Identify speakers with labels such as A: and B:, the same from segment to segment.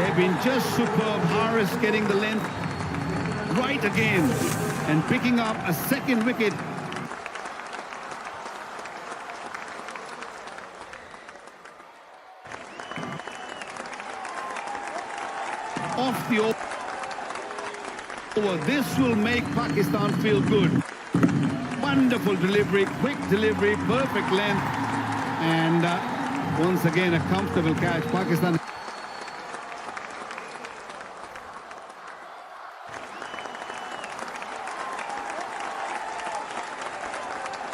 A: they've been just superb. Harris getting the length right again and picking up a second wicket. Off the over. This will make Pakistan feel good. Wonderful delivery, quick delivery, perfect length, and once again a comfortable catch. Pakistan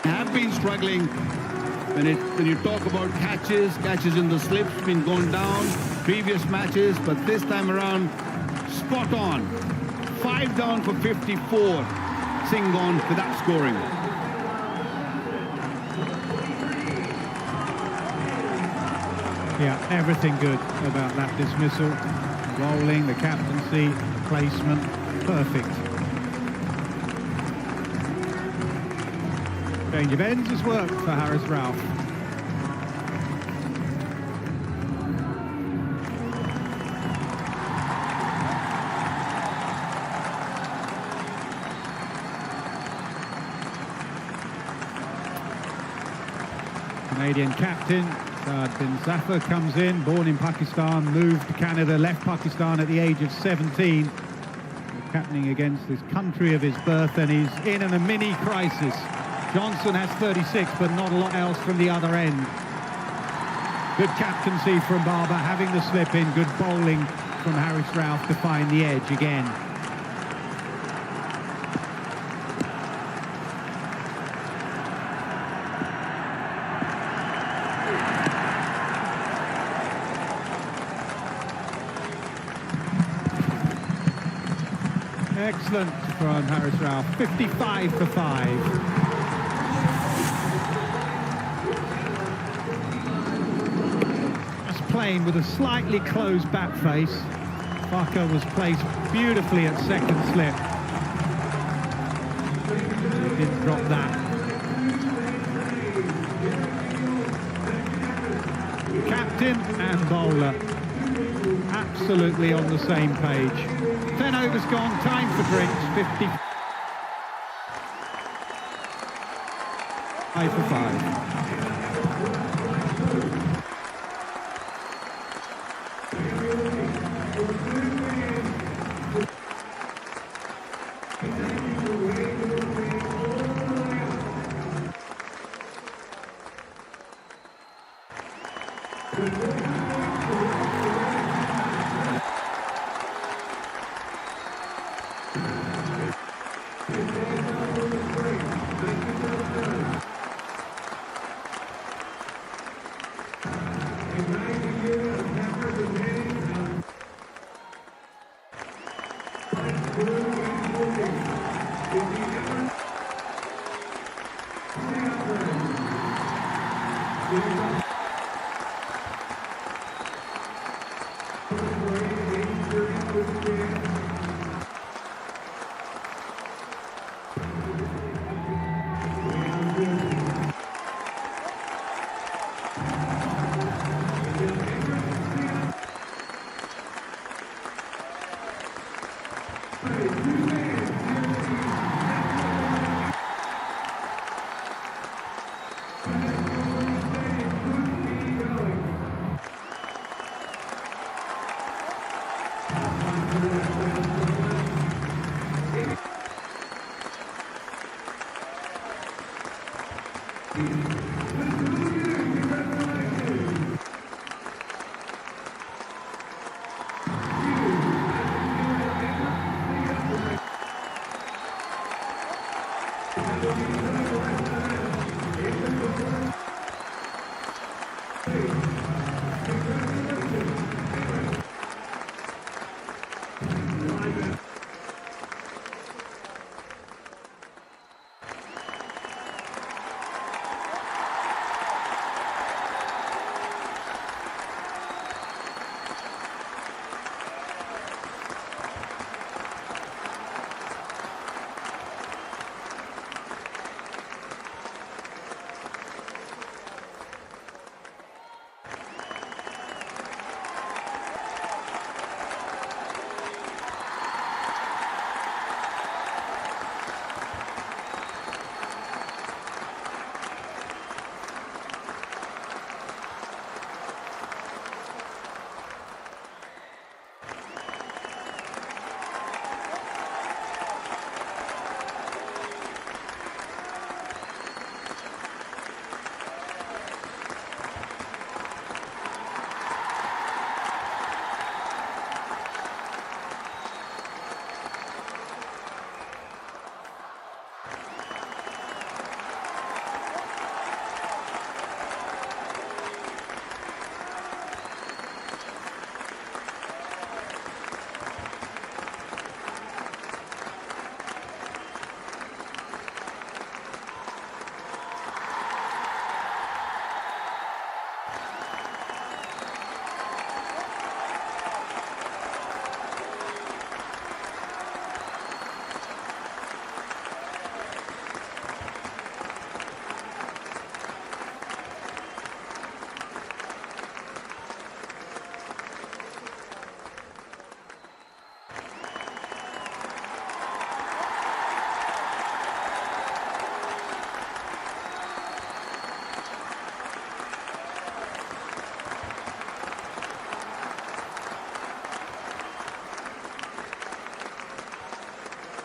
A: have been struggling when you talk about catches in the slips, been going down previous matches, but this time around spot on. 5 down for 54. Singh gone without scoring.
B: Yeah, everything good about that dismissal. Bowling, the captaincy, placement, perfect. Change of ends has worked for Haris Rauf. Canadian captain Saad bin Zafar comes in, born in Pakistan, moved to Canada, left Pakistan at the age of 17. Captaining against his country of his birth, and he's in a mini crisis. Johnson has 36, but not a lot else from the other end. Good captaincy from Barber, having the slip in, good bowling from Haris Rauf to find the edge again. Excellent from Haris Rauf, 55 for 5. Just playing with a slightly closed bat face. Farker was placed beautifully at second slip. He didn't drop that. Captain and bowler absolutely on the same page. 10 overs gone, time for drinks, 55 for 5.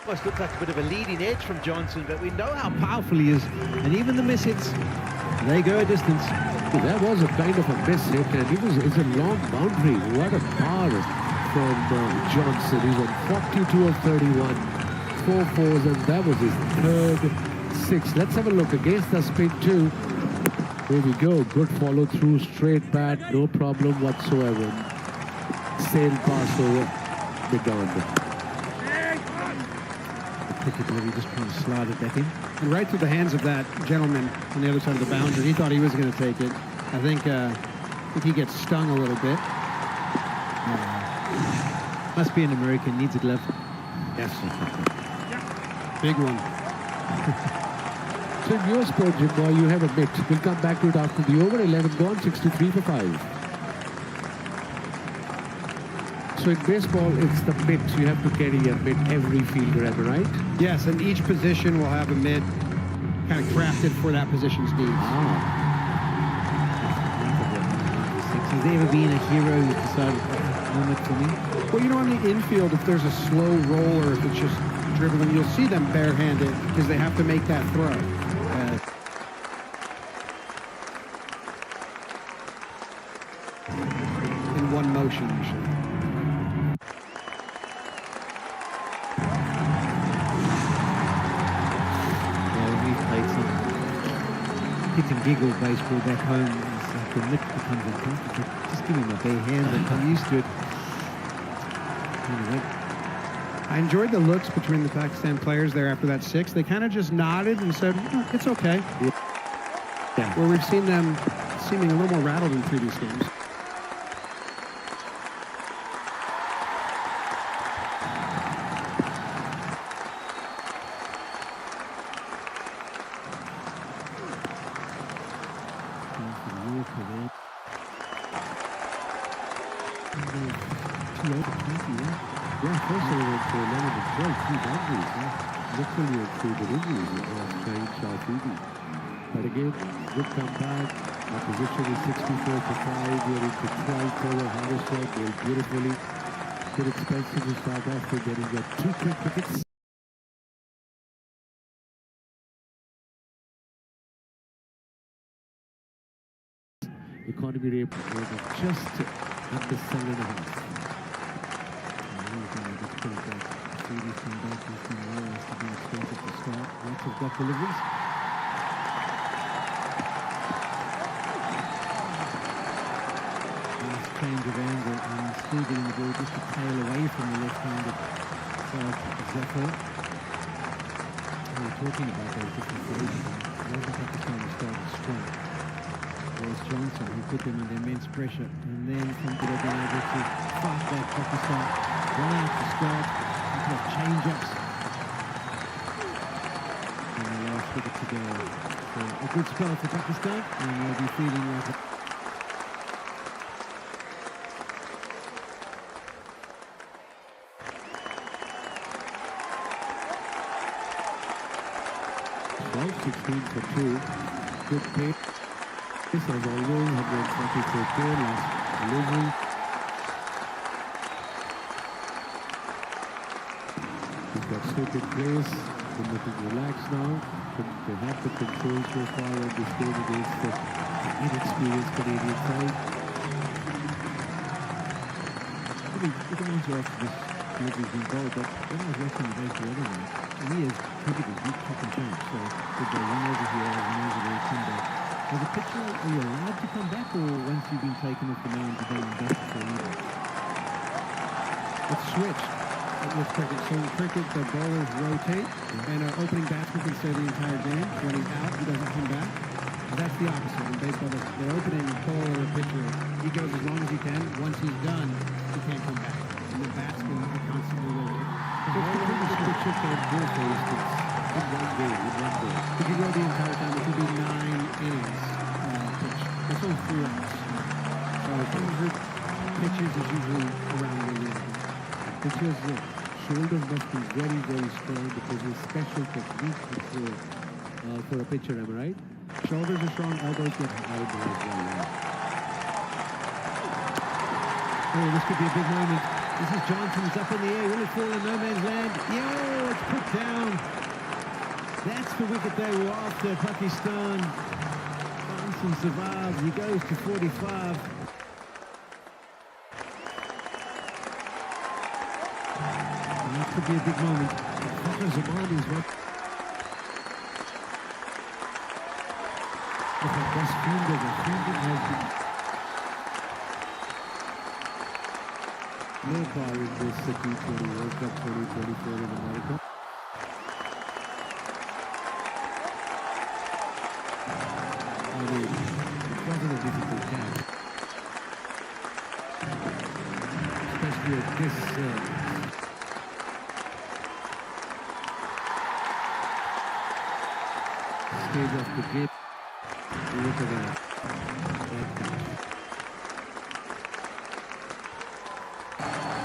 C: Almost looked like a bit of a leading edge from Johnson, but we know how powerful he is, and even the miss hits, they go a distance.
D: Well, that was a kind of a miss hit, and it's a long boundary. What a power from Johnson. He's on 42 of 31, 4 fours, and that was his third six. Let's have a look against the spin too. Here we go. Good follow through, straight bat, no problem whatsoever. Sailed past over mid-on.
B: He just kind of slide it back in.
E: And right through the hands of that gentleman on the other side of the boundary. He thought he was going to take it. I think he gets stung a little bit.
B: Must be an American, needs a glove.
E: Yes. Big one.
D: So in your sport, Jim Boy, you have a mitt. We'll come back to it after the over. 11 gone, 63 for 5. So in baseball, it's the mitt. You have to carry a mitt every fielder, am I right?
E: Yes, and each position will have a mitt kind of crafted for that position's needs.
B: Has there ever been a hero who decided, no mitt for me?
E: Well, you know, on the infield, if there's a slow roll or if it's just dribbling, you'll see them barehanded because they have to make that throw. In one motion, usually.
B: Hit and giggle baseball back home. It's like the mitt becomes uncomfortable. Just give him a bare hand and I'm used to it. Anyway.
E: I enjoyed the looks between the Pakistan players there after that six. They kind of just nodded and said, oh, it's okay.
B: Yeah.
E: Where we've seen them seeming a little more rattled in previous games.
D: Yeah, first they went for 11 and 12, 3 boundaries. Literally through the injuries of Shaheen Shah. But again, good comeback. Opposition is 64 for 5. We're into 12 over Harrison. They're beautifully. Bit expensive to start off with getting their 2 quick wickets. Economy rate just under 7.5.
B: Lots of gut deliveries. Nice change of angle and still getting the ball just a tail away from the left-handed side of Zafar. We were talking about those different positions. Wasn't Pakistan started strong. Whereas Johnson, who put them under immense pressure, and then from being able to fight back Pakistan, run out to start, a couple of change-ups. Wicket to go. So a good spell for Pakistan, and they'll be feeling like it.
D: Well, 16 for 2. Good pace. This as always, 144 K last delivery. He's got stick in place. They're looking relaxed now. They have the control so far on this game against the inexperienced Canadian side.
B: It reminds you of this
E: delivery's been bowled, but when I was watching the base the other night, and he is cricketers, he's top and champ, so if they run over here, run over there, come back. As a pitcher, are you allowed to come back, or once you've been taken off the mound, you don't back for either? It's switched with cricket. So in cricket, the bowlers rotate, and our opening batsman can stay the entire game. When he's out, he doesn't come back. That's the opposite. In baseball, the opening bowler or pitcher, he goes as long as he can. Once he's done, he can't come back. And the batsman are constantly rotating.
D: Just the biggest picture can go, for instance, in one day.
E: If you go the entire time, it could be 9 innings pitch. That's only 3 outs. So 100 pitches is usually around the end.
D: Because the shoulders must be very, very strong because it's special technique for a pitcher, am I right?
E: Shoulders are strong, elbows get
D: Elbow as well, yeah.
E: Oh, this could be a big moment. This is Johnson's up in the air. Will it fall in no man's land? Yo, it's put down. That's the wicket they were after, Pakistan. Johnson survives. He goes to 45. And that could be a big moment.
D: Zaman is what the best fielder. The fielding has been Nepal in this T20 World Cup 2024 in America. I mean, it wasn't a difficult catch. Especially at this stage of the game. Look at that. That catch.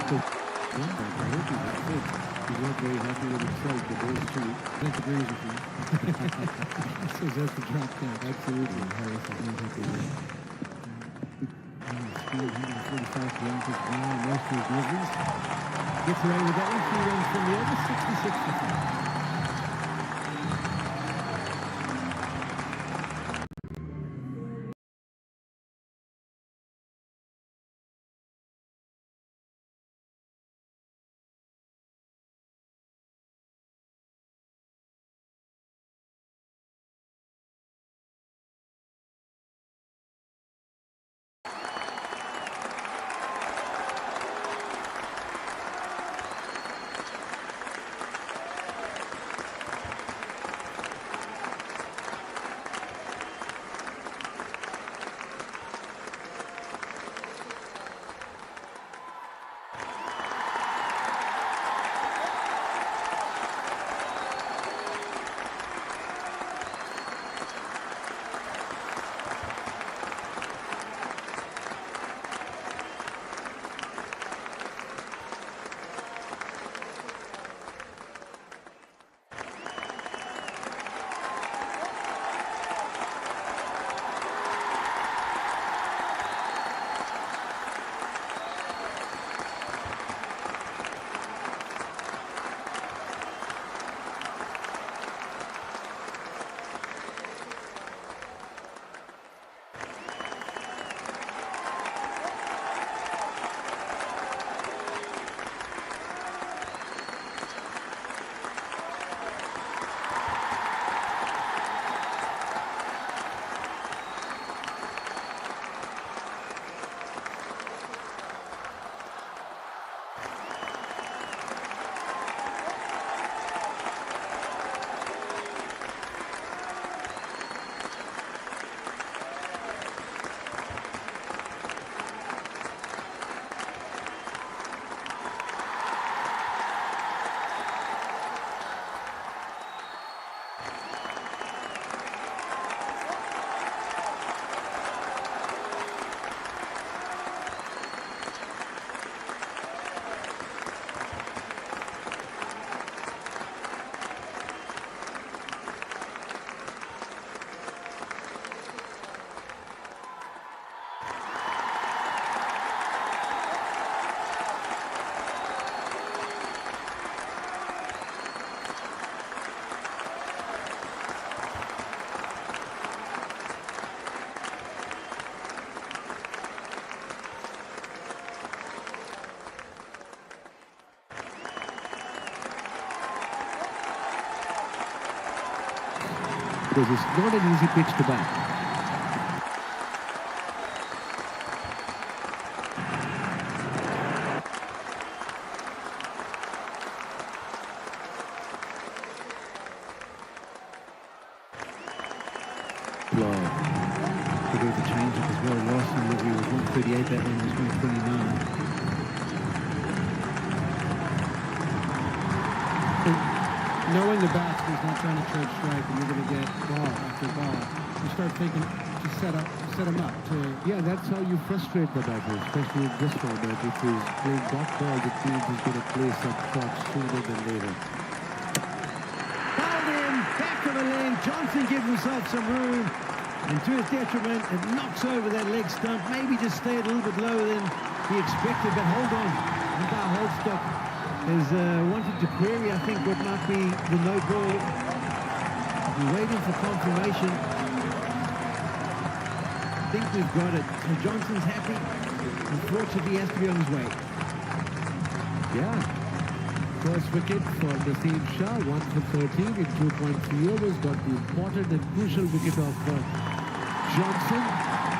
D: So, I hope he's not fit. He's not very happy with himself, but those two.
E: That agrees with you.
D: So that's a drop down. Absolutely. Harris is not happy with it.
E: Speed 145 kilometers per hour, most of his deliveries. Gets away with that one. 3 runs from the over, 66 for 5.
D: because it's not an easy pitch to bat.
C: Could have a change up as well. Last time that we was 138, that one was 129.
E: Knowing the batsman's not trying to trade strike and you're going to get ball after ball, you start thinking to set him up to.
D: Yeah, that's how you frustrate the batter, especially in this format. If he's playing dot ball, it means he's going to play some shots sooner than later.
C: Fouled in, back of the leg. Johnson gives himself some room, and to his detriment, it knocks over that leg stump. Maybe just stayed a little bit lower than he expected, but hold on. Umpire Holdstock has wanted to query, I think, what might be the no ball. We're waiting for confirmation. I think we've got it. So Johnson's happy. Unfortunately, he has to be on his way.
D: Yeah. First wicket for Naseem Shah, 1 for 13 in 2.3 overs. Got the important and crucial wicket of Johnson.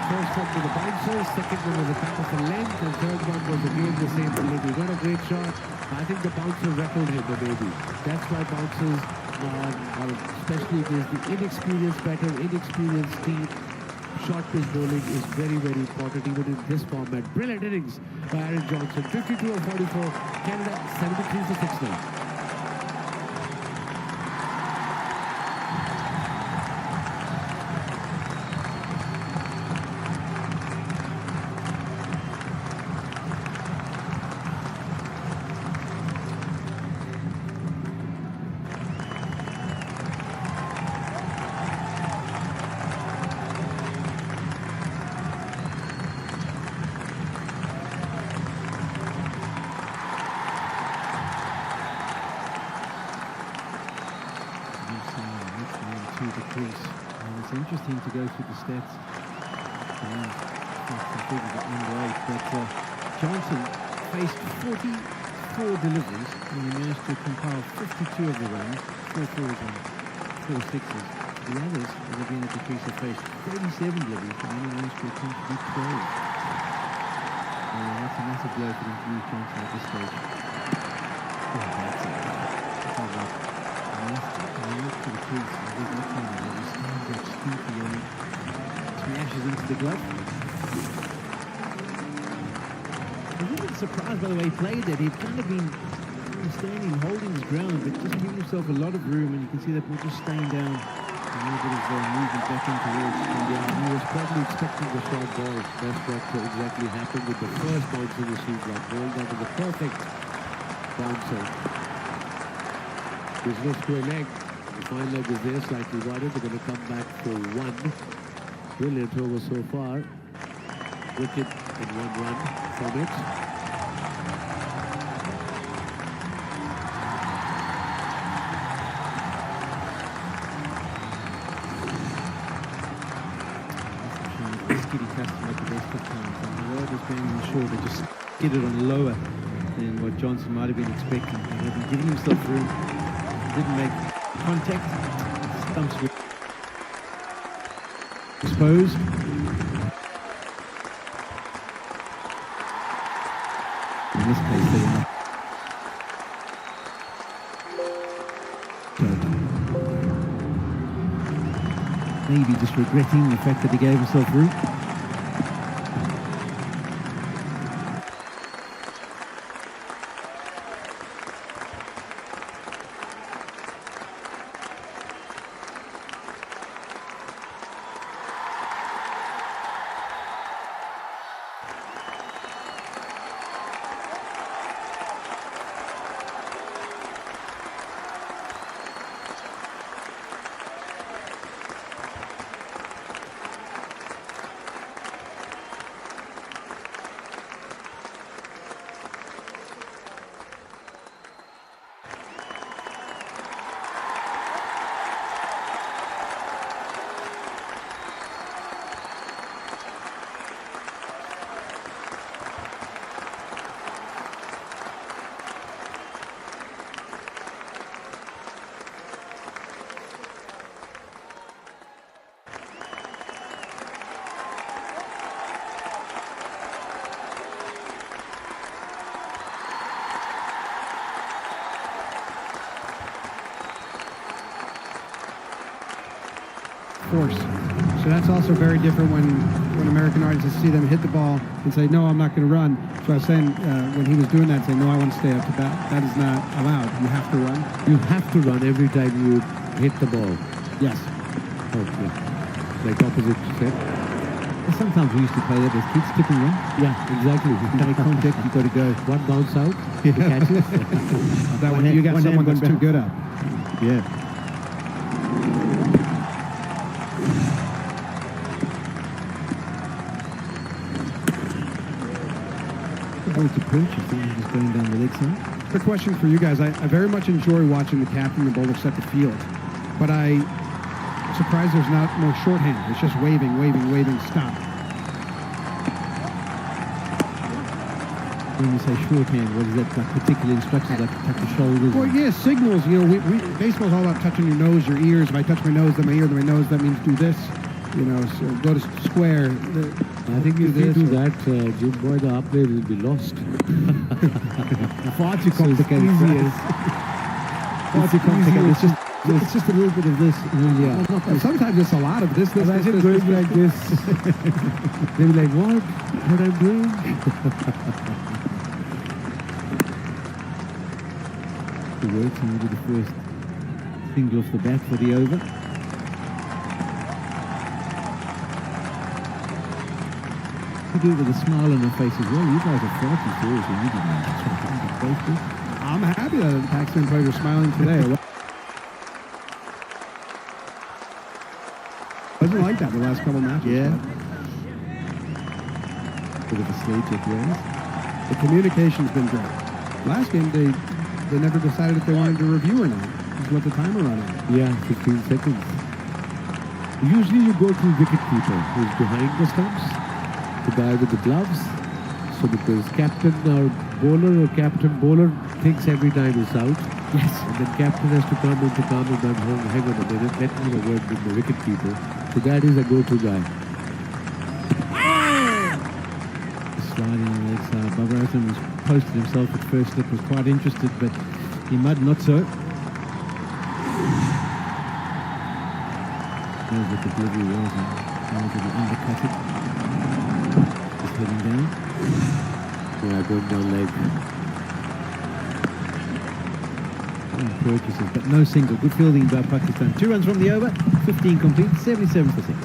D: First one to the bouncer, second one was a back of a length, and third one was again the same delivery. Got a great shot. I think the bouncer rattled him, maybe. That's why bouncers are, especially against the inexperienced batter, inexperienced team, short pitch bowling is very, very important even in this format. Brilliant innings by Aaron Johnson. 52 of 44. Canada 73 for 6 now.
C: To the crease. And it's interesting to go through the stats. But Johnson faced 44 deliveries and he managed to compile 52 of the runs, 4 fours and 4 sixes. The others that have been at the crease have faced 37 deliveries and only managed to attempt to do 12. That's a massive blow for him to lose Johnson at this stage. That's it. To the crease, and there's no time. He stands up scoopy and smashes into the glove. I was a little surprised by the way he played that. He'd kind of been standing, holding his ground, but just giving himself a lot of room, and you can see that ball just staying down. A little bit of movement back in towards India.
D: He was probably expecting the short ball. That's what exactly happened with the first bouncer received that ball. That was a perfect bouncer. There's no square leg. The fine leg is there, slightly wider. They're going to come back for 1. Brilliant over so far. Wicket and 1 run from it.
C: Skiddy customer at the best of times. And the world was being short to just get it on lower than what Johnson might have been expecting. He hadn't given himself room. Didn't make contact. Stumps were exposed. In this case, they were not. Maybe just regretting the fact that he gave himself room.
E: force. So that's also very different when American audiences see them hit the ball and say, no, I'm not going to run. So I was saying, when he was doing that, saying, no, I want to stay up to bat. That is not allowed. You have to run.
D: You have to run every time you hit the ball.
E: Yes.
D: Okay. Like opposite said.
C: Sometimes we used to play that as kids, tipping one.
D: Yeah, exactly.
C: If you make contact, you've got to go.
D: One bounce out, the catches.
E: That one, you got someone that's too good up.
C: Yeah. Ball to perch, I think he's just going down the leg side.
E: Quick question for you guys. I very much enjoy watching the captain and the bowler set the field, but I'm surprised there's not more shorthand. It's just waving, waving, waving, stop.
C: When you say shorthand, what is that, like particular instructions, like touch the shoulders?
E: Well, yeah, signals. You know, baseball's all about touching your nose, your ears. If I touch my nose, then my ear, then my nose, that means do this. You know, so go to square.
D: I think if you do that, Jim Boy, the umpire will be lost.
C: Far too complicated. Far too complicated. It's just a little bit of this.
E: Yeah. And sometimes it's a lot of this.
D: Imagine going like this. They'll be like, what I'm doing?
C: The works and we'll do the first single off the bat for the over. You do it with a smile on your face as well. You guys are far too serious when you do that.
E: I'm happy that the Pakistan players are smiling today. Wasn't like that the last couple matches.
C: Yeah. Bit of a stage at ways.
E: The communication's been great. Last game, they never decided if they wanted to review or not. Just let the timer run out.
D: Yeah, 15 seconds. Usually you go to wicketkeeper, who's behind the stumps, the guy with the gloves. So because captain or captain bowler thinks every time is out.
C: Yes.
D: And then captain has to come in to calm him down, hang on a minute, let me have a word with the wicketkeeper. So that is a go-to guy.
C: Sliding on the leg side. Bubba Overton was posted himself at first slip, was quite interested, but he mud not so. Knows what the delivery was and knows that he undercut it. Just heading down.
D: Yeah, going down leg.
C: Purchases, but no single. Good fielding by Pakistan. 2 runs from the over, 15 complete, 77 for 6.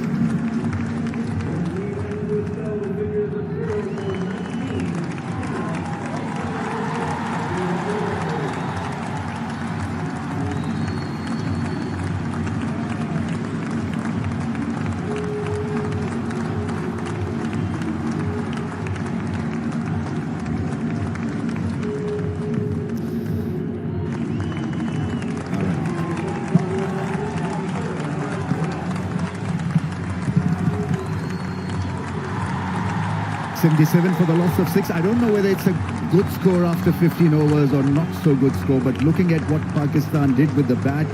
F: .77 for the loss of 6. I don't know whether it's a good score after 15 overs or not so good score, but looking at what Pakistan did with the bat,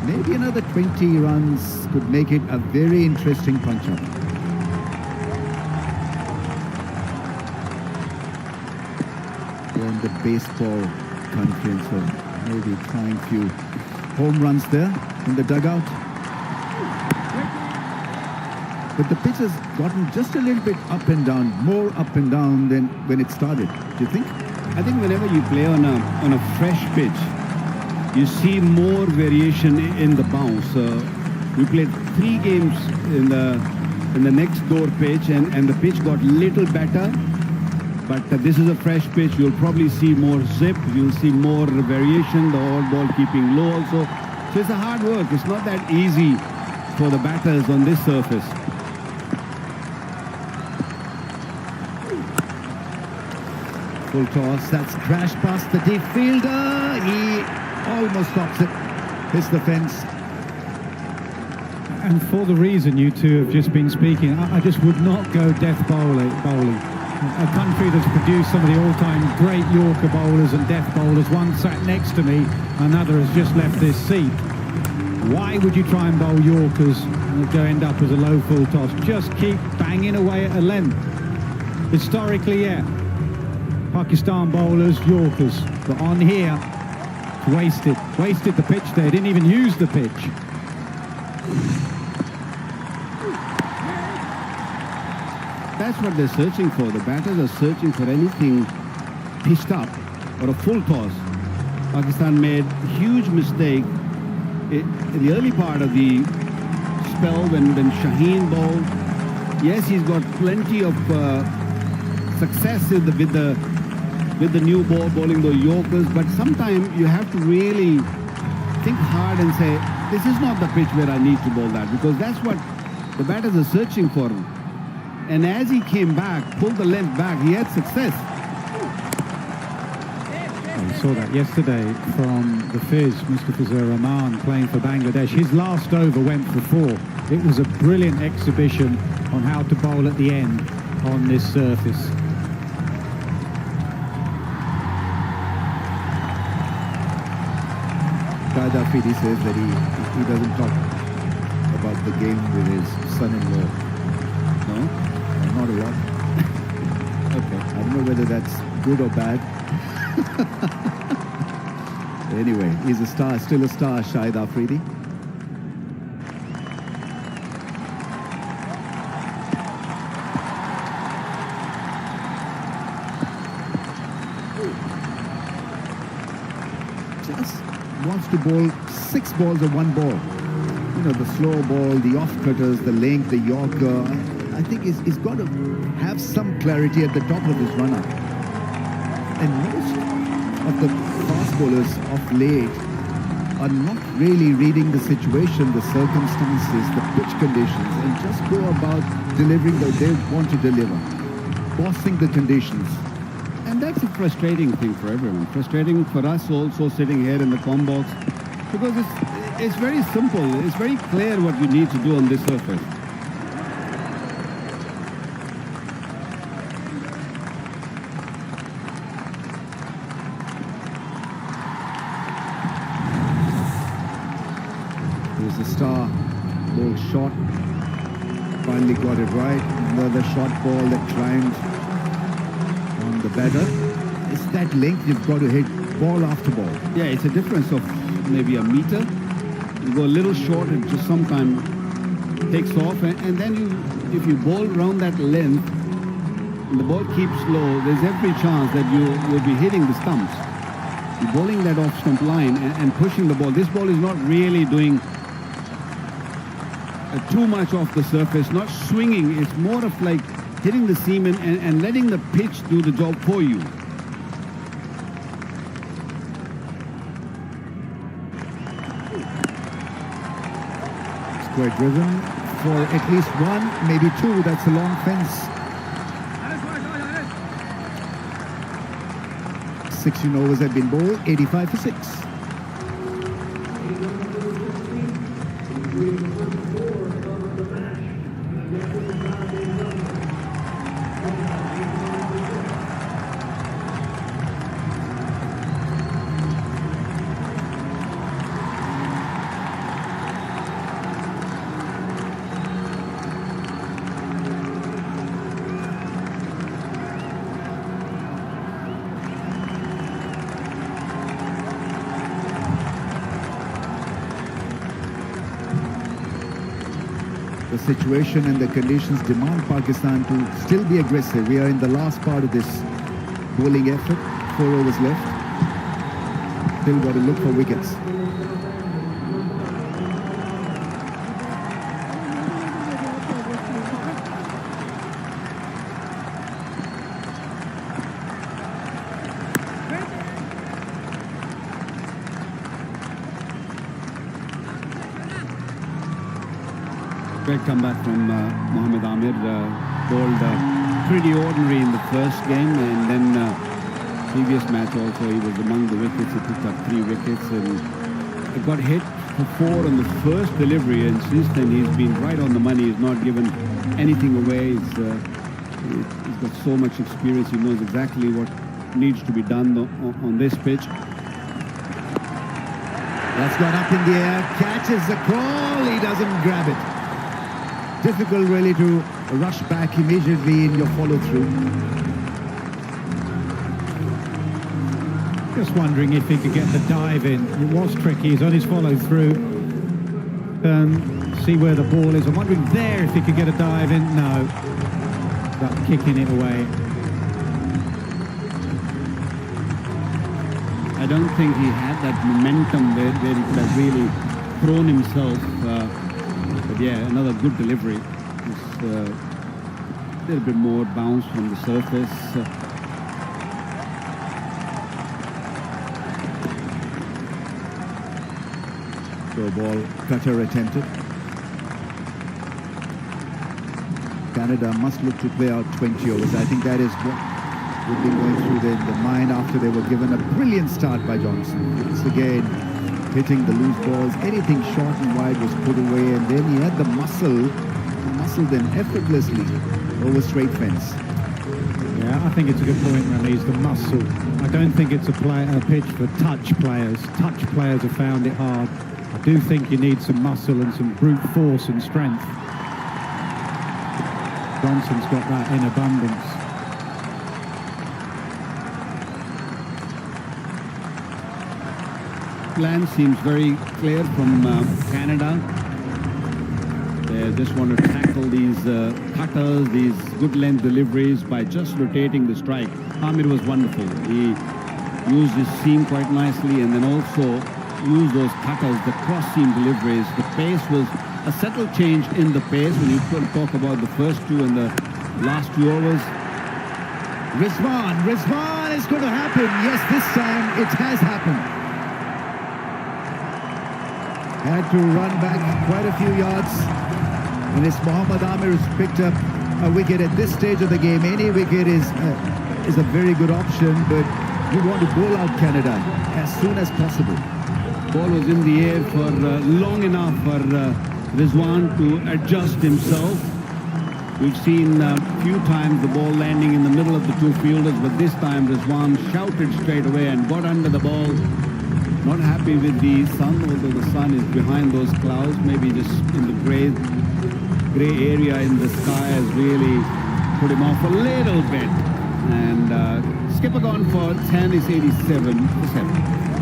F: maybe another 20 runs could make it a very interesting punch-up. We're in the baseball country, and so maybe trying few home runs there in the dugout. But the pitch has gotten just a little bit up and down, more up and down than when it started. Do you think?
A: I think whenever you play on a fresh pitch, you see more variation in the bounce. We played 3 games in the next door pitch, and the pitch got little better. But this is a fresh pitch. You'll probably see more zip. You'll see more variation. The all ball keeping low also. So it's a hard work. It's not that easy for the batters on this surface.
F: Full toss, that's crashed past the deep fielder. He almost stops it. Hits the fence.
B: And for the reason you two have just been speaking, I just would not go death bowling. A country that's produced some of the all-time great Yorker bowlers and death bowlers. One sat next to me, another has just left this seat. Why would you try and bowl Yorkers and go end up as a low full toss? Just keep banging away at a length. Historically, yeah. Pakistan bowlers, Yorkers, but on here, wasted the pitch there, didn't even use the pitch.
A: that's what they're searching for. The batters are searching for anything pitched up or a full toss. Pakistan made a huge mistake in the early part of the spell when Shaheen bowled. Yes, he's got plenty of success with the new ball, bowling the Yorkers, but sometimes you have to really think hard and say, this is not the pitch where I need to bowl that, because that's what the batters are searching for. And as he came back, pulled the length back, he had success.
B: We saw that yesterday from the Fizz, Mr. Fazur Rahman, playing for Bangladesh. His last over went for 4. It was a brilliant exhibition on how to bowl at the end on this surface.
F: Shahid Afridi says that he doesn't talk about the game with his son-in-law.
A: No?
F: Not a lot.
A: Okay.
F: I don't know whether that's good or bad. Anyway, he's a star, still a star, Shahid Afridi. Just wants to bowl 6 balls or 1 ball. You know, the slow ball, the off-cutters, the length, the Yorker. I think he's got to have some clarity at the top of his run-up. And most of the fast bowlers of late are not really reading the situation, the circumstances, the pitch conditions, and just go about delivering what they want to deliver, bossing the conditions.
A: And that's a frustrating thing for everyone. Frustrating for us also sitting here in the comm box, because it's very simple. It's very clear what you need to do on this surface.
F: Here's the star, ball shot, finally got it right. Another short ball that climbed on the batter. It's that length you've got to hit ball after ball.
A: Yeah, it's a difference of maybe a meter. You go a little short, it just sometimes takes off, and then if you bowl around that length, and the ball keeps low, there's every chance that you'll be hitting the stumps. You're bowling that off stump line and pushing the ball. This ball is not really doing too much off the surface, not swinging. It's more of like hitting the seam and letting the pitch do the job for you.
F: Square driven for at least 1, maybe 2. That's a long fence. 16 overs have been bowled, 85 for 6. The situation and the conditions demand Pakistan to still be aggressive. We are in the last part of this bowling effort. 4 overs left. Still got to look for wickets.
A: Great comeback from Mohammad Amir. Bowled pretty ordinary in the first game, and then previous match also he was among the wickets. He picked up 3 wickets and he got hit for 4 on the first delivery, and since then he's been right on the money. He's not given anything away. He's got so much experience. He knows exactly what needs to be done on this pitch.
F: That's gone up in the air, catches the call, he doesn't grab it. Difficult really to rush back immediately in your follow-through.
B: Just wondering if he could get the dive in. It was tricky. He's on his follow-through. See where the ball is. I'm wondering there if he could get a dive in. No. up kicking it away.
A: I don't think he had that momentum where he could have really thrown himself. But yeah, another good delivery. Just a little bit more bounce from the surface.
F: Throw ball cutter attempted. Canada must look to play out 20 overs. I think that is what would be going through their mind after they were given a brilliant start by Johnson. Once again, hitting the loose balls. Anything short and wide was put away, and then he had the muscle to muscle them effortlessly over straight fence.
B: Yeah, I think it's a good point, Ramiz, the muscle. I don't think it's a pitch for touch players. Touch players have found it hard. I do think you need some muscle and some brute force and strength. Johnson's got that in abundance.
A: Plan seems very clear from Canada. They just want to tackle these cutters, these good length deliveries by just rotating the strike. Hamid was wonderful. He used his seam quite nicely, and then also used those cutters, the cross seam deliveries. The pace was a subtle change in the pace when you talk about the first two and the last 2 overs.
F: Rizwan is going to happen. Yes, this time it has happened. Had to run back quite a few yards. And it's Mohammad Amir who's picked up a wicket at this stage of the game. Any wicket is a very good option, but you want to bowl out Canada as soon as possible.
A: Ball was in the air for long enough for Rizwan to adjust himself. We've seen a few times the ball landing in the middle of the two fielders, but this time Rizwan shouted straight away and got under the ball. Not happy with the sun, although the sun is behind those clouds. Maybe just in the grey area in the sky has really put him off a little bit. And skipper gone for 10 is 87 for 7.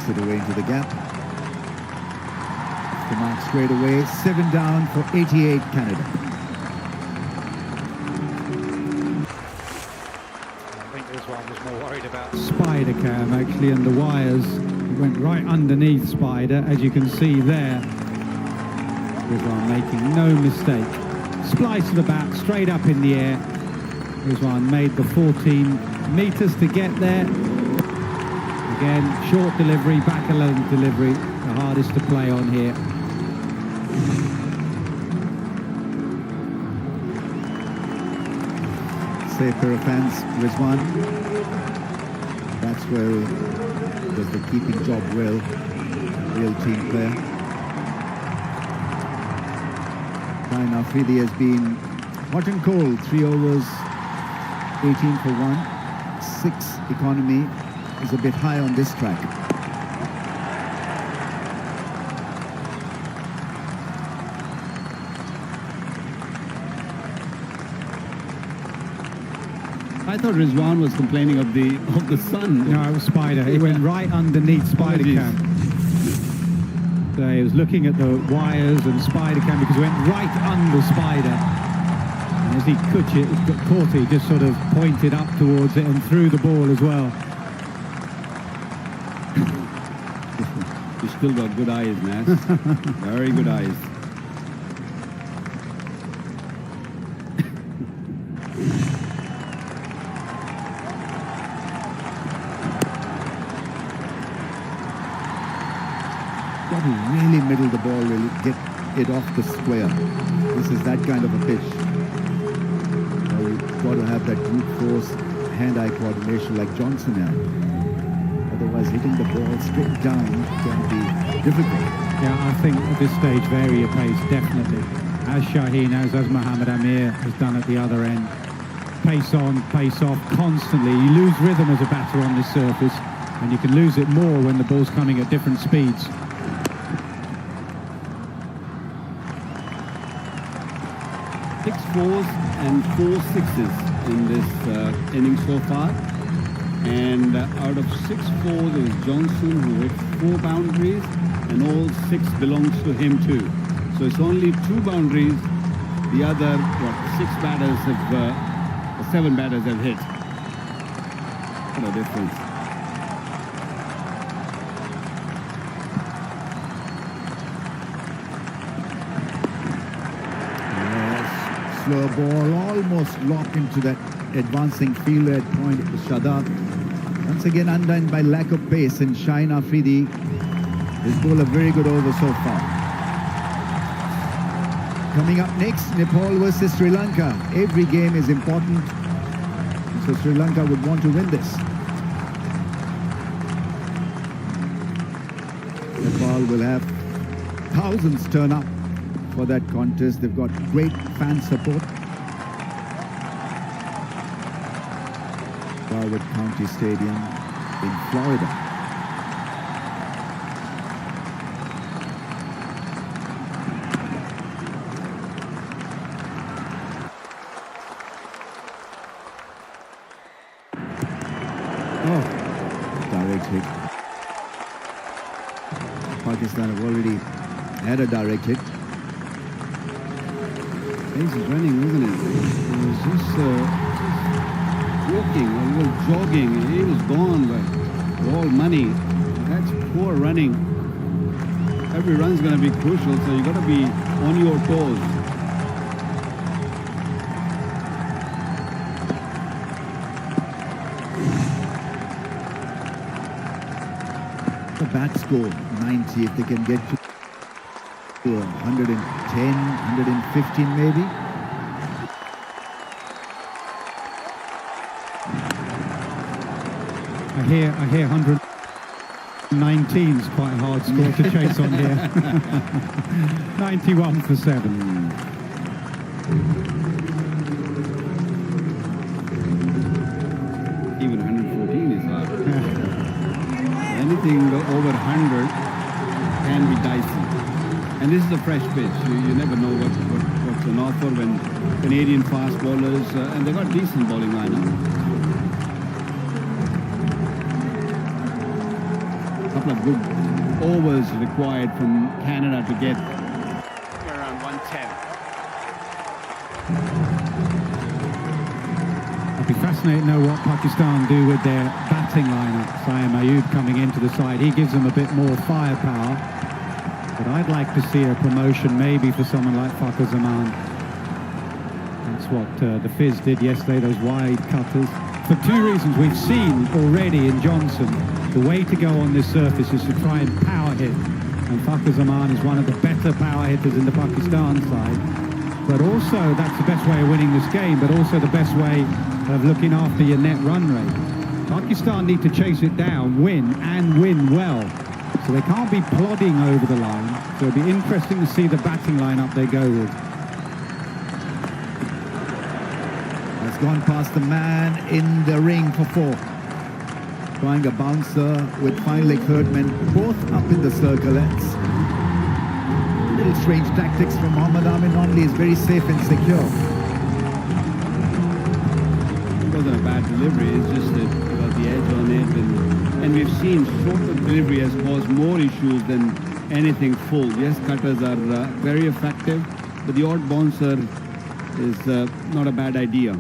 F: It away into the gap. The mark straight away. 7 down for 88 Canada.
B: I think this one was more worried about Spider Cam actually, and the wires went right underneath Spider, as you can see there. Rizwan making no mistake. Splice of the bat straight up in the air. Rizwan made the 14 meters to get there. Again, short delivery, back 11 delivery, the hardest to play on here.
F: Safe pair of hands, Rizwan. That's well, does the keeping job well. Real team player. Ryan Afridi has been hot and cold. 3 overs, 18 for 1. 6 economy. Is a bit high on this track.
A: I thought Rizwan was complaining of the sun.
B: No, it was Spider. He went right underneath Spider Cam. So he was looking at the wires and Spider Cam because he went right under Spider. And as he caught it, he just sort of pointed up towards it and threw the ball as well.
A: You still got good eyes, Nas. Very good eyes.
F: Got to really middle the ball, really get it off the square. This is that kind of a pitch. You've got to have that brute force, hand-eye coordination like Johnson had. Otherwise, hitting the ball straight down can be difficult.
B: Yeah, I think at this stage, vary your pace, definitely. As Shaheen, as Mohammed Amir has done at the other end. Pace on, pace off, constantly. You lose rhythm as a batter on this surface, and you can lose it more when the ball's coming at different speeds.
A: Six fours and 4 sixes in this inning so far. And out of 6 fours, it was Johnson who hit 4 boundaries, and all 6 belongs to him too. So it's only 2 boundaries. The other, 6 batters have, 7 batters have hit. What a difference.
F: Slow ball, almost locked into that advancing fielder at point. Shadab once again undone by lack of pace, and Shaheen Afridi has bowled a very good over so far. Coming up next, Nepal versus Sri Lanka. Every game is important, so Sri Lanka would want to win this. Nepal will have thousands turn up for that contest. They've got great fan support. Broward County Stadium in Florida. Oh, direct hit. Pakistan have already had a direct hit.
A: He's running, isn't it? He was just walking, a little jogging. He was gone, but all money. That's poor running. Every run's going to be crucial, so you got to be on your toes.
F: The bat score 90, if they can get to 110, 115 maybe.
B: I hear 119 is quite a hard score to chase on here. 91 for 7.
A: Even 114 is hard. Anything over 100 can be dicey. And this is a fresh pitch. You never know what's on offer when Canadian fast bowlers, and they got decent bowling lineup. A couple of good overs required from Canada to get around 110.
B: It'll be fascinating to know what Pakistan do with their batting lineup. Saeem Ayub coming into the side, he gives them a bit more firepower. But I'd like to see a promotion maybe for someone like Fakhar Zaman. That's what the Fizz did yesterday, those wide cutters. For 2 reasons. We've seen already in Johnson, the way to go on this surface is to try and power hit. And Fakhar Zaman is one of the better power hitters in the Pakistan side. But also, that's the best way of winning this game, but also the best way of looking after your net run rate. Pakistan need to chase it down, win, and win well. So they can't be plodding over the line. So it'll be interesting to see the batting lineup they go with.
F: Has gone past the man in the ring for 4. Trying a bouncer with fine leg Herdman, both up in the circle. That's little strange tactics from Mohammad Amin. Only is very safe and secure.
A: It wasn't a bad delivery, it's just that he got the edge on it, and we've seen shorter delivery has caused more issues than anything full. Yes, cutters are very effective, but the odd bouncer is not a bad idea.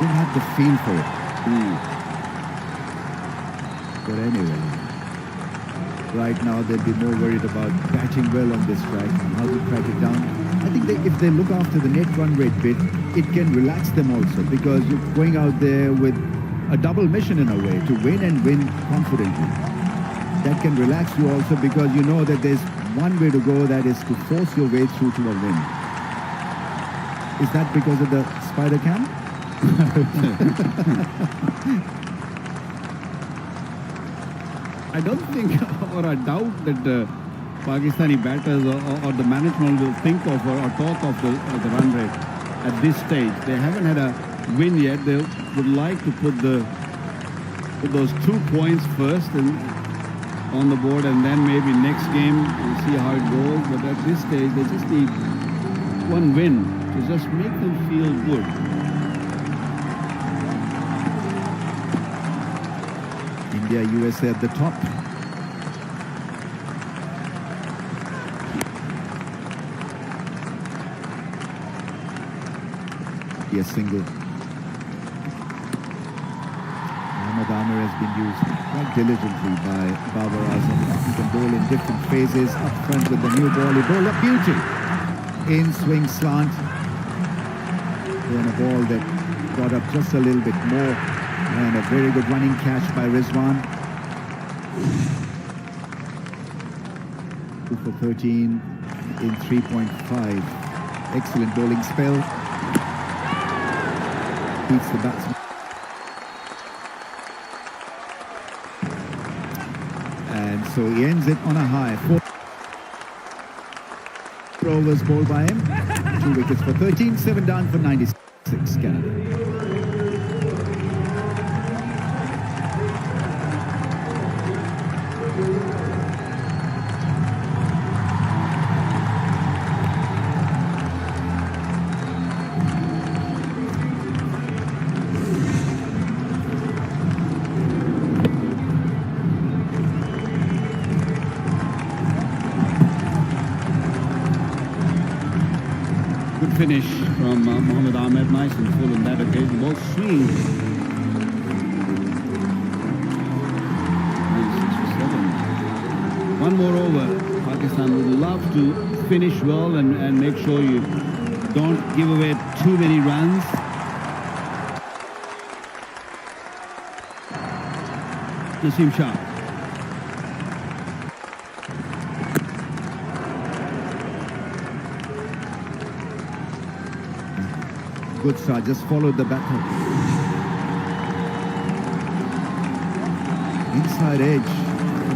F: Didn't have the feel for it. But anyway, right now they'll be more worried about batting well on this track and how to track it down. I think if they look after the net run rate bit, it can relax them also, because you're going out there with a double mission in a way, to win and win confidently. That can relax you also, because you know that there's one way to go, that is to force your way through to a win. Is that because of the spider cam?
A: I don't think or I doubt that Pakistani batters or the management will think of or talk of the run rate at this stage. They haven't had a win yet. They would like to put those 2 points first and on the board, and then maybe next game we'll see how it goes. But at this stage, they just need one win to just make them feel good.
F: India, USA at the top. Yes, single. Mohammad Amir has been used quite diligently by Babar Azam. He can bowl in different phases. Up front with the new ball, he bowled a beauty. In swing slant. And a ball that got up just a little bit more. And a very good running catch by Rizwan. 2 for 13 in 3.5. Excellent bowling spell. Beats the batsman. And so he ends it on a high. 4 overs bowled by him. 2 wickets for 13, 7 down for 96 Canada.
A: Good finish from Mohammad Ahmed, nice and full on that occasion. Both swing. 6 for 7. One more over. Pakistan would love to finish well and make sure you don't give away too many runs. Naseem Shah.
F: Good start, just followed the batter. Inside edge.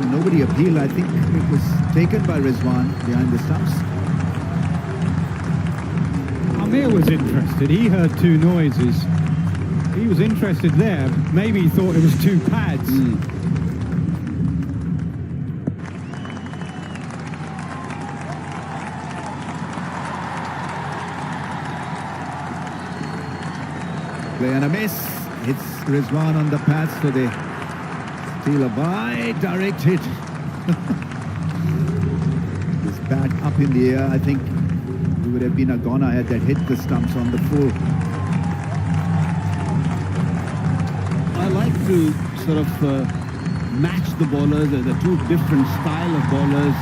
F: And nobody appealed. I think it was taken by Rizwan behind the stumps.
B: Amir was interested. He heard 2 noises. He was interested there. Maybe he thought it was 2 pads.
F: Play and a miss. Hits Rizwan on the pads, so they steal a by. Direct hit. This bat up in the air. I think it would have been a goner had that hit the stumps on the full.
A: I like to sort of match the bowlers. The 2 different style of bowlers.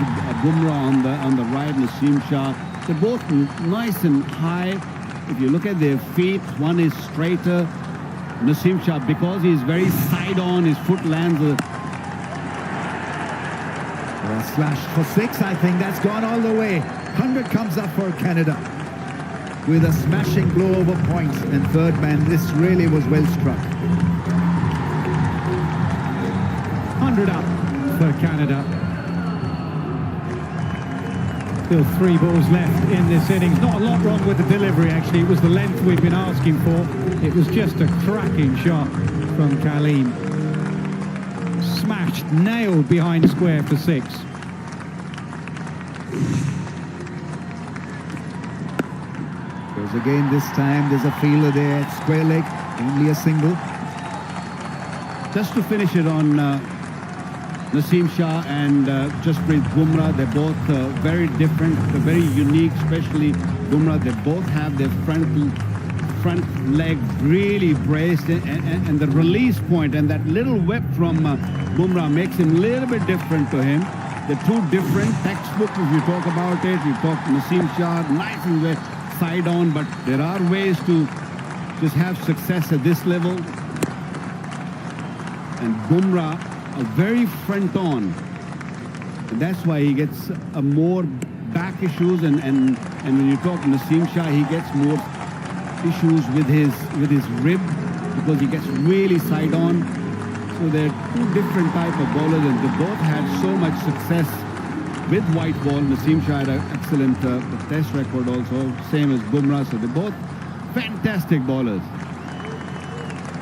A: Bumrah on the right, Naseem Shah. They're both nice and high. If you look at their feet, one is straighter. Naseem Shah, because he's very side on, his foot lands.
F: Slashed for 6, I think that's gone all the way. 100 comes up for Canada with a smashing blow over point. And third man, this really was well struck.
B: 100 up for Canada. Still 3 balls left in this innings. Not a lot wrong with the delivery, actually. It was the length we'd been asking for. It was just a cracking shot from Kaleem. Smashed, nailed behind square for 6.
F: Goes again this time. There's a fielder there at square leg. Only a single.
A: Just to finish it on Naseem Shah and Jasprit Bumrah, they're both very different, very unique, especially Bumrah. They both have their front leg really braced, and the release point and that little whip from Bumrah makes him a little bit different to him. They're 2 different textbooks if you talk about it. You talk Naseem Shah, nice and side on, but there are ways to just have success at this level. And Bumrah, a very front on. And that's why he gets more back issues, and when you talk Naseem Shah, he gets more issues with his rib because he gets really side on. So they're two different type of bowlers, and they both had so much success with white ball. Naseem Shah had an excellent test record also, same as Bumrah. So they're both fantastic bowlers.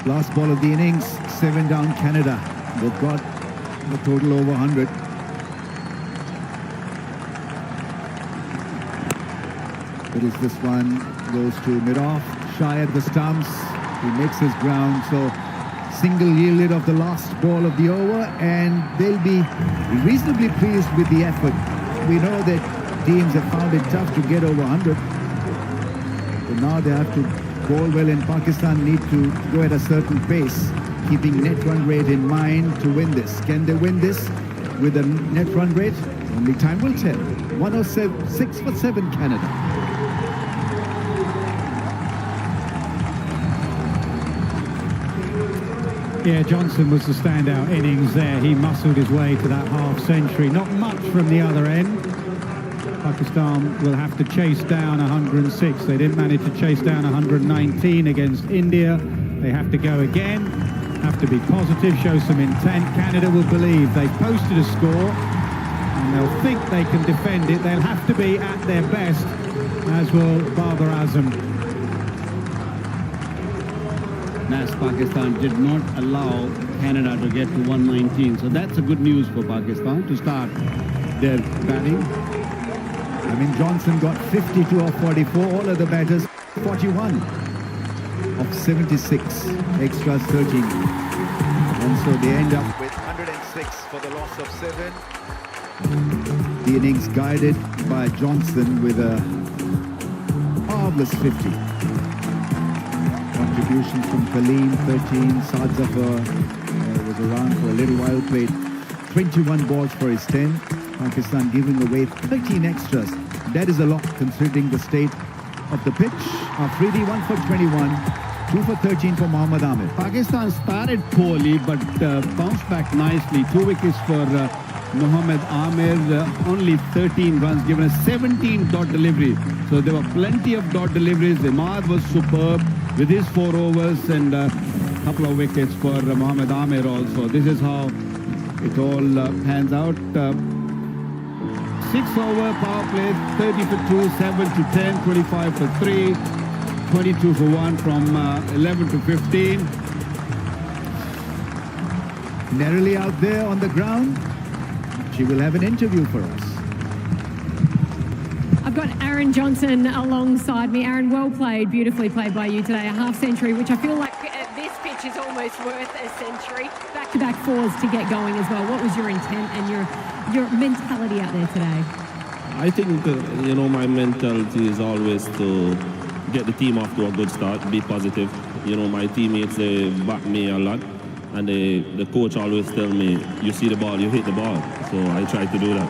F: Last ball of the innings, 7 down Canada. They've got a total over 100. But is this one goes to mid-off, shy at the stumps. He makes his ground, so single yielded of the last ball of the over, and they'll be reasonably pleased with the effort. We know that teams have found it tough to get over 100. So now they have to bowl well, and Pakistan need to go at a certain pace, keeping net run rate in mind to win this. Can they win this with a net run rate? Only time will tell. 106 for 7 Canada.
B: Yeah, Johnson was the standout innings there. He muscled his way to that half-century. Not much from the other end. Pakistan will have to chase down 106. They didn't manage to chase down 119 against India. They have to go again, have to be positive, show some intent. Canada will believe they've posted a score and they'll think they can defend it. They'll have to be at their best, as will Babar Azam.
A: Pakistan did not allow Canada to get to 119. So that's a good news for Pakistan to start their batting.
F: I mean, Johnson got 52 of 44, all of the batters 41 of 76, extras 13. And so they end up with 106 for the loss of 7. The innings guided by Johnson with a marvelous 50. Contributions from Kaleem, 13. Saad Zafar was around for a little while, played 21 balls for his 10. Pakistan giving away 13 extras. That is a lot considering the state of the pitch. Afridi 1 for 21, 2 for 13 for Mohammad Amir.
A: Pakistan started poorly but bounced back nicely. 2 wickets for Mohammad Amir, only 13 runs given, a 17 dot delivery. So there were plenty of dot deliveries. Imad was superb with his 4 overs and a couple of wickets for Mohammad Amir also. This is how it all pans out. 6 over power play, 30 for 2, 7 to 10, 25 for 3, 22 for 1 from 11 to 15.
F: Narrowly out there on the ground. She will have an interview for us.
G: I've got Aaron Johnson alongside me. Aaron, well played, beautifully played by you today. A half-century, which I feel like at this pitch is almost worth a century. Back-to-back 4s to get going as well. What was your intent and your mentality out there today?
H: I think, my mentality is always to get the team off to a good start, be positive. My teammates, they back me a lot. And the coach always tell me, you see the ball, you hit the ball. So I try to do that.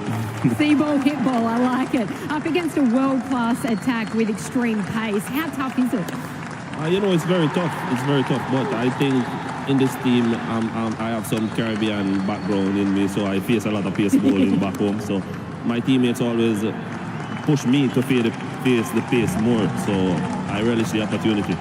G: See ball, hit ball, I like it. Up against a world-class attack with extreme pace. How tough is it?
H: It's very tough. It's very tough. But I think in this team, I have some Caribbean background in me, so I face a lot of pace bowling back home. So my teammates always push me to face the pace more. So I relish the opportunity.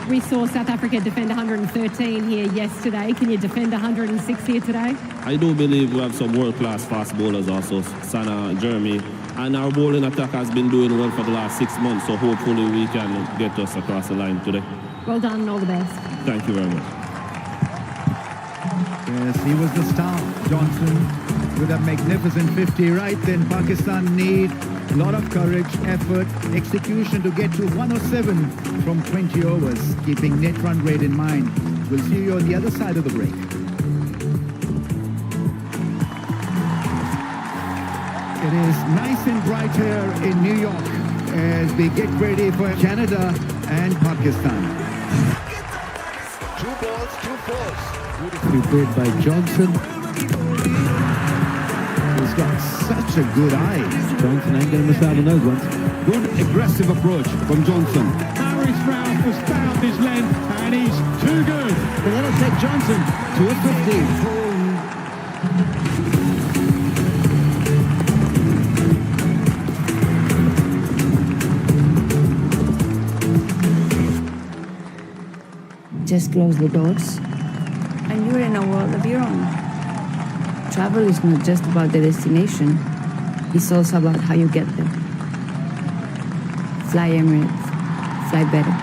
G: We saw South Africa defend 113 here yesterday. Can you defend 106 here today?
H: I do believe we have some world-class fast bowlers also, Sana, Jeremy, and our bowling attack has been doing well for the last 6 months, so hopefully we can get us across the line today.
G: Well done and all the best.
H: Thank you very much.
F: Yes, he was the star, Johnson, with a magnificent 50. Right then, Pakistan need a lot of courage, effort, execution to get to 107 from 20 overs, keeping net run rate in mind. We'll see you on the other side of the break. It is nice and bright here in New York as we get ready for Canada and Pakistan. 2 balls, 2 fours. Beautifully played by Johnson. He's got such a good eye. Johnson ain't going to miss out on those ones.
A: Good aggressive approach from Johnson.
B: Harris Ralph has found his length and he's too good.
C: But that'll take Johnson to a 50.
I: Just close the doors, and you're in a world of your own. Travel is not just about the destination, it's also about how you get there. Fly Emirates, fly better.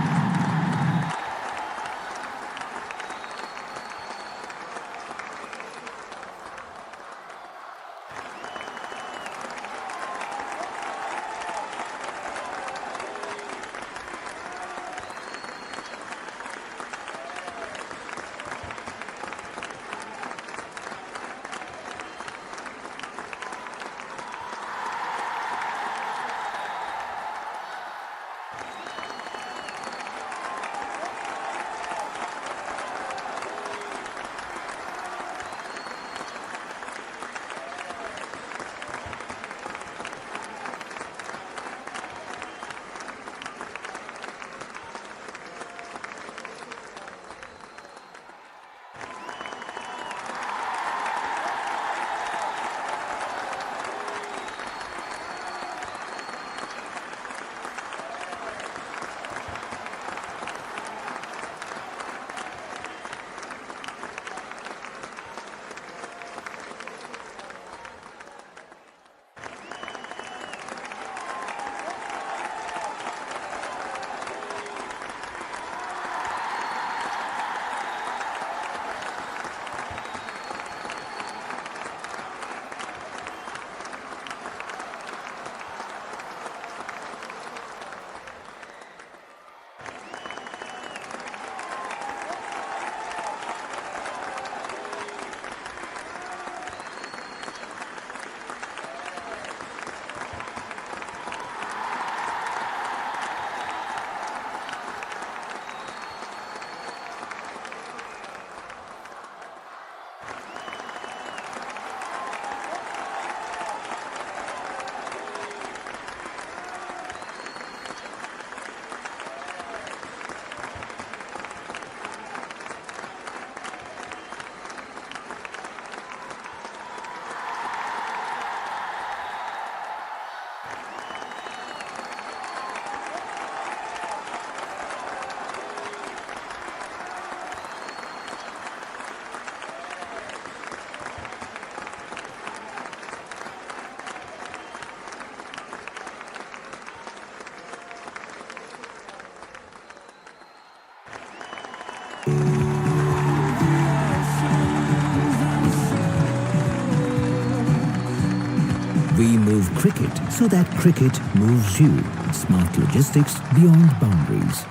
J: We move cricket so that cricket moves you. Smart logistics beyond boundaries.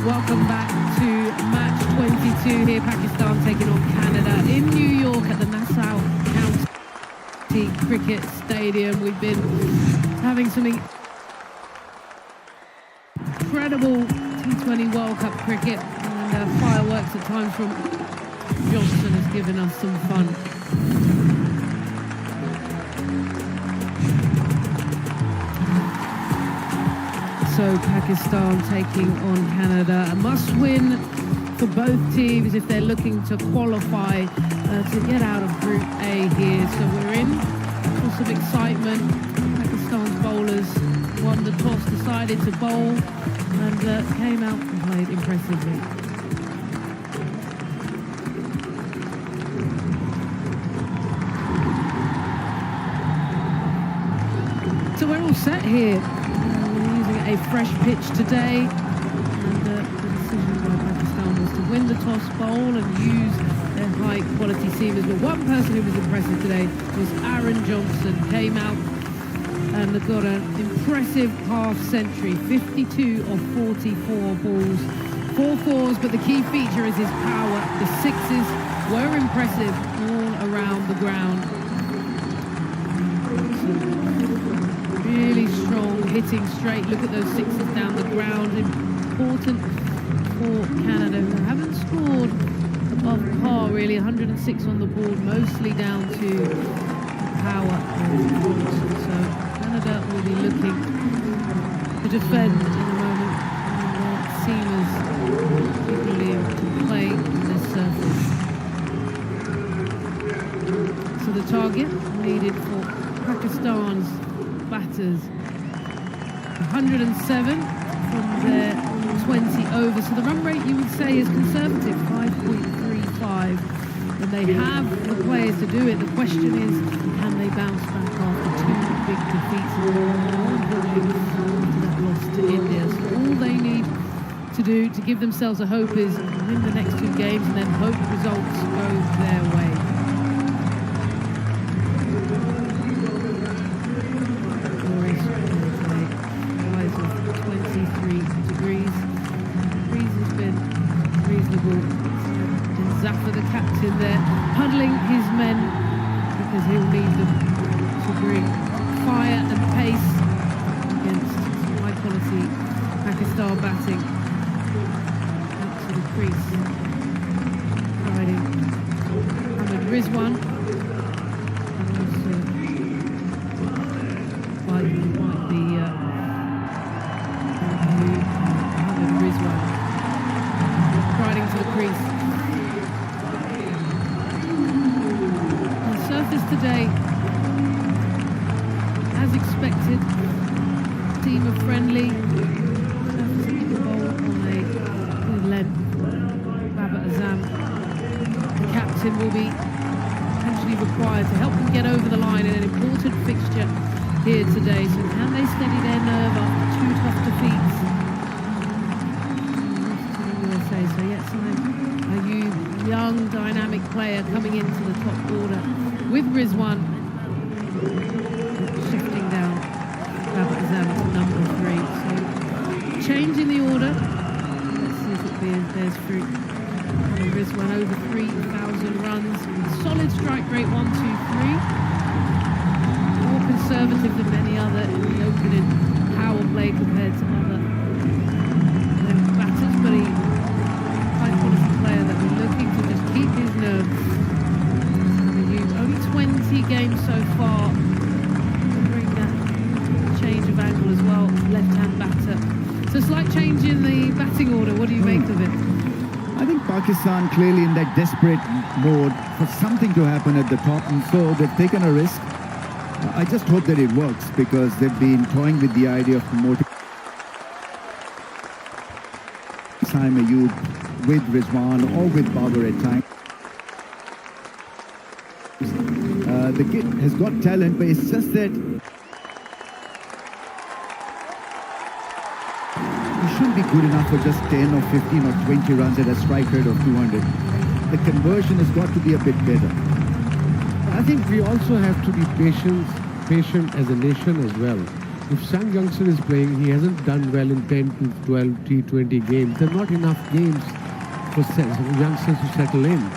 K: Welcome back to match 22 here, Pakistan taking on Canada in New York at the Nassau County Cricket Stadium. We've been having some incredible T20 World Cup cricket, and fireworks at times from Johnson has given us some fun. So Pakistan taking on Canada, a must-win for both teams if they're looking to qualify to get out of Group A here. So we're in for some excitement. Pakistan's bowlers won the toss, decided to bowl, and came out and played impressively. So we're all set here. A fresh pitch today, and the decision by Pakistan was to win the toss, bowl and use their high quality seamers. But one person who was impressive today was Aaron Johnson. Came out and got an impressive half century, 52 of 44 balls, 4 fours, but the key feature is his power. The sixes were impressive all around the ground. Really strong, hitting straight. Look at those sixes down the ground. Important for Canada, who haven't scored above par really. 106 on the board, mostly down to power. So Canada will be looking to defend in a moment. And seamers particularly playing on this surface. wicket needed for Pakistan's batters. 107 from their 20 overs. So the run rate, you would say, is conservative, 5.35. And they have the players to do it. The question is, can they bounce back after two big defeats and after that loss to India? So all they need to do to give themselves a hope is win the next two games and then hope results go their way. Glorious today. Highs of 23 degrees. Breeze has been reasonable. Zafar, the captain there, huddling his men because he'll need them to bring fire and pace against some high-quality Pakistan batting. Out to the crease, riding Ahmed Rizwan, and also might be Ahmed Rizwan riding to the crease. Surface today, as expected, team are friendly. Surface can bowl on a good length. Babar Azam, the captain, will be potentially required to help them get over the line in an important fixture here today. So can they steady their nerve after two tough defeats? To the USA. So yes, are you young, dynamic player coming into the top order with Rizwan shifting down Babar Azam to number 3. So change in the order. Let's see if it bears fruit. And Rizwan over 3,000 runs. Solid strike rate, 1, 2, 3. More conservative than many other in the opening power play compared to other batters, but he high quality player that we're looking to just keep his nerves. Only 20 games so far. Bring that change of angle as well. Left-hand batter. So slight change in the batting order. What do you make of it?
F: I think Pakistan clearly in that desperate mode for something to happen at the top, and so they've taken a risk. I just hope that it works because they've been toying with the idea of promoting Saim Ayub with Rizwan or with Babar at times. The kid has got talent, but it's just that he shouldn't be good enough for just 10 or 15 or 20 runs at a strike rate of 200. The conversion has got to be a bit better.
D: I think we also have to be patient as a nation as well. If some youngster is playing, he hasn't done well in 10 to 12 T20 games. There are not enough games for youngsters to settle in.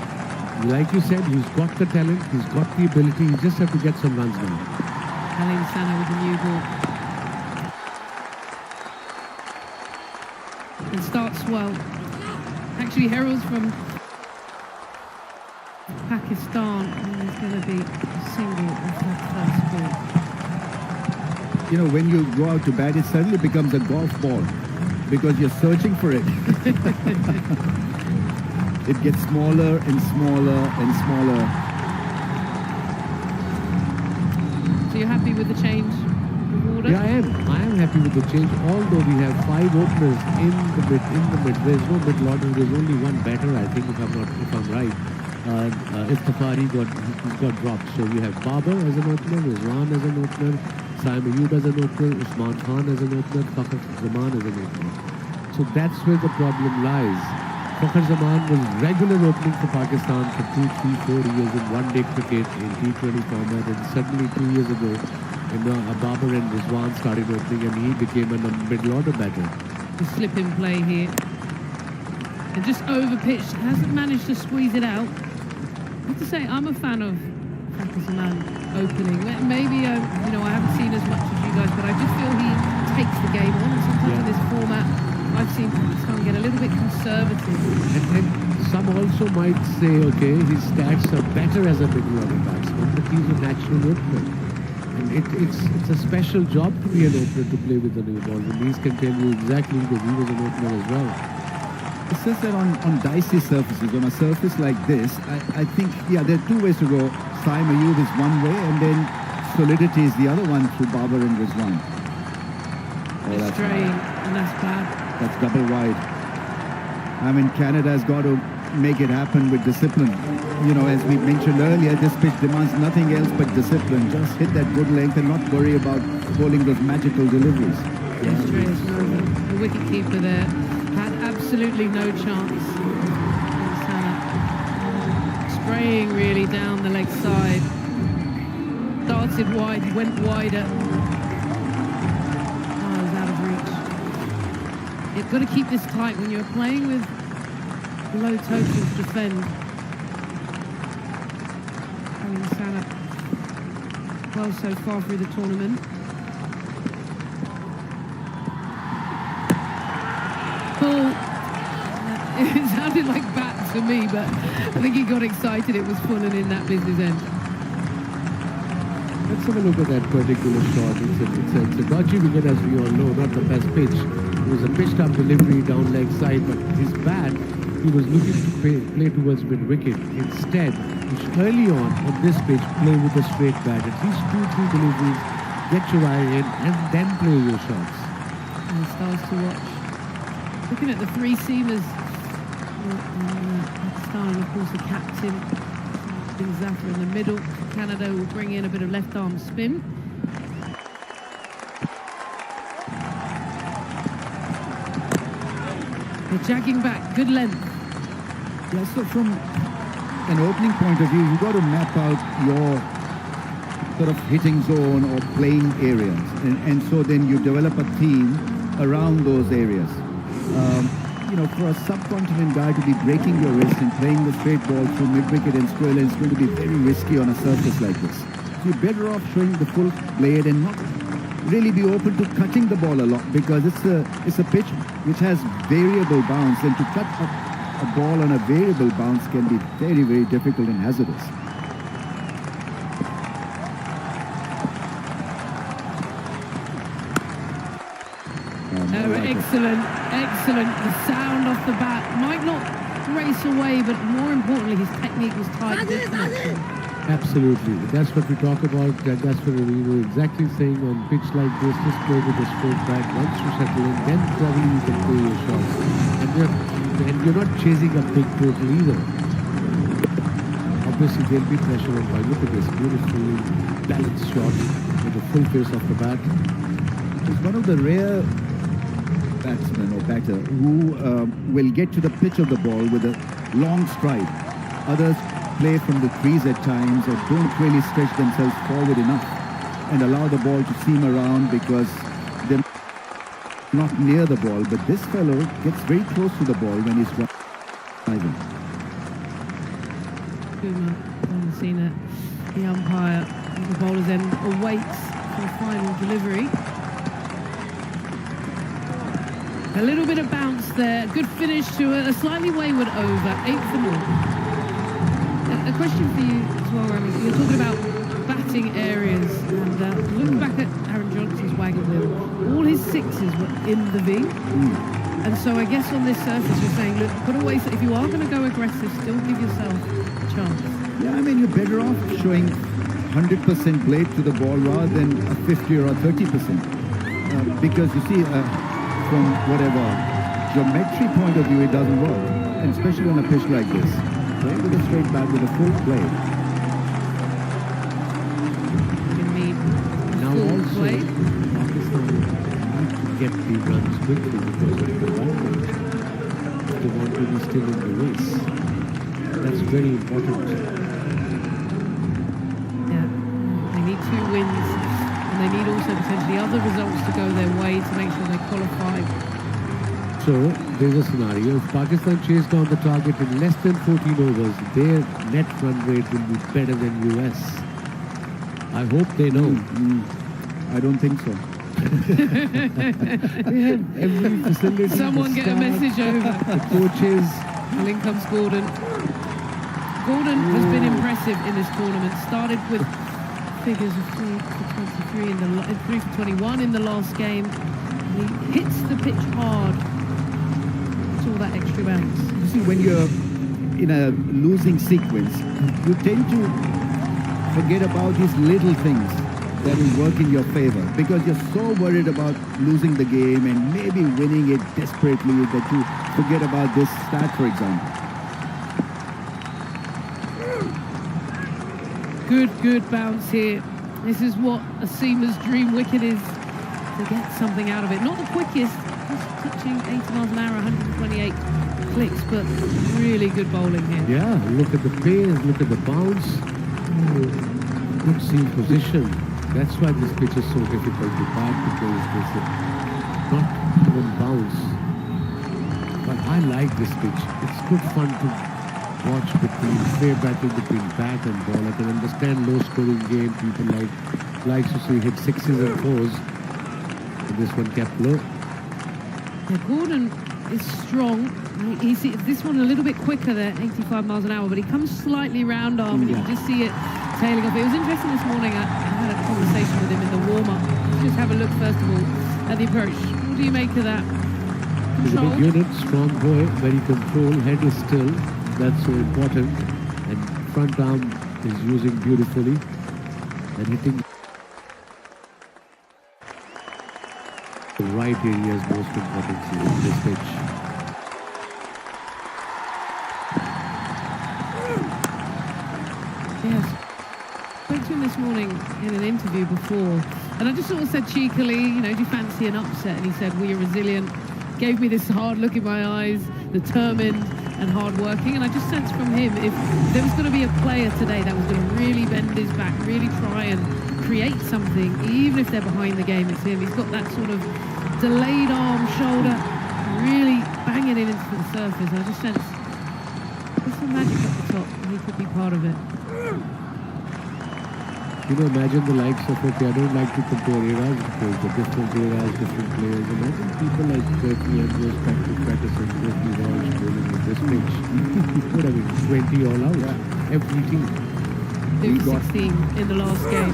D: Like you said, he's got the talent, he's got the ability, he just have to get some runs now.
K: Halim Sana with the new ball. And starts well. Actually heralds from Pakistan, and there's going to be a single off that first ball.
F: You know, when you go out to bat, it suddenly becomes a golf ball because you're searching for it. It gets smaller and smaller and smaller.
K: So you're happy with the change of order?
D: Yeah, I am happy with the change. Although we have 5 openers in the mid. There's no middle order. There's only one batter, I think, if I'm right. Iftkhari got dropped. So we have Babar as an opener, Rizwan as an opener, Saim Ayub as an opener, Usman Khan as an opener, Fakhar Zaman as an opener. So that's where the problem lies. Fakhar Zaman was regular opening for Pakistan for 2, 3, 4 years in one-day cricket in T20 format, and suddenly 2 years ago, Babar and Rizwan started opening and he became a middle-order batter.
K: The slip in play here. And just over-pitched, hasn't managed to squeeze it out. I have to say, I'm a fan of Fakhar Zaman opening. Maybe, I haven't seen as much as you guys, but I just feel he takes the game on. And sometimes in this format, I've seen Pakistan get a little bit conservative.
D: And some also might say, okay, his stats are better as a middle-order batsman, but he's a natural opener. And it's a special job to be an opener, to play with the new ball. The knees can tell you exactly, because he was an opener as well.
F: It's just that on dicey surfaces, on a surface like this, I think, yeah, there are 2 ways to go. Saim Ayub is one way, and then Solidity is the other one through Babar and Rizwan. Oh, that's
K: Strain, and that's bad.
F: That's double wide. I mean, Canada has got to make it happen with discipline. You know, as we mentioned earlier, this pitch demands nothing else but discipline. Just hit that good length and not worry about bowling those magical deliveries.
K: Andreas Nova, the wicket-keeper there, had absolutely no chance. Spraying really down the leg side. Started wide, went wider. Oh, it was out of reach. You've got to keep this tight when you're playing with low totals to defend. Sana well so far through the tournament. Full. It sounded like bat to me, but I think he got excited. It was full and in that business end.
D: Let's have a look at that particular shot. It's a dodgy wicket, as we all know, not the best pitch. It was a pitched up delivery down leg side, but his bat, he was looking to play towards mid-wicket. Instead, early on this pitch, play with a straight bat. At least 2-3 deliveries, get your eye in, and then play your shots.
K: And the stars to watch. Looking at the three seamers, Pakistan, and of course the captain, Bin Zafar in the middle. Canada will bring in a bit of left arm spin. They're jagging back, good length.
F: Yeah, so from an opening point of view, you've got to map out your sort of hitting zone or playing areas. And so then you develop a team around those areas. You know, for a subcontinent guy to be breaking your wrist and playing the straight ball through mid-wicket and square leg is going to be very risky on a surface like this. So you're better off showing the full blade and not really be open to cutting the ball a lot, because it's a pitch which has variable bounce, and to cut a ball on a variable bounce can be very, very difficult and hazardous.
K: Excellent. The sound off the bat might not race away, but more importantly, his technique was tight.
D: Absolutely. That's what we talk about. That's what we were exactly saying on pitch like this. Just play with a straight bat. Once you settle in, then probably you can play your shots. And you're not chasing a big total either. Obviously, there'll be pressure on by. Look at this beautifully balanced shot with the full face off the bat.
F: It's one of the rare batsmen or batter who will get to the pitch of the ball with a long stride. Others play from the crease at times or don't really stretch themselves forward enough and allow the ball to seam around because they're not near the ball. But this fellow gets very close to the ball when he's driving.
K: Haven't seen it. The umpire, the bowler then awaits for the final delivery. A little bit of bounce there. Good finish to a slightly wayward over. 8 for 0. A question for you as well, Rami. You're talking about batting areas, and look back at Aaron Johnson's wagon wheel. All his sixes were in the V. And so I guess on this surface you're saying, look, put away, if you are going to go aggressive, still give yourself a chance.
F: Yeah, I mean, you're better off showing 100% blade to the ball rather than a 50 or a 30%. Because you see, from whatever geometry point of view, it doesn't work, and especially on a pitch like this. Play with a straight bat with a full blade.
D: Now also, Pakistan need to get the runs quickly because of the bowling. They want to be still in the race. That's very important.
K: Yeah, they need 2 wins. They need also potentially other results to go their way to make sure they qualify.
D: So, there's a scenario. If Pakistan chase down the target in less than 14 overs, their net run rate will be better than US. I hope they know.
F: I don't think so.
D: They have every facility.
K: Someone get a message over.
D: The coaches.
K: And in comes Gordon. Gordon has been impressive in this tournament. Started with figures of 3 for 23 and 3 for 21 in the last game. He hits the pitch hard. It's all that extra bounce.
F: You see, when you're in a losing sequence, you tend to forget about these little things that will work in your favor, because you're so worried about losing the game and maybe winning it desperately that you forget about this stat, for example.
K: Good bounce here. This is what a seamer's dream wicket is, to get something out of it. Not the quickest, just touching 80 miles an hour, 128 clicks, but really good bowling here.
D: Yeah, look at the pace, look at the bounce. Good seam position. That's why this pitch is so difficult to bat, because there's not even bounce. But I like this pitch. It's good fun to watch between fair battle between bat and ball. I can understand low scoring game. People like to see hit sixes and fours. And this one kept low.
K: Yeah, Gordon is strong. He's this one a little bit quicker there, 85 miles an hour, but he comes slightly round arm, and you can just see it tailing off. It was interesting this morning. I had a conversation with him in the warm-up. Let's just have a look first of all at the approach. What do you make of that?
D: He's a big unit, strong boy, very controlled, head is still. That's so important. And front arm is using beautifully and hitting the right area is most important in this pitch.
K: Yes. I spoke to him this morning in an interview before, and I just sort of said cheekily, do you fancy an upset? And he said, we are resilient. Gave me this hard look in my eyes, determined and hard-working, and I just sensed from him, if there was going to be a player today that was going to really bend his back, really try and create something, even if they're behind the game, it's him. He's got that sort of delayed arm, shoulder, really banging it into the surface. I just sense there's some magic at the top, and he could be part of it.
D: Imagine the likes of, okay, I don't like to compare eras because the different eras, different players. Imagine people like Berkeley and those Patrick Patterson, Berkeley Walsh bowling with this pitch. Would have been 20 all out. Yeah. Every team.
K: He got 16 in the last game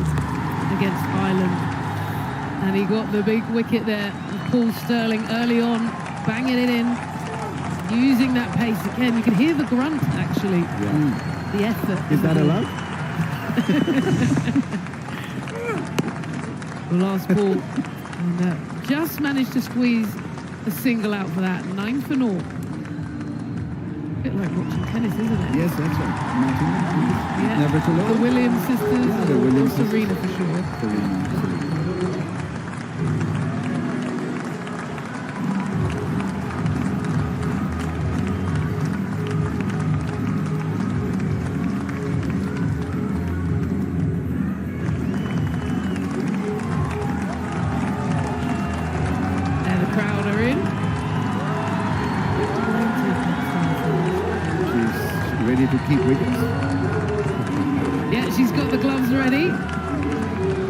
K: against Ireland. And he got the big wicket there of Paul Sterling early on, banging it in, using that pace again. You can hear the grunt, actually.
D: Yeah.
K: The effort.
F: Is that allowed?
K: The last ball, and just managed to squeeze a single out for that. 9 for 0. A bit like watching tennis, isn't it?
F: Yes, that's right.
K: Yeah.
F: Never too low.
K: The Williams sisters,
F: Yeah, the Williams sisters.
K: Serena for sure.
F: Serena. To keep wickets.
K: Yeah, she's got the gloves ready,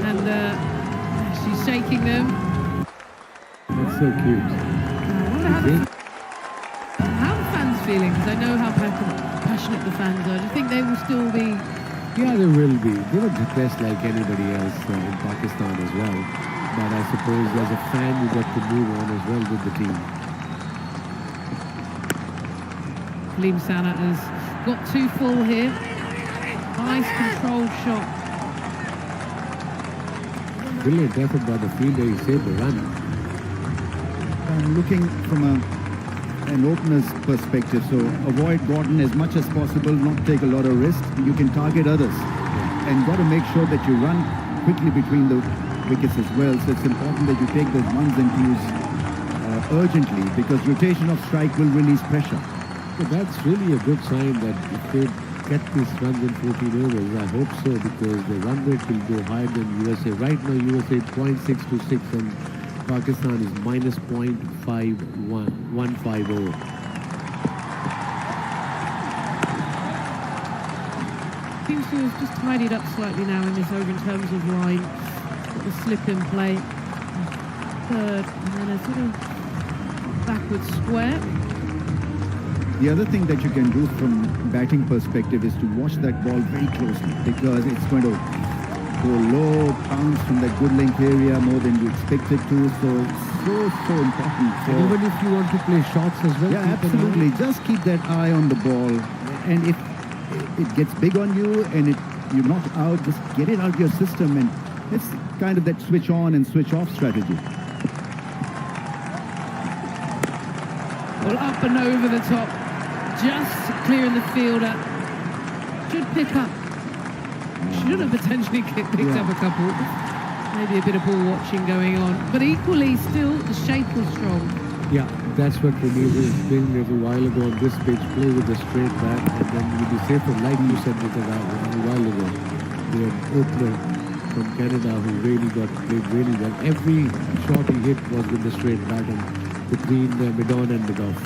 K: and she's shaking them.
D: That's so cute.
K: I wonder how the fans feeling, because I know how passionate the fans are. Do you think they will still be?
D: Yeah, they will be. They were depressed like anybody else in Pakistan as well. But I suppose as a fan, you got to move on as well with the team.
K: Kaleem Sana has got 2 full here. Nice controlled shot.
D: Brilliant effort by the fielder. He saved the run.
F: I'm looking from an opener's perspective, so avoid Gordon as much as possible, not take a lot of risk. You can target others, and got to make sure that you run quickly between the wickets as well. So it's important that you take those ones and twos urgently, because rotation of strike will release pressure.
D: So that's really a good sign that if they get these runs in 14 overs, I hope so, because the run rate will go higher than USA. Right now, USA 0.626 and Pakistan is minus 0.150.
K: Seems to have just tidied up slightly now in this over in terms of line. Got the slip in play. Third, and then a sort of backward square.
F: The other thing that you can do from batting perspective is to watch that ball very closely, because it's going to go low, bounce from that good length area more than you expect it to. So it's so important.
D: Even if you want to play shots as well.
F: Yeah, absolutely. Just keep that eye on the ball, and if it gets big on you and it you're not out, just get it out of your system, and it's kind of that switch on and switch off strategy.
K: Well, up and over the top, just clearing the fielder. Should pick up. Should have potentially picked up a couple. Maybe a bit of ball watching going on. But equally, still, the shape was strong.
D: Yeah, that's what Renee was doing a little while ago on this pitch. Play with the straight bat, and then you'll be safer, like you said a while ago. The opener from Canada who really played really well. Every shot he hit was with the straight bat and between mid-on and mid-off.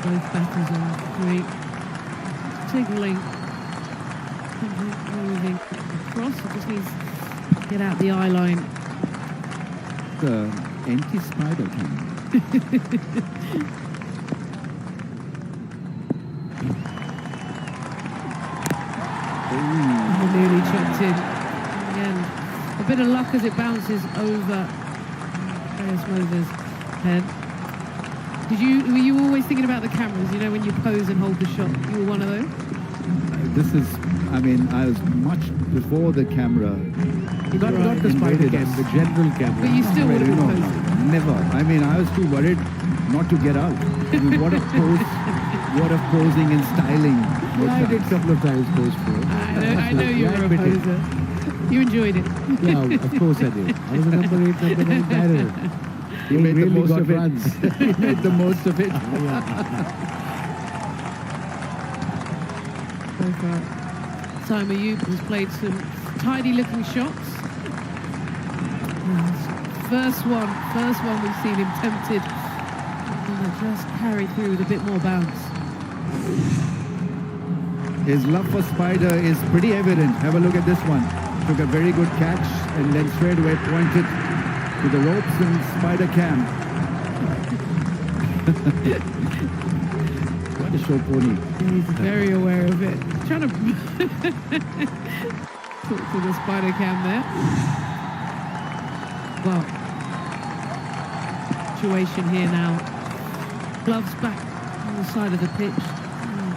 K: Both batters on three. Tiggling. Moving across. It just needs to get out the eye line.
F: The anti-spider cam.
K: Nearly chucked in. Again, a bit of luck as it bounces over Mover's head. Were you always thinking about the cameras? You know, when you pose and hold the shot, you were one of those?
F: This is, I mean, I was much before the camera.
D: Not the spider cam, the general camera.
K: But you still would have been posing.
F: Never. I mean, I was too worried not to get out. I mean, what a pose, what a posing and styling.
D: I did a couple of times pose for it.
K: I know you were a poser. You enjoyed it.
D: Yeah, of course I did. I was a number 8, number 9 batter.
F: He made
D: really
F: the most of
D: runs.
F: it. He made the most of it.
K: So far, Simon Ayub has played some tidy-looking shots. First one we've seen him tempted. And just carry through with a bit more bounce.
F: His love for spider is pretty evident. Have a look at this one. Took a very good catch and then straight away pointed to the ropes and spider cam. What a show pony.
K: He's very aware of it. Trying to talk to the spider cam there. Well, situation here now. Gloves back on the side of the pitch.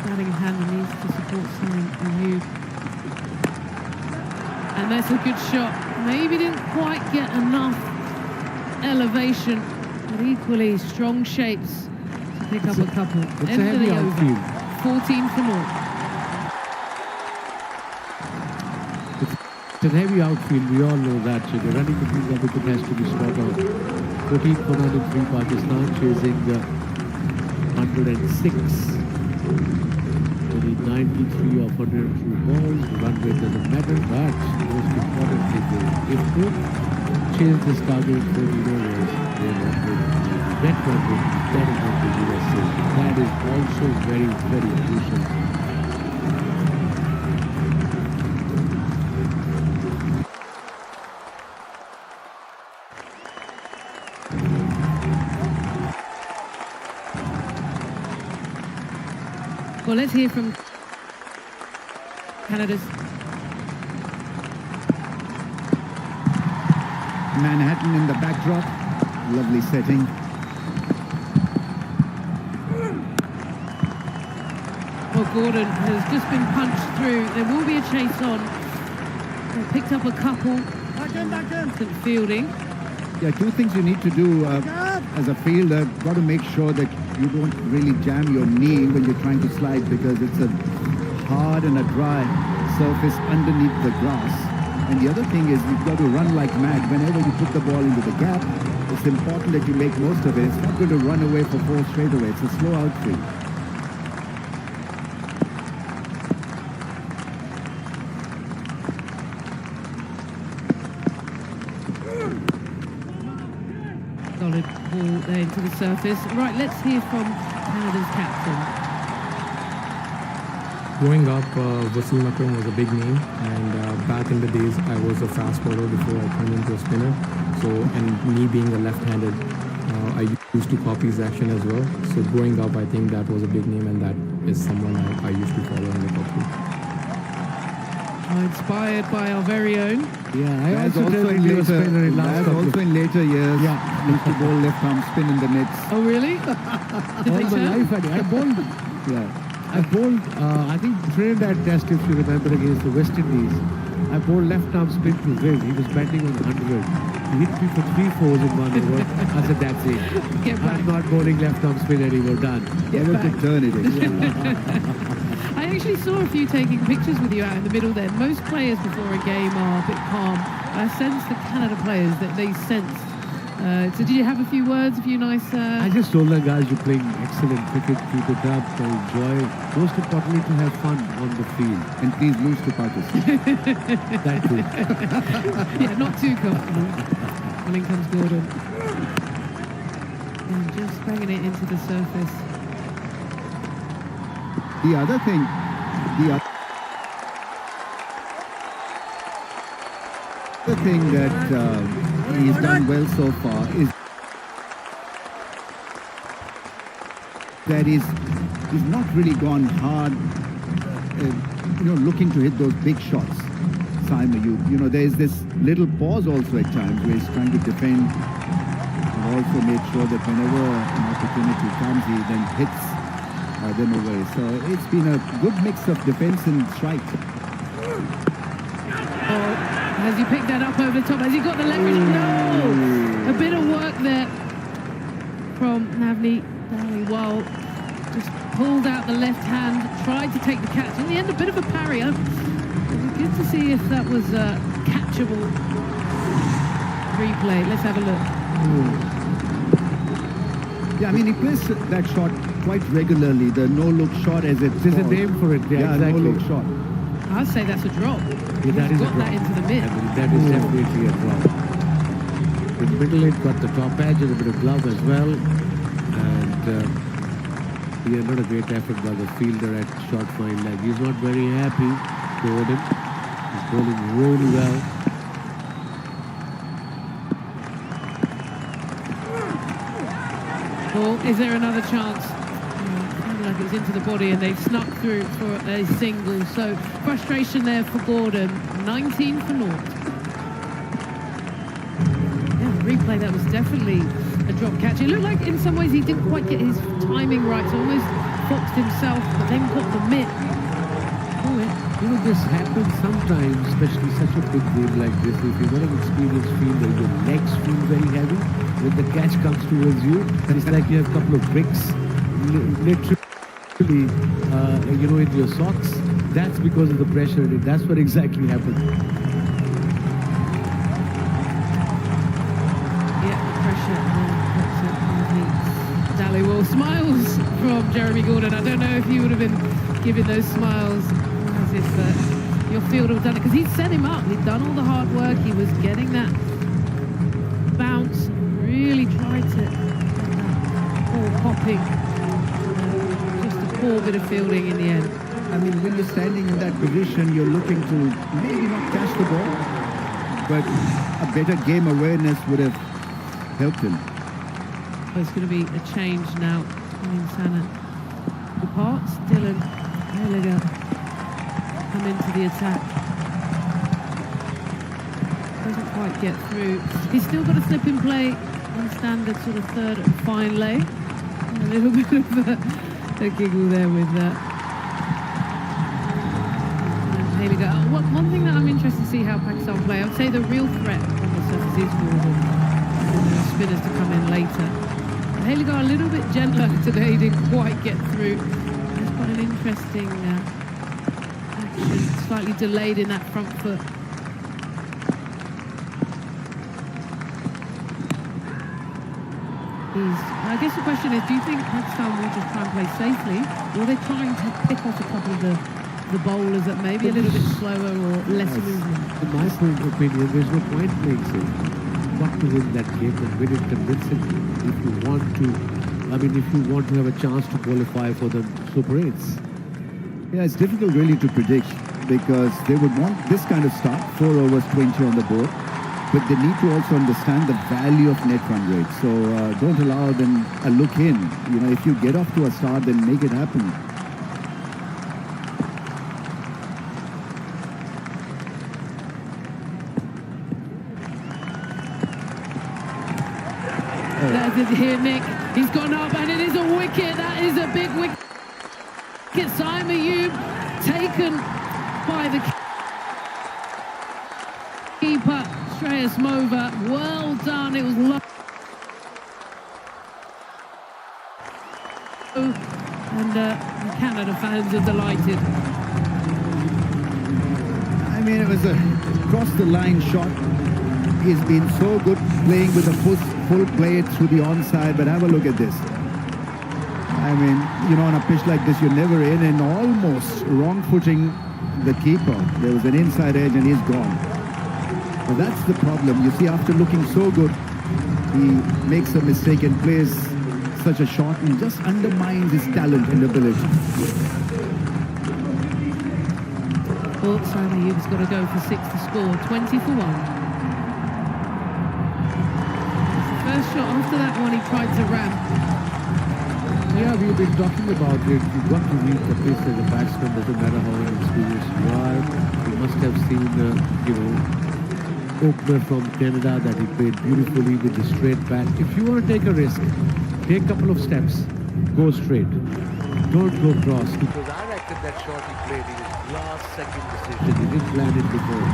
K: Batting hand needs to support Simon Ayub. And that's a good shot. Maybe didn't quite get enough elevation, but equally strong shapes to pick up a couple.
D: It's
K: End
D: a
K: of
D: heavy
K: the
D: outfield.
K: over. 14 for naught.
D: It's a heavy outfield, we all know that. So the running between the wicket has to be spot on. 14 for 93 Pakistan, chasing 106. Only 93 of 102 balls. Run rate doesn't matter, but most importantly, if good, chase this target 40 overs. Net run rate is better than the USA. That is also very, very crucial.
K: Well, let's hear from Canada's
F: Manhattan in the backdrop. Lovely setting.
K: Well, Gordon has just been punched through. There will be a chase on. They picked up a couple. Excellent fielding.
F: Yeah, two things you need to do as a fielder. Got to make sure that you don't really jam your knee when you're trying to slide, because it's a hard and a dry surface underneath the grass. And the other thing is you've got to run like mad. Whenever you put the ball into the gap, it's important that you make most of it. It's not going to run away for 4 straight away. It's a slow outfield.
K: Solid ball there into the surface. Right, let's hear from Canada's captain.
L: Growing up, Wasim Akram was a big name, and back in the days, I was a fast bowler before I turned into a spinner. So, and me being a left-handed, I used to copy his action as well. So growing up, I think that was a big name, and that is someone I used to follow and look up to.
K: Inspired by our very own.
L: Yeah, I
F: That's
L: also turned into a spinner in last
F: that's
L: couple
F: also in later years.
L: Yeah.
F: Used to bowl left arm spin in the nets.
K: Oh, really? Did
L: all
K: they
L: my
K: turn?
L: life. I bowled.
F: Yeah.
L: I bowled. I think Trinidad Test, if you remember, against the West Indies. I bowled left arm spin to Viv. He was batting on 100. He hit me for 3 fours in 1 over. I said, that's it.
K: Get back.
L: I'm not bowling left arm spin anymore. Done.
F: Never could turn it in.
K: I actually saw a few taking pictures with you out in the middle there. Most players before a game are a bit calm. I sensed the Canada players that they sensed. So did you have a few words, a few nice...
L: I just told the guys, you're playing excellent cricket, keep it up, enjoy. Most importantly, to have fun on the field.
F: And please lose to Pakistan.
L: That too.
K: yeah, not too comfortable. And in comes Gordon. And just banging it into the surface.
F: The other thing, that he's done well so far is that he's not really gone hard, looking to hit those big shots. Simon, you know, there's this little pause also at times where he's trying to defend, and also made sure that whenever an opportunity comes, he then hits them away. So it's been a good mix of defense and strike.
K: Has he picked that up over the top? Has he got the leverage? No! A bit of work there from Navneet Dhaliwal. Just pulled out the left hand, tried to take the catch. In the end, a bit of a parry. It would be good to see if that was a catchable replay. Let's have a look.
F: Yeah, I mean, he plays that shot quite regularly, the no-look shot as it's
L: There's a
F: called.
L: name for it. Yeah, exactly.
F: No-look shot.
K: I'd say that's a drop.
L: Yeah, that is
K: got
L: a drop.
K: that into the mid.
L: I mean, that is definitely a drop. In middle, it got the top edge and a bit of glove as well. And yeah, not a great effort by the fielder at short fine leg. He's not very happy, Gordon. He's bowling really well.
K: Well, is there another chance? Sounded like it was into the body and they've snuck through for a single. So frustration there for Gordon. 19 for naught. Yeah, the replay, that was definitely a drop catch. It looked like in some ways he didn't quite get his timing right. So almost foxed himself, but then got the mitt.
L: You know, this happens sometimes, especially such a big game like this. If you're not an experienced fielder, your legs feel very heavy. When the catch comes towards you, it's like you have a couple of bricks, literally, in your socks. That's because of the pressure in it. That's what exactly happened.
K: Yeah, pressure. Dhaliwal smiles from Jeremy Gordon. I don't know if he would have been giving those smiles as if your fielder had done it, because he'd set him up. He'd done all the hard work. He was getting that bounce. Really tried to get that ball popping. Just a poor bit of fielding in the end.
F: I mean, when you're standing in that position, you're looking to maybe not catch the ball, but a better game awareness would have helped him.
K: Oh, it's going to be a change now in Sana. The parts, Dylan Gallagher come into the attack. Doesn't quite get through. He's still got a slip in play on standard sort of third and fine lay. A little bit of a giggle there with that. One thing that I'm interested to see how Pakistan play, I would say the real threat on the surface is Gordon. The spinners to come in later. Haley got a little bit gentler today, didn't quite get through. He's got an interesting action, slightly delayed in that front foot. I guess the question is, do you think Pakistan will just try and play safely, or are they trying to pick off a couple of the bowlers that may be a little bit slower or less movement?
L: In my opinion, there's no point playing safe. You've got to win that game and win it convincingly if you want to have a chance to qualify for the Super 8s.
F: Yeah, it's difficult really to predict because they would want this kind of start, 4 overs, 20 on the board, but they need to also understand the value of net run rate. So don't allow them a look in. You know, if you get off to a start, then make it happen.
K: That's it here, Nick. He's gone up, and it is a wicket. That is a big wicket. Simon Ayub taken by the keeper, Shreyas Mova. Well done. It was low. And the Canada fans are delighted.
F: I mean, it was a cross-the-line shot. He's been so good playing with a full play through the onside, but have a look at this. I mean, you know, on a pitch like this, you're never in, and almost wrong-footing the keeper. There was an inside edge, and he's gone. But that's the problem. You see, after looking so good, he makes a mistake and plays such a shot and just undermines his talent and ability.
K: Well, Simon Ayub's got to go for 6 to score, 20 for 1. First shot after that one, he tried to ram.
D: Yeah, we've been talking about it. You've got to read the pitch as a batsman, doesn't matter how experienced you are. You must have seen the, opener from Canada that he played beautifully with the straight bat. If you want to take a risk, take a couple of steps, go straight. Don't go cross. Because I reckon that shot he played, it was last second decision. He didn't plan it before.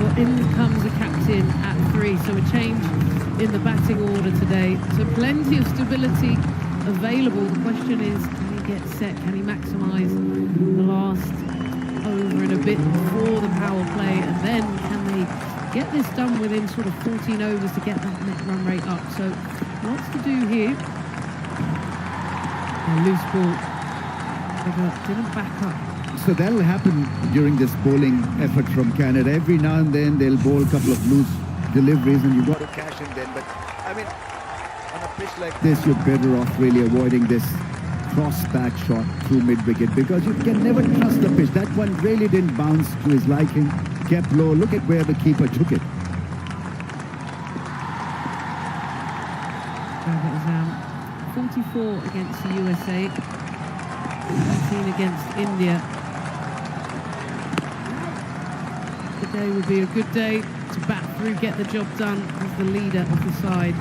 K: Well, in comes the captain at 3, so a change in the batting order today. So plenty of stability available. The question is, can he get set? Can he maximise the last over and a bit before the power play? And then can they get this done within sort of 14 overs to get that net run rate up? So lots to do here. A loose ball. Didn't back up.
F: So that'll happen during this bowling effort from Canada. Every now and then they'll bowl a couple of loose deliveries and you've got to cash in then. But I mean, on a pitch like this, you're better off really avoiding this cross-back shot through mid-wicket because you can never trust the pitch. That one really didn't bounce to his liking, kept low. Look at where the keeper took it.
K: That was 44 against the USA, 13 against India. Today would be a good day to bat through, get the job done as the leader of the side.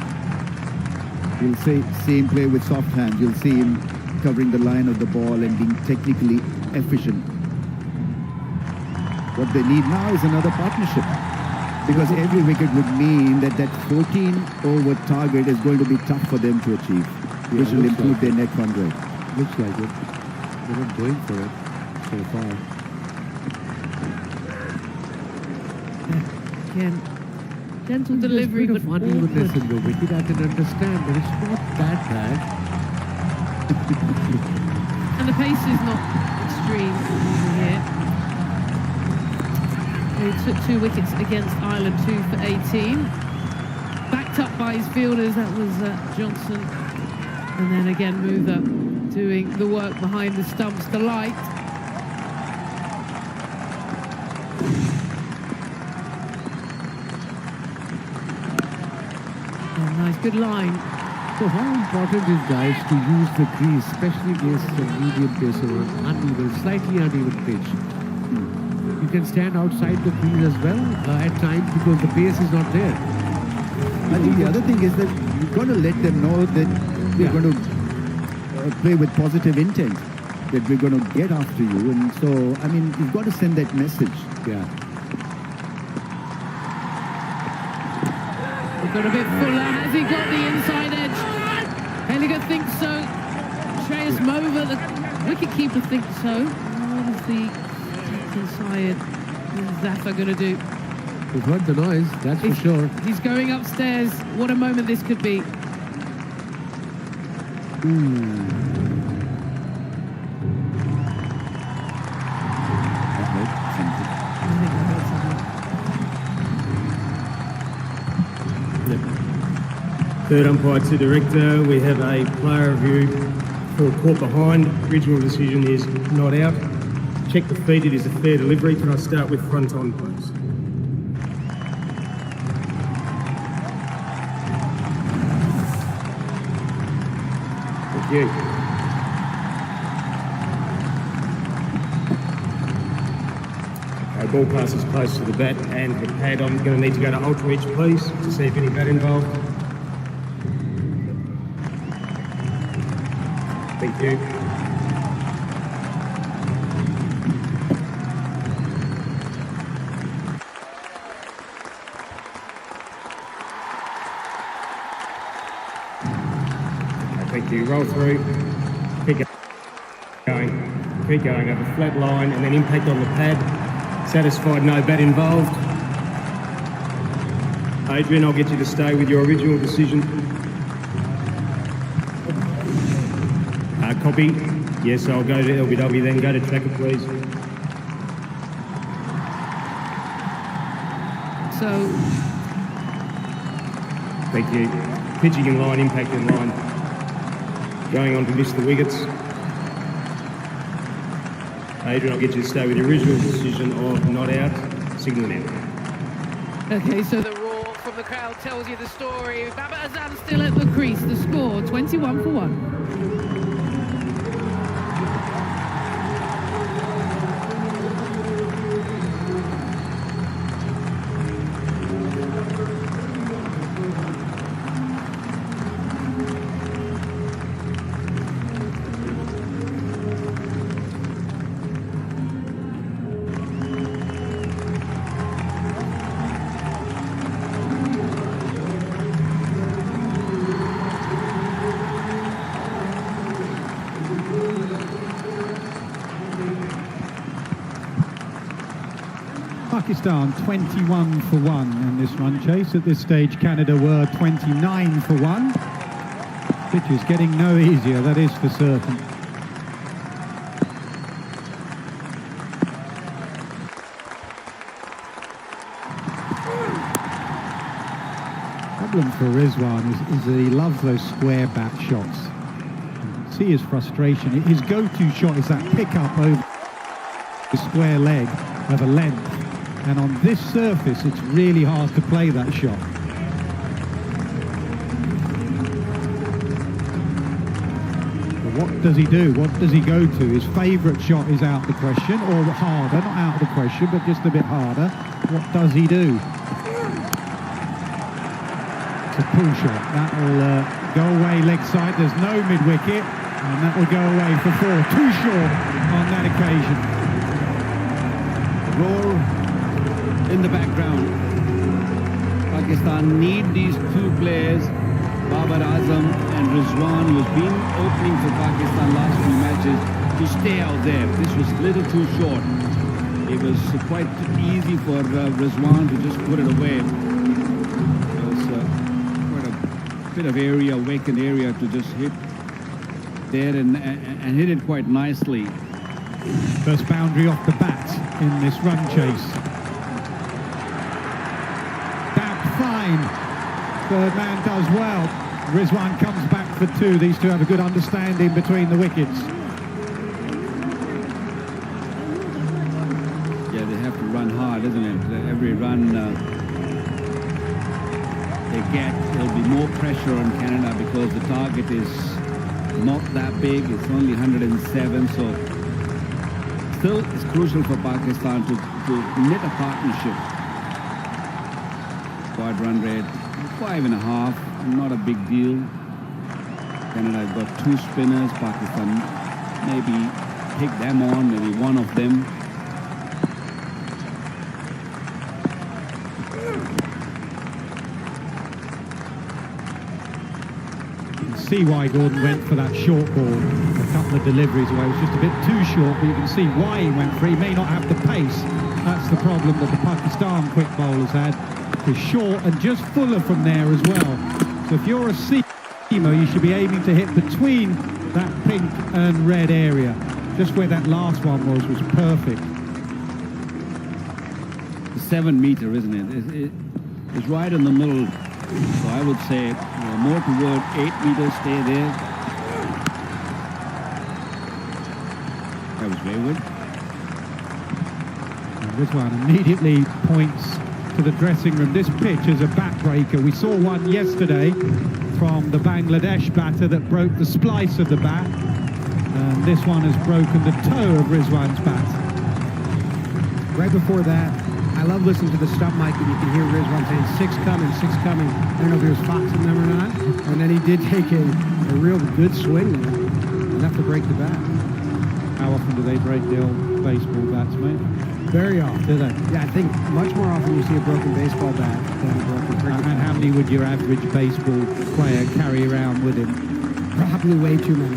F: You'll see him play with soft hands. You'll see him covering the line of the ball and being technically efficient. What they need now is another partnership because every wicket would mean that 14-over target is going to be tough for them to achieve, which will improve their net run rate.
D: Looks like it. They're not going for it so far.
K: Again, gentle delivery, but
D: unevenness in the wicket, I can understand, but it's not that bad.
K: And the pace is not extreme here. He took 2 wickets against Ireland, 2 for 18. Backed up by his fielders, that was Johnson. And then again, Mutha doing the work behind the stumps to light. Nice, good line.
D: So how important is, guys, to use the crease, especially against the medium pace or uneven, slightly uneven pitch? You can stand outside the crease as well at times because the pace is not there.
F: I think the other thing is that you've got to let them know that we're going to play with positive intent, that we're going to get after you. And so, I mean, you've got to send that message.
D: Yeah.
K: Got a bit fuller. Has he got the inside edge? Henniger thinks so. Shreyas Mova, the wicketkeeper, thinks so. What is the captain Syed and Zafar going to do?
D: We've heard the noise, that's for sure.
K: He's going upstairs. What a moment this could be.
M: Third umpire to director, we have a player review for caught behind. Original decision is not out. Check the feet, it is a fair delivery. Can I start with front on, please? Thank you. Ball passes close to the bat and the pad. I'm going to need to go to ultra edge, please, to see if any bat involved. Thank you. Thank you. Roll through. Keep going. Keep going over the flat line and then impact on the pad. Satisfied, no bat involved. Adrian, I'll get you to stay with your original decision. Copy. Yes, I'll go to LBW then. Go to tracker, please.
K: So,
M: thank you. Pitching in line, impact in line. Going on to miss the wickets. Adrian, I'll get you to stay with your original decision of not out, signal out.
K: okay, so the roar from the crowd tells you the story. Babar Azam still at the crease. The score, 21 for 1.
B: Pakistan 21 for 1 in this run chase. At this stage, Canada were 29 for 1. Pitch is getting no easier, that is for certain. Problem for Rizwan is that he loves those square bat shots. You can see his frustration. His go-to shot is that pick-up over the square leg of a length. And on this surface, it's really hard to play that shot. But what does he do? What does he go to? His favourite shot is out the question, or harder, not out of the question, but just a bit harder. What does he do? It's a pull shot. That will go away leg side. There's no mid-wicket, and that will go away for 4. Too short on that occasion.
A: Roar in the background. Pakistan need these two players, Babar Azam and Rizwan, who has been opening for Pakistan last few matches, to stay out there. This was a little too short. It was quite easy for Rizwan to just put it away. It was quite a bit of area, vacant area to just hit there and hit it quite nicely.
B: First boundary off the bat in this run chase. Fine. Third man does well. Rizwan comes back for 2. These two have a good understanding between the wickets.
A: Yeah, they have to run hard, isn't it? Every run they get, there'll be more pressure on Canada because the target is not that big. It's only 107, so still it's crucial for Pakistan to knit a partnership. Squad run rate 5.5, not a big deal. Canada has got 2 spinners. Pakistan maybe pick them on, maybe one of them.
B: You can see why Gordon went for that short ball a couple of deliveries away. It was just a bit too short, but you can see why he went for it. He may not have the pace. That's the problem that the Pakistan quick bowlers had. Is short and just fuller from there as well. So if you're a seamer, you should be aiming to hit between that pink and red area. Just where that last one was perfect.
A: 7 meter, isn't it? It's right in the middle. So I would say more toward 8 meters. Stay there. That was wayward.
B: And this one immediately points to the dressing room. This pitch is a backbreaker. We saw one yesterday from the Bangladesh batter that broke the splice of the bat, and this one has broken the toe of Rizwan's bat.
E: Right before that, I love listening to the stump mic and you can hear Rizwan saying, six coming, six coming. I don't know if he was foxing them or not. And then he did take a real good swing there, enough to break the bat.
B: How often do they break the old baseball bats, mate?
E: Very often.
B: Do they?
E: Yeah, I think much more often you see a broken baseball bat than a broken cricket bat.
B: And how many would your average baseball player carry around with him?
E: Probably way too many.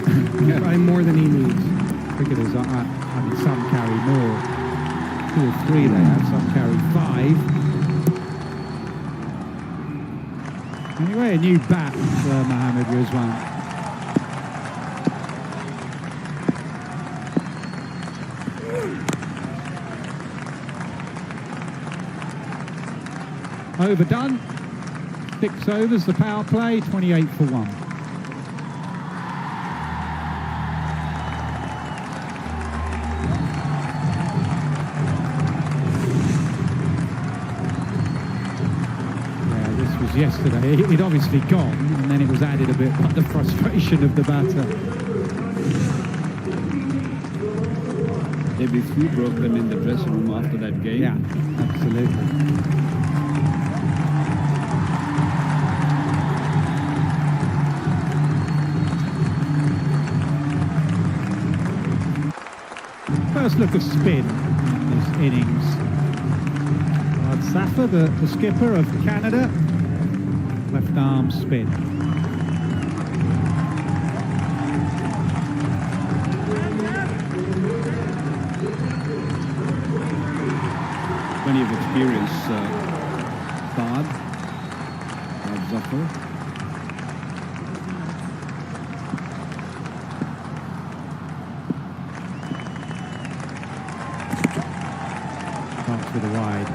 E: Probably more than he needs.
B: Cricketers, I mean, some carry more. 2 or 3 they have, some carry 5. Anyway, a new bat for Mohammad Rizwan. Overdone. 6 overs, the power play, 28 for 1. Yesterday, it obviously gone, and then it was added a bit by the frustration of the batter.
A: There'll be few broken in the dressing room after that game.
B: Yeah, absolutely. First look of spin in this innings. Safa, the skipper of Canada. Left arm spin.
A: Plenty of experience, Bad Zafar.
B: Starts with a wide.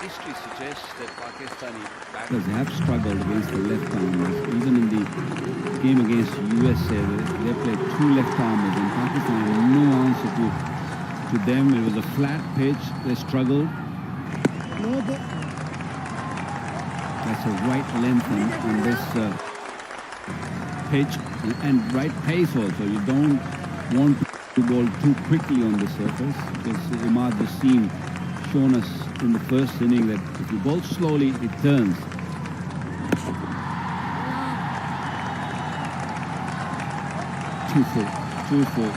A: History suggests that Pakistani batters have struggled against the left-armers. Even in the game against USA, they played 2 left-armers, and Pakistan had no answer to them. It was a flat pitch. They struggled. That's a right length on this pitch, and right pace also. You don't want to bowl too quickly on the surface, because Imad Wasim shown us in the first inning that if you bowl slowly, it turns. Two full.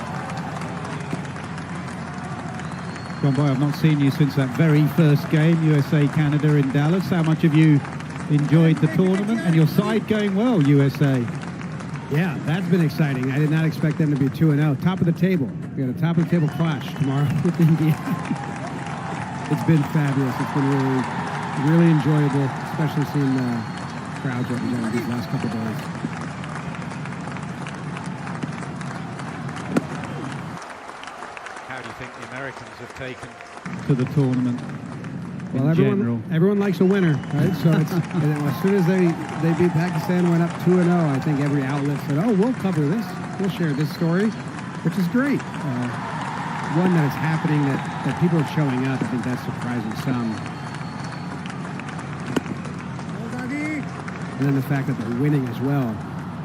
B: John Boy, I've not seen you since that very first game, USA-Canada in Dallas. How much have you enjoyed the tournament? And your side going well, USA.
E: Yeah, that's been exciting. I did not expect them to be 2-0. Top of the table. We got a top of the table clash tomorrow with India. It's been fabulous. It's been really, really enjoyable, especially seeing the crowds represented these last couple of days.
B: How do you think the Americans have taken to the tournament?
E: Well, everyone likes a winner, right? So it's, as soon as they beat Pakistan, went up 2-0, I think every outlet said, oh, we'll cover this. We'll share this story, which is great. One, that it's happening, that people are showing up. I think that's surprising some. And then the fact that they're winning as well.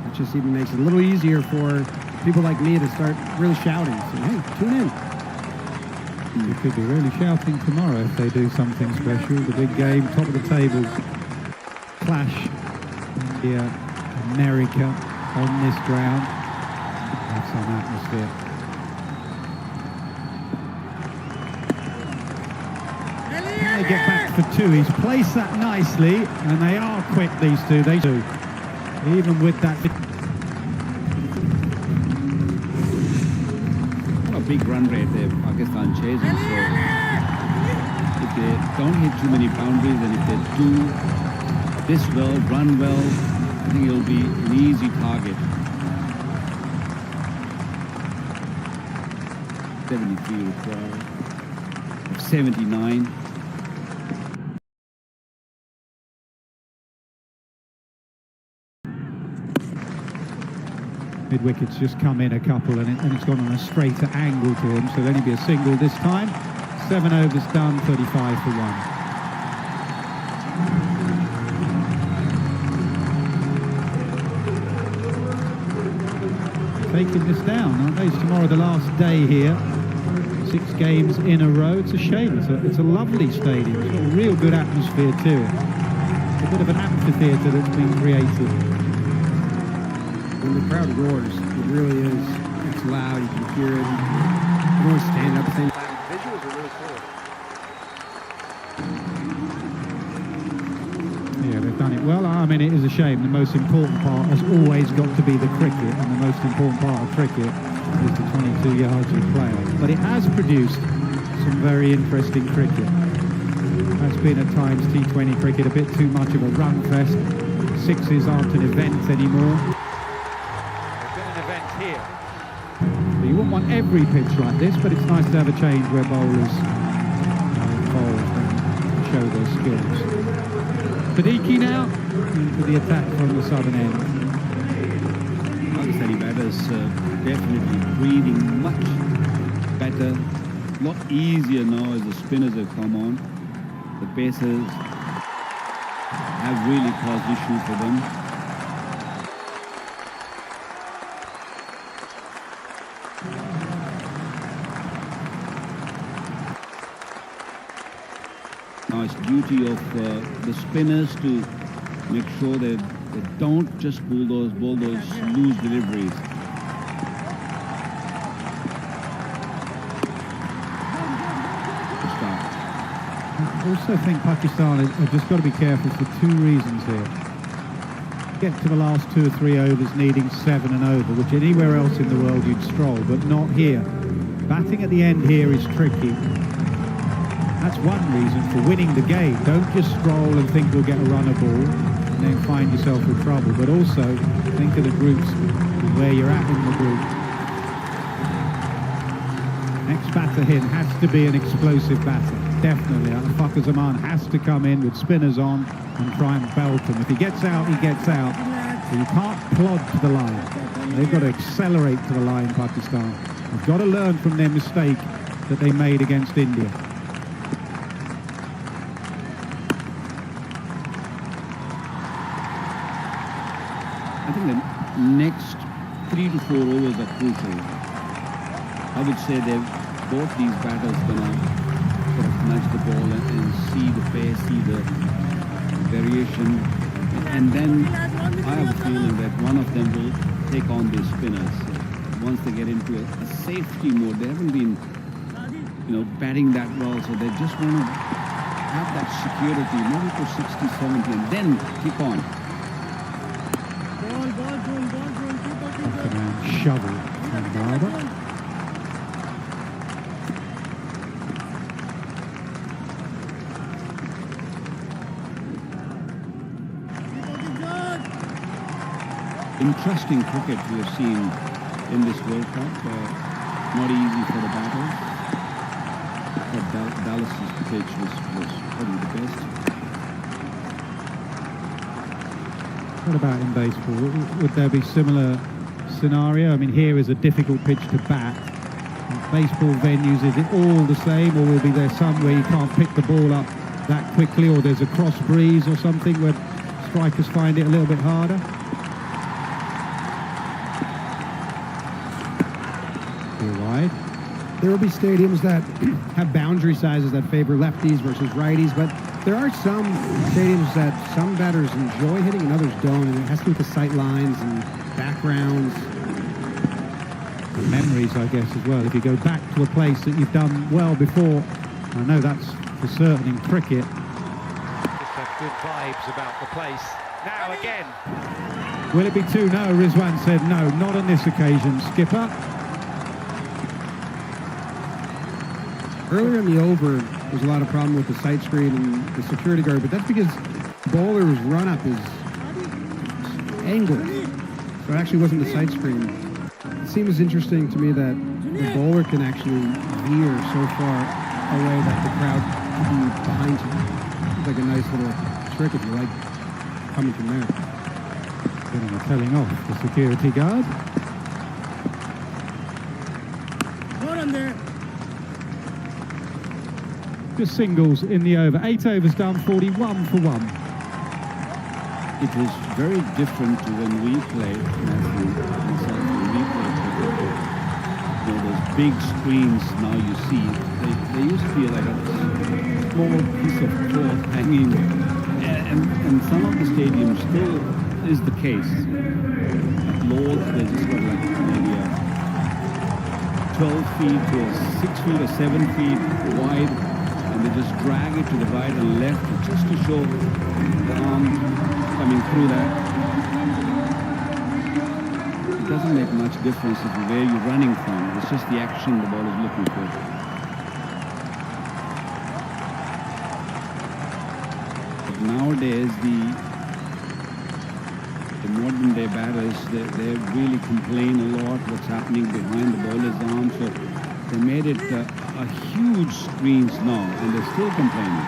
E: It just even makes it a little easier for people like me to start really shouting. Saying, hey, tune in.
B: You could be really shouting tomorrow if they do something special. The big game, top of the table clash. India, America on this ground. Have some atmosphere. They get back for 2. He's placed that nicely, and they are quick, these two. They do. Even with that.
A: A big run rate there, Pakistan chasing. So if they don't hit too many boundaries, and if they do this well, run well, I think it'll be an easy target. 73 required. 79.
B: Mid-wicket's just come in a couple, and it's gone on a straighter angle to him, so it'll only be a single this time. 7 overs done, 35 for 1. Taking this down, aren't they? It's tomorrow the last day here. 6 games in a row. It's a shame. It's a lovely stadium. It's got a real good atmosphere to it. A bit of an amphitheatre that's been created.
E: When the crowd roars, it really is. It's loud. You can hear it. Everyone's standing up at the same time. The visuals are really cool.
B: Yeah, they've done it well. I mean, it is a shame. The most important part has always got to be the cricket, and the most important part of cricket is the 22 yards you play on. But it has produced some very interesting cricket. Has been at times T20 cricket a bit too much of a run fest. Sixes aren't an event anymore. There's been an event here. So you wouldn't want every pitch like this, but it's nice to have a change where bowlers bowl and show their skills. Siddiqui now into the attack from the southern end.
A: Pakistani batters definitely breathing much better, a lot easier now as the spinners have come on. The pacers have really caused issues for them. Now it's duty of the spinners to make sure that they don't just bowl those loose deliveries.
B: I also think Pakistan have just got to be careful for 2 reasons here. Get to the last 2 or 3 overs needing 7 and over, which anywhere else in the world you'd stroll, but not here. Batting at the end here is tricky. That's one reason for winning the game. Don't just stroll and think you'll get a runner ball and then find yourself with trouble, but also think of the groups and where you're at in the group. Next batter in has to be an explosive batter. Definitely. Fakhr Zaman has to come in with spinners on and try and belt him. If he gets out, he gets out. So you can't plod to the line. They've got to accelerate to the line, Pakistan. They've got to learn from their mistake that they made against India.
A: I think the next 3 to 4 overs are crucial. I would say both these batters gonna sort of nudge the ball and see the pace, see the variation, and then I have a feeling that one of them will take on these spinners. Once they get into a safety mode, they haven't been, batting that well, so they just want to have that security, maybe for 60, 70, and then kick on.
B: Shovel from Barber.
A: Interesting cricket we have seen in this World Cup. Not easy for the batters. But Dallas's pitch was probably the best.
B: What about in baseball? Would there be similar scenario? I mean, here is a difficult pitch to bat. In baseball venues, is it all the same, or will there some where you can't pick the ball up that quickly, or there's a cross breeze or something where strikers find it a little bit harder? Wide.
E: There will be stadiums that have boundary sizes that favor lefties versus righties, but there are some stadiums that some batters enjoy hitting and others don't, and it has to do with the sight lines and backgrounds.
B: Memories, I guess, as well. If you go back to a place that you've done well before, I know that's for certain in cricket.
N: Just have good vibes about the place. Now again.
B: Will it be 2? No, Rizwan said no, not on this occasion, skipper.
E: Earlier in the over, there's a lot of problem with the sight screen and the security guard, but that's because the bowler's run-up is angled. So it actually wasn't the sight screen. It seems interesting to me that the bowler can actually veer so far away that the crowd can be behind you. It's like a nice little trick if you like coming from there.
B: Getting a telling off the security guard.
C: Hold on there.
B: Just singles in the over. 8 overs done, 41 for 1.
A: It was very different to when we played, Matthew, myself, when we played cricket. Those big screens now you see. They used to be like a small piece of cloth hanging, and some of the stadiums still is the case. At Lord's, they just got like maybe a 12 feet to 6 feet or 7 feet wide, and they just drag it to the right and left just to show the arm coming through that. It doesn't make much difference if where you're running from. It's just the action the ball is looking for. But nowadays, the modern day batters, they really complain a lot what's happening behind the bowler's arm. So they made it a huge screens now, and they're still complaining.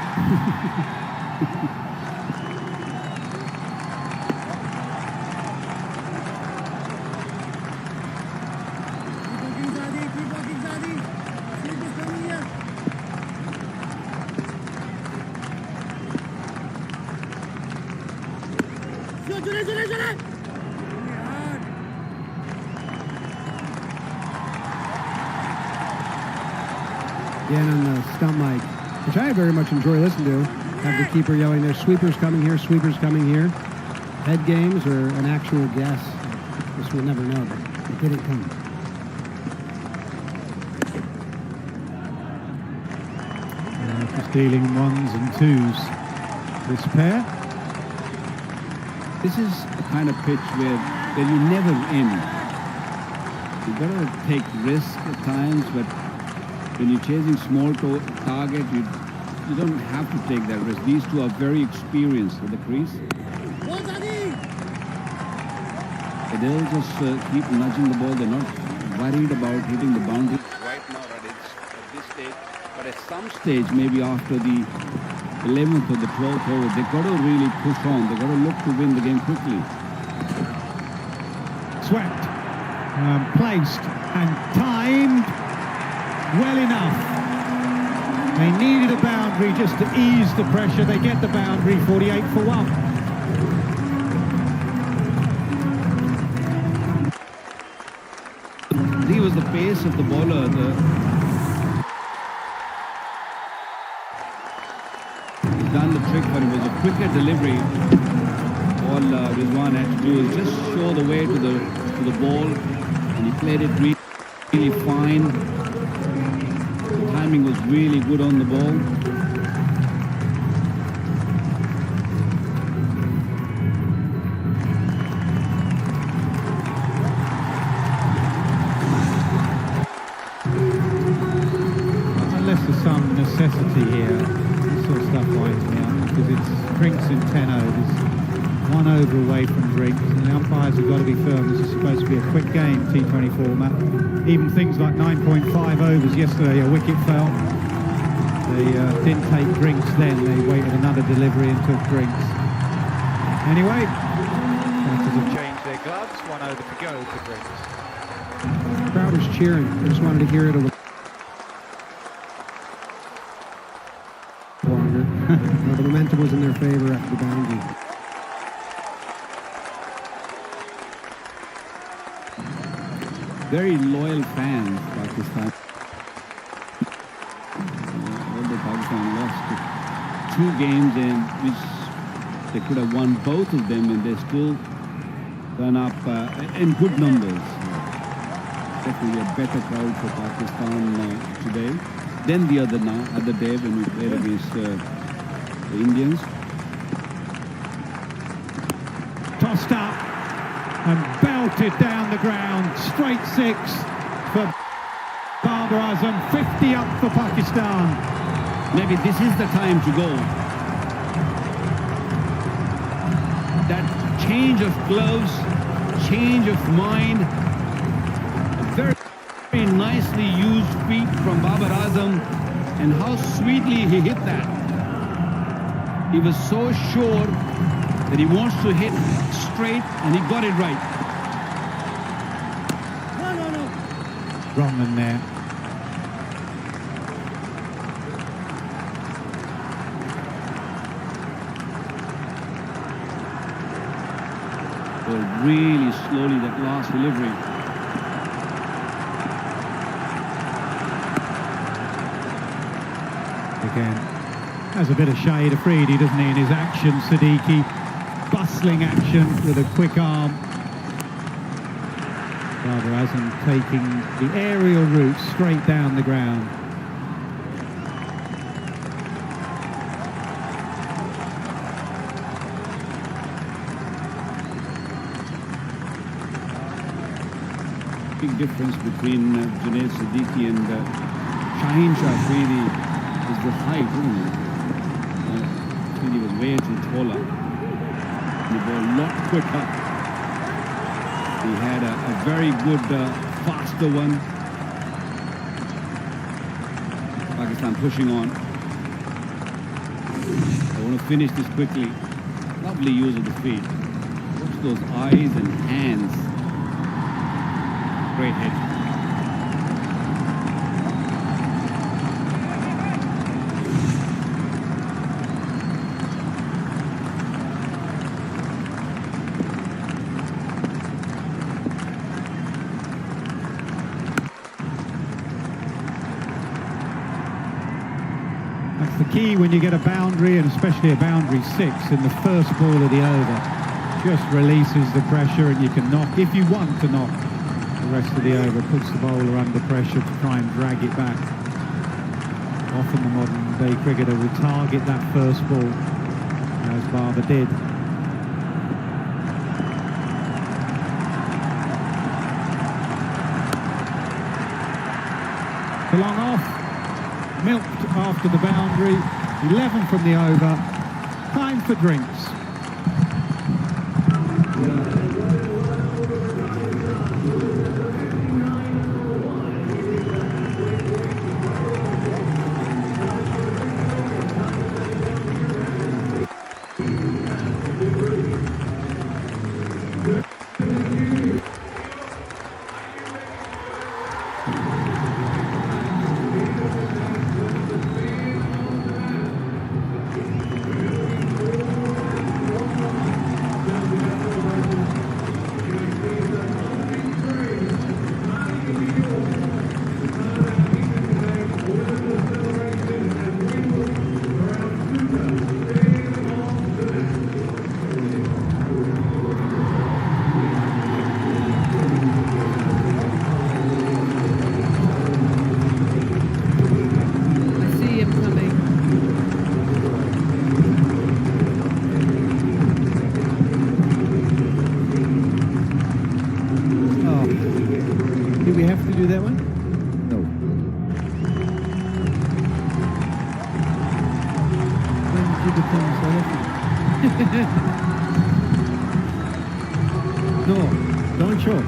E: Again on the stump mic, which I very much enjoy listening to, have the keeper yelling, there's sweepers coming here, sweepers coming here. Head games or an actual guess, this we'll never know, but it didn't come.
B: Dealing ones and twos, this pair.
A: This is the kind of pitch where you never end. You've got to take risks at times, but when you're chasing small target, you don't have to take that risk. These two are very experienced at the crease. But they'll just keep nudging the ball. They're not worried about hitting the boundary right now at this stage. But at some stage, maybe after the 11th or the 12th over, they've got to really push on. They've got to look to win the game quickly.
B: Swept, placed and timed well enough. They needed a boundary just to ease the pressure. They get the boundary, 48 for 1.
A: He was the pace of the bowler. He's done the trick, but it was a quicker delivery. All Rizwan had to do is just show the way to the ball, and he played it really fine. The timing was really good on the ball.
B: Unless there's some necessity here, this sort of stuff winds me up, because it's drinks in 10 overs, 1 over away from drinks, and the umpires have got to be firm. This is supposed to be a quick game, T20 format. Even things like 9.5 overs yesterday, a wicket fell. They didn't take drinks then, they waited another delivery and took drinks. Anyway,
N: Change their gloves, 1 over to go for drinks.
E: The crowd was cheering. I just wanted to hear it a little longer. The momentum was in their favor after the boundary.
A: Very loyal fans, Pakistan. Although Pakistan lost 2 games in which they could have won both of them, and they still turn up in good numbers. Definitely a better crowd for Pakistan today than the other day when we played against the Indians.
B: tossed up and belted down the ground. Straight 6 for Babar Azam. 50 up for Pakistan.
A: Maybe this is the time to go. That change of gloves, change of mind, a very, very nicely used feet from Babar Azam, and how sweetly he hit that. He was so sure that he wants to hit straight, and he got it right.
B: Wrong in there.
A: Really slowly, that last delivery.
B: again. Has a bit of shade of Afridi, doesn't he, in his action, Siddiqui. Bustling action with a quick arm. Babar Azam taking the aerial route straight down the ground.
A: Big difference between Junaid Siddiqui and Shaheen Shah Afridi is the height, isn't it? Afridi was way too taller. The ball a lot quicker. He had a very good, faster one. Pakistan pushing on. I want to finish this quickly. Lovely use of the feet. Watch those eyes and hands. Great hit.
B: That's the key when you get a boundary, and especially a boundary 6 in the first ball of the over. Just releases the pressure and you can knock, if you want to knock the rest of the over, puts the bowler under pressure to try and drag it back. Often the modern day cricketer will target that first ball, as Babar did. Long off, milked after the boundary, 11 from the over, time for drinks.
C: No, don't show.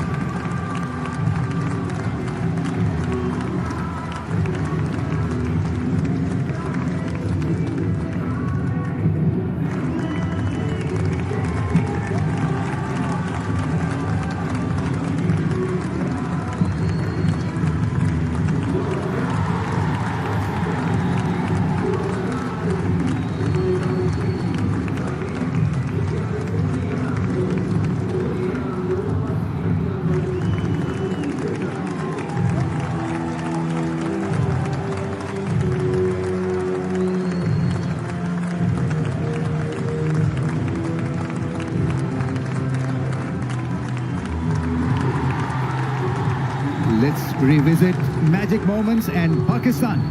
F: Let's revisit magic moments and Pakistan.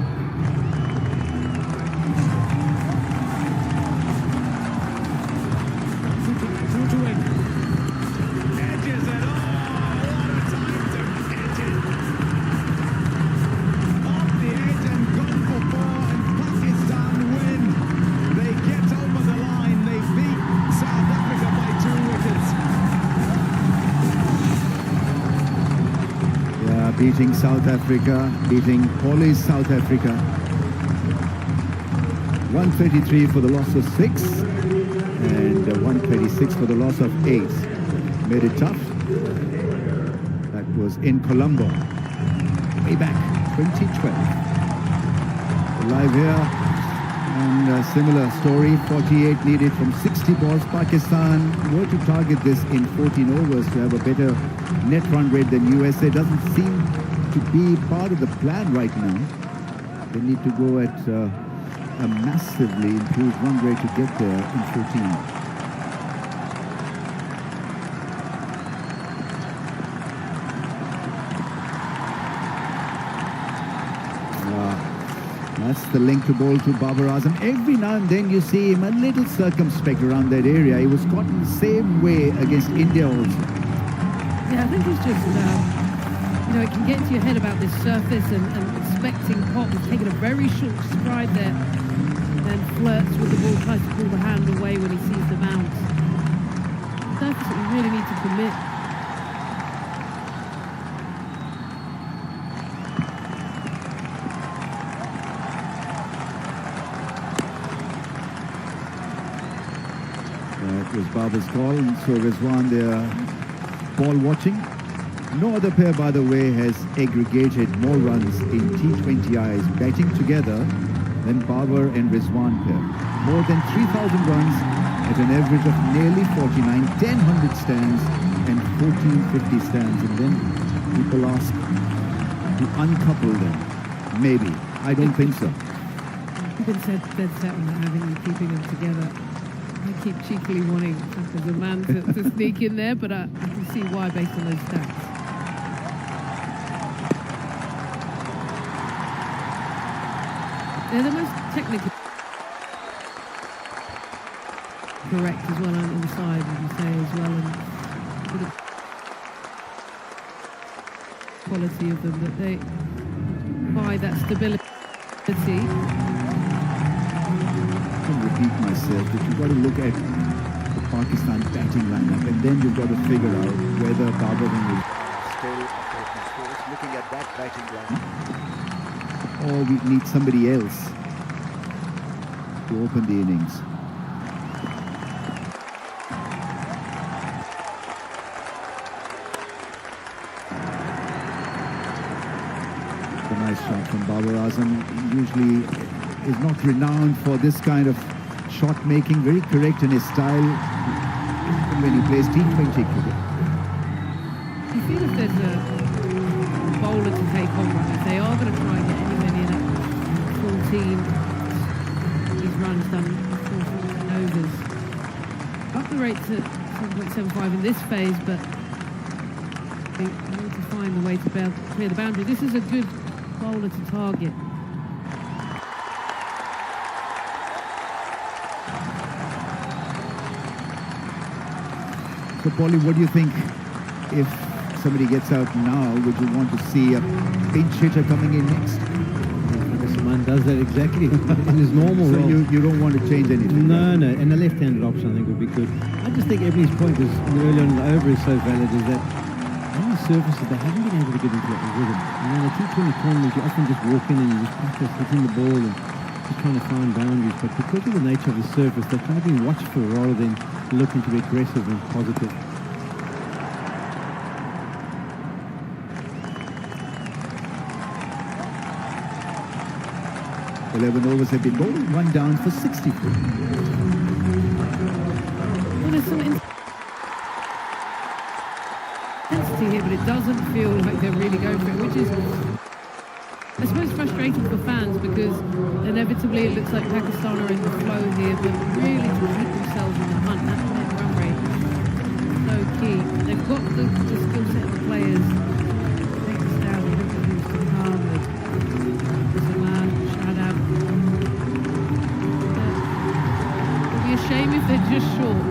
F: Beating South Africa, beating Polish South Africa. 133 for the loss of 6 and 126 for the loss of 8. Made it tough. That was in Colombo, way back 2012. Live here, and a similar story, 48 needed from 60 balls. Pakistan were to target this in 14 overs to have a better net run rate than USA. Doesn't seem to be part of the plan right now. They need to go at a massively improved run rate to get there in 14. That's the link to ball to Babar Azam. Every now and then you see him a little circumspect around that area. He was caught in the same way against India also.
K: Yeah, I think it's just, it can get to your head about this surface and expecting Pop. He's taken a very short stride there, then flirts with the ball, tries to pull the hand away when he sees the bounce. Surface that you really need to commit.
F: It was Babar's call, and so Rizwan, they are ball watching. No other pair, by the way, has aggregated more runs in T20Is batting together than Babar and Rizwan pair. More than 3,000 runs at an average of nearly 49, 1,000 stands and 1,450 stands. And then people ask to uncouple them. Maybe. I don't think so.
K: You've been dead set on that, haven't you, keeping them together. I keep cheekily wanting as a man to sneak in there, but I can see why based on those stats. They're the most technically correct as well on the side, would you say, as well, and for the quality of them, that they provide that stability.
F: I can repeat myself that you've got to look at the Pakistan batting lineup, and then you've got to figure out whether Babar will still looking at that batting lineup, or we need somebody else to open the innings. A nice shot from Babar Azam. Usually is not renowned for this kind of shot making, very correct in his style even when he plays T20 cricket.
K: You feel if there's a bowler to take on right, if they are going to try and get anywhere near that 14, these runs done 4 overs. Up the rate to 7.75 in this phase, but they need to find the way to clear the boundary. This is a good bowler to target.
F: So, Paulie, what do you think if somebody gets out now? Would you want to see a pinch hitter coming in next?
C: This man does that exactly in his normal
F: so
C: role.
F: You don't want to change anything?
C: No, no. And the left-handed option, I think, would be good. I just think Ebony's point is earlier on in the over is so valid, is that on the surfaces they haven't been able to get into a rhythm. And in the T20 tournament, you often just walk in and you just practice hitting the ball and just trying to find boundaries. But because of the nature of the surface, they're kind of being watchful rather than looking to be aggressive and positive.
F: $11 overs have been bowled, one down for 64.
K: Well, there's some intensity here, but it doesn't feel like they're really going for it, which is, I suppose, frustrating for fans because inevitably it looks like Pakistan are in the flow here, but really to keep themselves in the hunt, that net run rate is so key. They've got the skill set of the players. Take this down, look at who's to come, there's a man, Shadab. It'll be a shame if they're just short.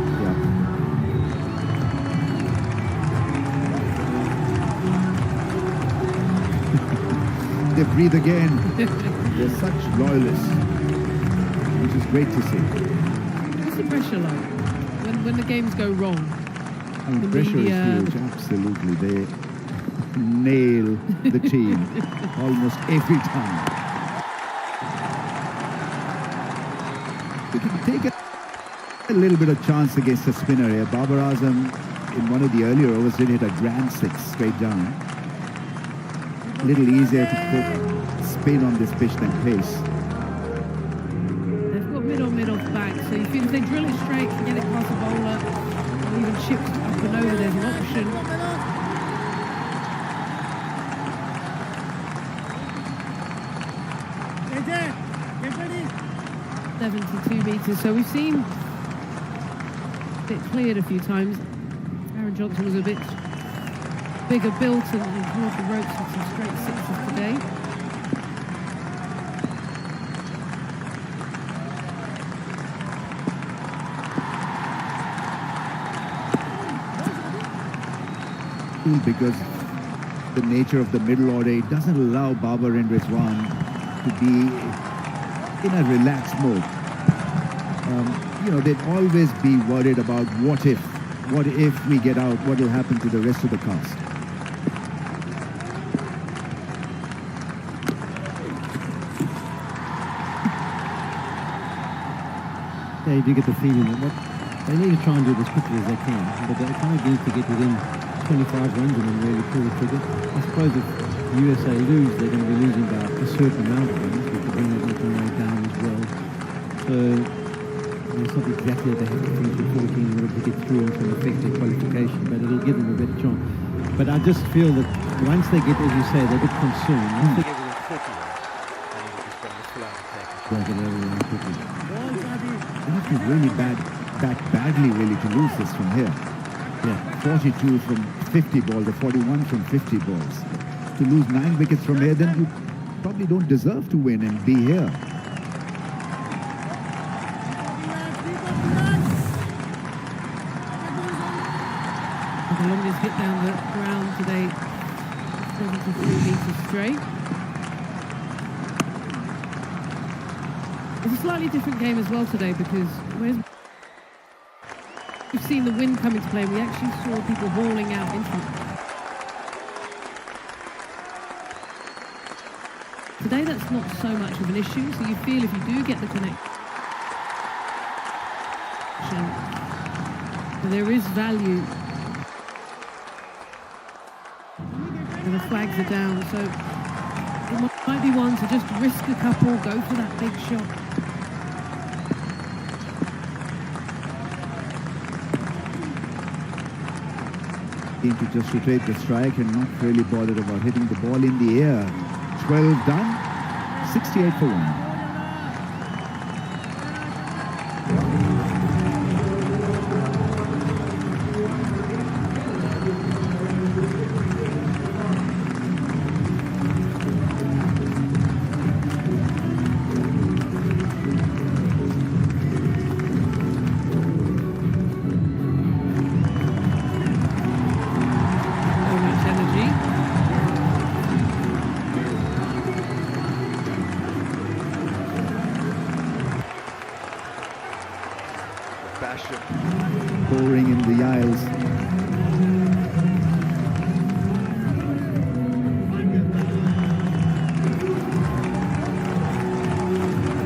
F: They breathe again. They're such loyalists, which is great to see.
K: What's the pressure like when the games go wrong?
F: I mean, pressure is huge, absolutely. They nail the team almost every time. We can take a little bit of chance against a spinner here. Babar Azam, in one of the earlier overs, did hit a grand 6 straight down. A little easier to put spin on this pitch than pace.
K: They've got mid-off back, so you feel if they drill it straight and get it past a bowler, or even chips up and over, there's an option.
C: Get ready.
K: 72 metres. So we've seen it cleared a few times. Aaron Johnson was a bit bigger built and come off the ropes with some straight sixes today.
F: Because the nature of the middle order, it doesn't allow Babar and Rizwan to be in a relaxed mode. You know, they'd always be worried about what if we get out, what will happen to the rest of the cast.
C: Yeah, you do get the feeling that they need to try and do it as quickly as they can, but they kind of need to get within 25 runs and then really pull the trigger. I suppose if USA lose, they're going to be losing by a certain amount of runs, which will bring that little rate down as well. So it's not exactly that they have to finish with 14 in order to get through and can affect their qualification, but it'll give them a better chance. But I just feel that once they get, as you say, they're a bit concerned. Once they get within 40 runs, they need to just go on the full out attack. They have to really bat badly really to lose this from here. Yeah, 42 from 50 balls, or 41 from 50 balls. To lose 9 wickets from here, then you probably don't deserve to win and be here.
K: The longest hit down the ground today, 73 metres straight. It's a slightly different game as well today because we've seen the wind come into play. We actually saw people hauling out into it. Today that's not so much of an issue, so you feel if you do get the connection, there is value. And the flags are down, so it might be one to just risk a couple, go for that big shot.
F: To just rotate the strike and not really bothered about hitting the ball in the air. 12 done, 68 for 1. Pouring in the aisles.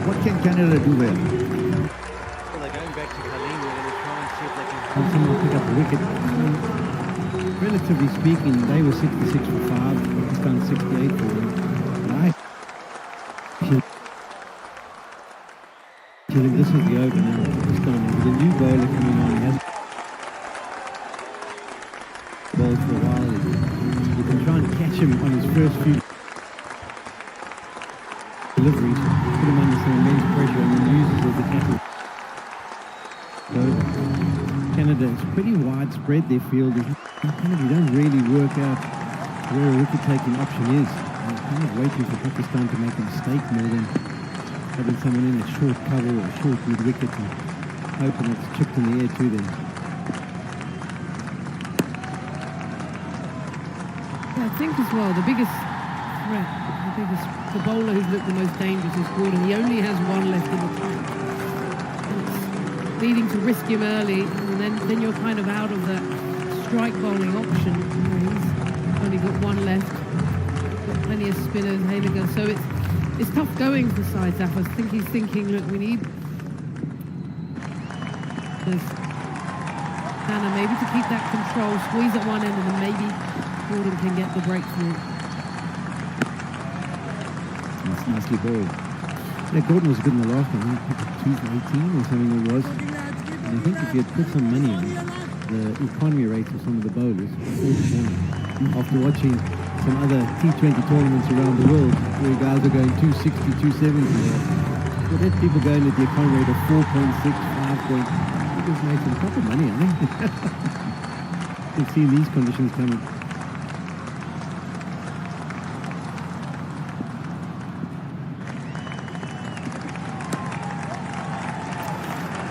F: What can Canada do there?
C: Well, they're going back to Khalil. They're going to try and see if they can someone pick up a wicket. Relatively speaking, they were 66 for 5. Pakistan 68 for 1. This is the over now. Pakistan with a new bowler coming on. He has bowled for a while. You can try and catch him on his first few deliveries, put him under some immense pressure, and then use it as a cattle. So Canada is pretty widespread. Their field is kind of, you don't really work out where a wicket-taking option is. I'm kind of waiting for Pakistan to make a mistake more than having someone in a short cover or a short mid wicket and hoping it's chipped in the air to them.
K: Yeah, I think as well, the biggest threat, the bowler who's looked the most dangerous is Gordon. He only has one left in the tank. And it's needing to risk him early, and then you're kind of out of that strike bowling option. He's only got one left. Got plenty of spinners, Hailiger, so it's tough going for side Zaf. I think he's thinking, look, we need Anna maybe to keep that control, squeeze at one end, and then maybe Gordon can get the breakthrough.
F: That's nicely bowled.
C: Yeah, Gordon was good in the last one. I think 2 for 18 or something it was. And I think if you had put some money on the economy rates of some of the bowlers, after watching some other T20 tournaments around the world where guys are going 260, 270, But let people go in at the economy rate of 4.6, 5 point. Just made some proper money, I think. You've seen these conditions coming.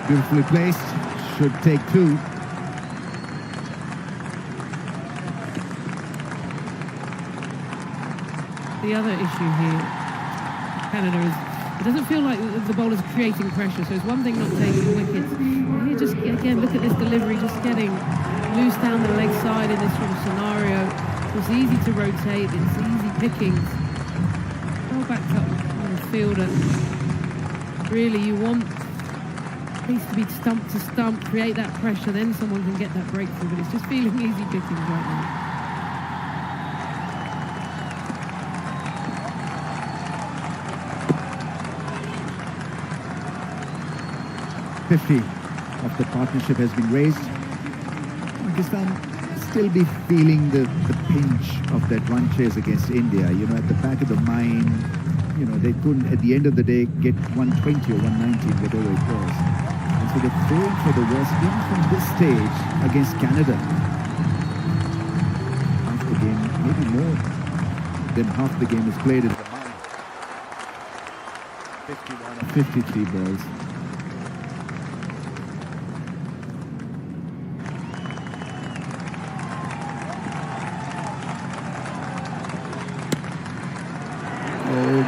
F: Beautifully placed. Should take two.
K: The other issue here, Canada, is it doesn't feel like the bowler's creating pressure. So it's one thing not taking wickets. Here, just again, look at this delivery, just getting loose down the leg side in this sort of scenario. It's easy to rotate. It's easy pickings. Well backed up on the fielder. Really, you want these to be stump to stump, create that pressure, then someone can get that breakthrough. But it's just feeling easy pickings right now.
F: 50 of the partnership has been raised. Pakistan still be feeling the pinch of that run chase against India. You know, at the back of the mind, you know, they couldn't, at the end of the day, get 120 or 119, whatever it was. And so they're going for the worst, even from this stage against Canada. Half the game, maybe more than half the game is played in the mind. 51 of 53 balls.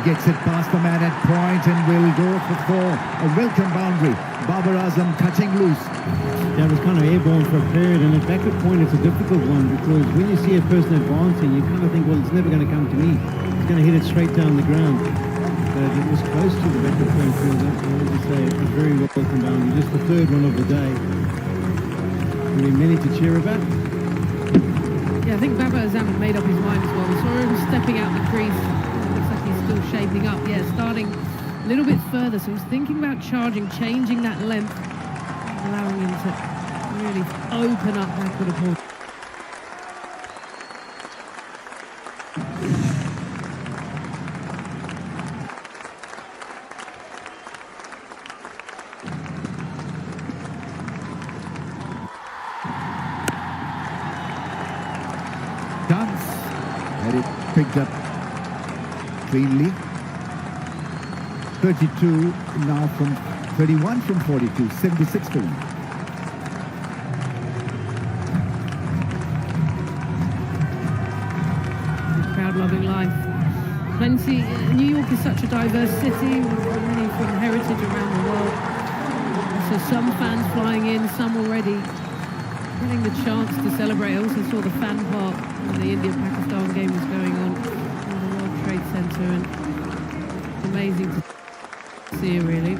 F: Gets it past the man at point and will go for a welcome boundary. Babar Azam cutting loose.
C: That was kind of airborne for a period, and at back at point it's a difficult one because when you see a person advancing, you kind of think, well, it's never going to come to me. It's going to hit it straight down the ground. But it was close to the back at point field. I want to say a very welcome boundary. Just the third one of the day. Really many to cheer about.
K: Yeah, I think Babar Azam made up his mind as well. We saw him stepping out the crease. Still shaping up, yeah, starting a little bit further, so he's thinking about charging, changing that length, allowing him to really open up backward approach.
F: Dance, had it picked up cleanly. 32 now from 31 from 42, 76 for 1.
K: Crowd-loving life. Plenty. New York is such a diverse city, with many from heritage around the world. So some fans flying in, some already getting the chance to celebrate. I also saw the fan park when the India-Pakistan game was going on. Trade Center, and it's amazing to see it, really.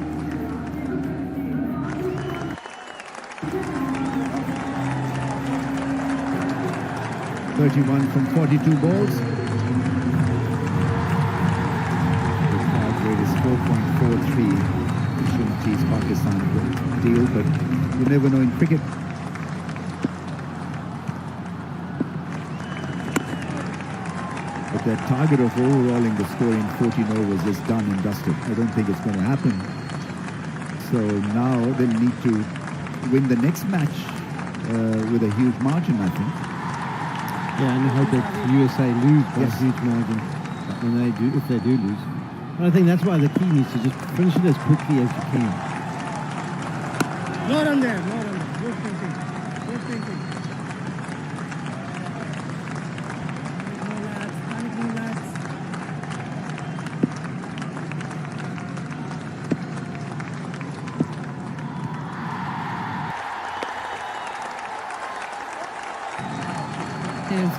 F: .31 from 42 balls. The card rate is 4.43. Shouldn't tease Pakistan deal, but you never know in cricket. Their target of overhauling the score in 14 overs is done and dusted. I don't think it's going to happen. So now they'll need to win the next match with a huge margin, I think.
C: Yeah, and I hope that USA lose by a huge margin when they do, if they do lose. But I think that's why the key needs to just finish it as quickly as you can. Not on there, not on there. Good thinking. Good thinking.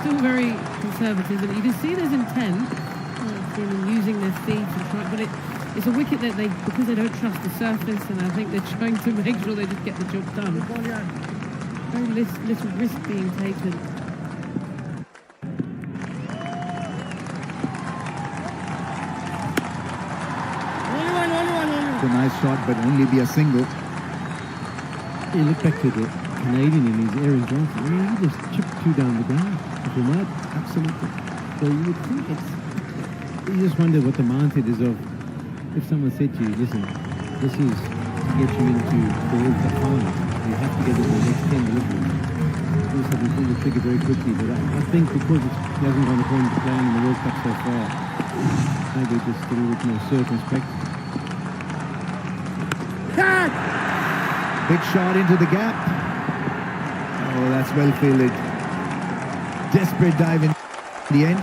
K: Still very conservative, and you can see there's intent. See them using their feet and try, but it's a wicket that because they don't trust the surface, and I think they're trying to make sure they just get the job done. Very little risk being taken.
F: It's a nice shot, but only be a single.
C: You look back to the Canadian in his Aaron Johnson. I mean, he just chipped two down the ground. The mud, absolutely. So you would think you just wonder what the mindset is of if someone said to you, listen, This is to get you into the World Cup final. You have to get into the next 10 deliveries. Also, we pull the trigger very quickly, but I think because he hasn't gone according to plan in the World Cup so far, maybe just a little bit more circumspect.
F: Big shot into the gap. Oh, that's well fielded. Desperate dive in the end.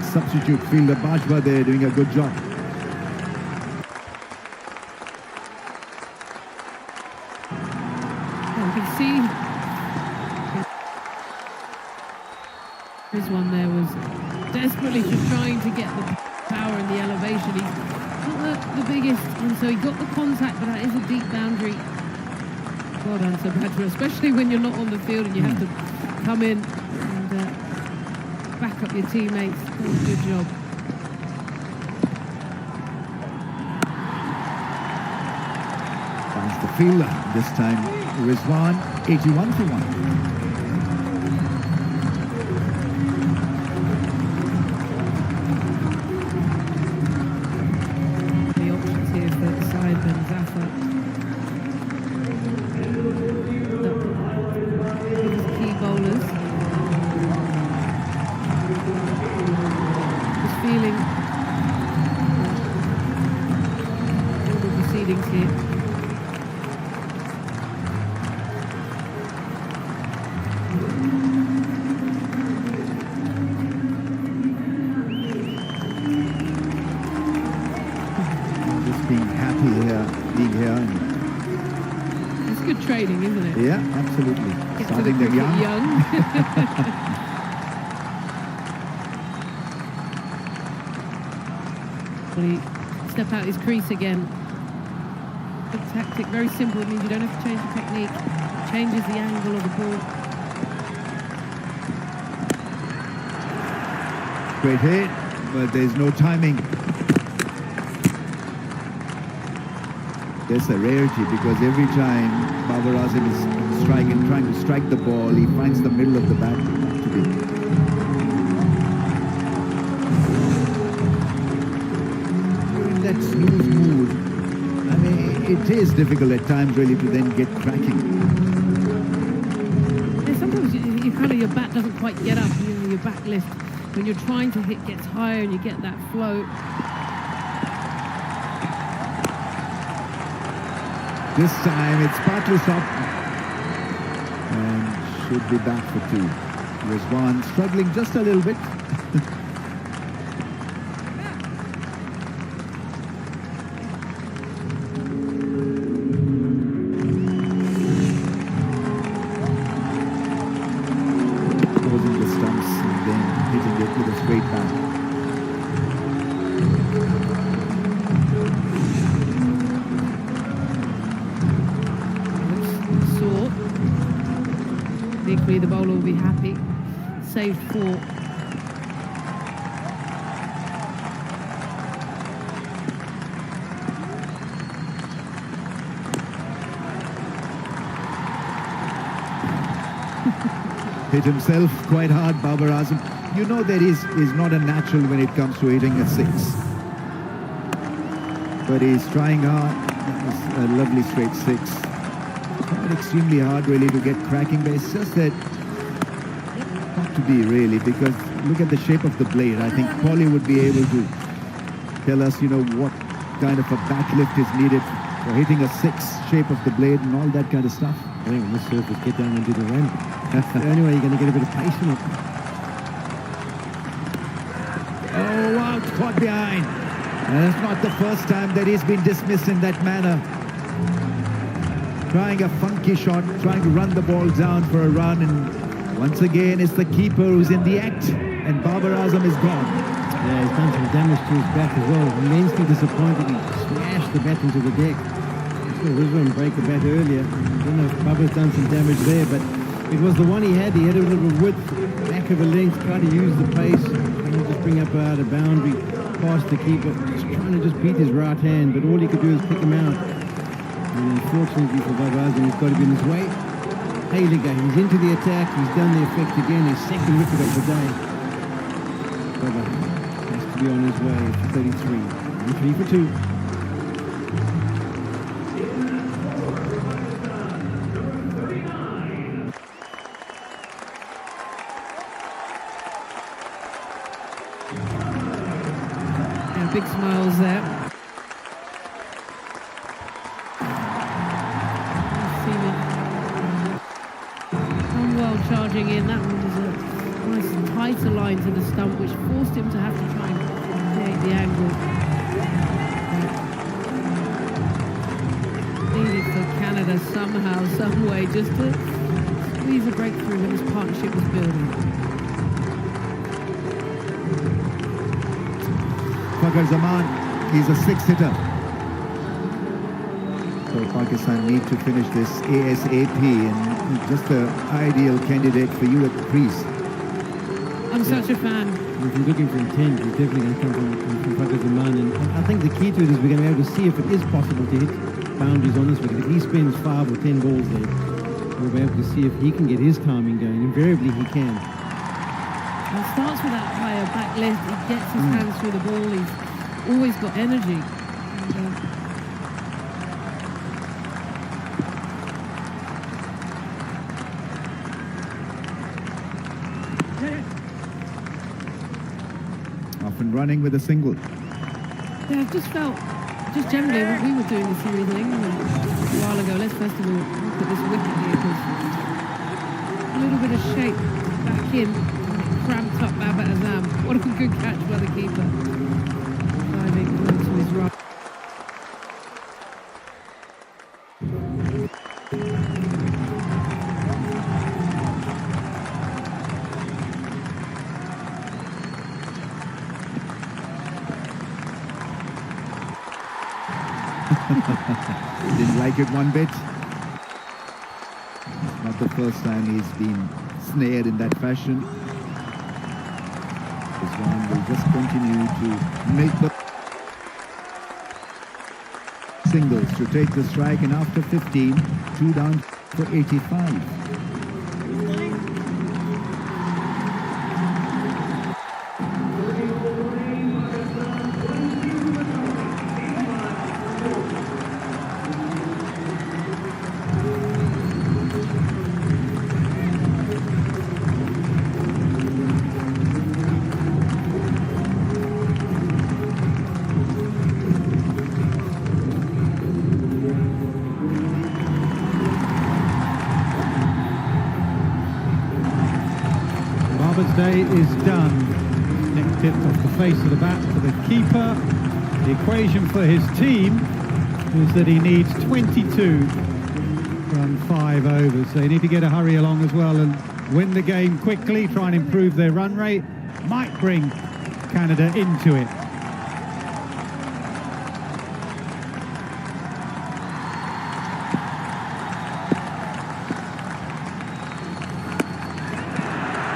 F: Substitute fielder Bajwa there doing a good job.
K: You can see this one there was desperately just trying to get the power and the elevation. He's not the biggest, and so he got the contact, but that is a deep boundary. Well done, Sir Bajwa, especially when you're not on the field and you have to come in and back up your teammates. That was a good job.
F: Finds the fielder. This time Rizwan, 81 for 1.
K: The options here for Syed Ben Zafar. His key bowlers. Just feeling all the proceedings here.
F: Being here.
K: It's good training, isn't it?
F: Yeah, absolutely.
K: Get
F: Starting
K: to the
F: them
K: young. Will he step out his crease again? Good tactic, very simple. It means you don't have to change the technique. It changes the angle of the ball.
F: Great hit, but there's no timing. That's a rarity because every time Babar Azam is trying to strike the ball, he finds the middle of the bat to be. In that snooze mood, I mean, it is difficult at times really to then get cracking.
K: Yeah, sometimes you kind of, your bat doesn't quite get up, your back lift. When you're trying to hit gets higher and you get that flow.
F: This time it's partly stopped and should be back for 2. Rizwan struggling just a little bit. Closing the stumps and then hitting it with a straight bat.
K: Equally, the bowler will be happy. Saved 4.
F: Hit himself quite hard, Babar Azam. You know that is not a natural when it comes to hitting a 6. But he's trying hard. That was a lovely straight 6. Extremely hard really to get cracking, but it's just that not to be really, because look at the shape of the blade. I think Paulie would be able to tell us, what kind of a back lift is needed for hitting a 6 shape of the blade and all that kind of stuff.
C: I think on this surface, get down into the ramp. That's the only way you're going to get a bit of pace in it.
F: Oh, wow, it's caught behind. And it's not the first time that he's been dismissed in that manner. Trying a funky shot, trying to run the ball down for a run, and once again it's the keeper who's in the act, and Babar Azam is gone.
C: Yeah, he's done some damage to his bat as well. Immensely disappointed. He smashed the bat into the deck. I saw Rizwan break the bat earlier. I don't know if Babar's done some damage there, but it was the one he had. He had a little width, back of a length, tried to use the pace, and just bring up out of boundary, past the keeper, just trying to just beat his right hand, but all he could do is pick him out. And unfortunately for Babar Azam, he's got to be in his way. Hailiger, he's into the attack, he's done the effect again, his second wicket of the day. Babar has to be on his way for 33. And 3 for 2.
K: Yeah, big smiles there. Well charging in, that one was a nice tighter line to the stump, which forced him to have to try and create the angle. Needed for Canada somehow, some way, just to squeeze a breakthrough when this partnership was building.
F: Fakhar Zaman, he's a six-hitter. So Pakistan need to finish this ASAP, and just the ideal candidate for you at the crease.
K: I'm such a fan.
C: If you're looking for intent, it's definitely going to come from Fakhar Zaman. And I think the key to it is we're going to be able to see if it is possible to hit boundaries on this wicket. If he spends 5 or 10 balls there, we'll be able to see if he can get his timing going. Invariably, he can.
K: He starts with that higher back left. He gets his hands through the ball. He's always got energy. And,
F: Off and running with a single.
K: yeah, I've just felt, just generally, what we were doing this series in England a while ago. Let's first of all look at this wicket here, because a little bit of shape back in, cramped up Babar Azam. What a good catch by the keeper. Diving to his right.
F: Didn't like it one bit. Not the first time he's been snared in that fashion. This one will just continue to make the singles to take the strike, and after 15, 2 down for 85.
B: Babar's day is done. Nick tipped off the face of the bat for the keeper. The equation for his team is that he needs 22 from 5 overs. So they need to get a hurry along as well and win the game quickly, try and improve their run rate. Might bring Canada into it.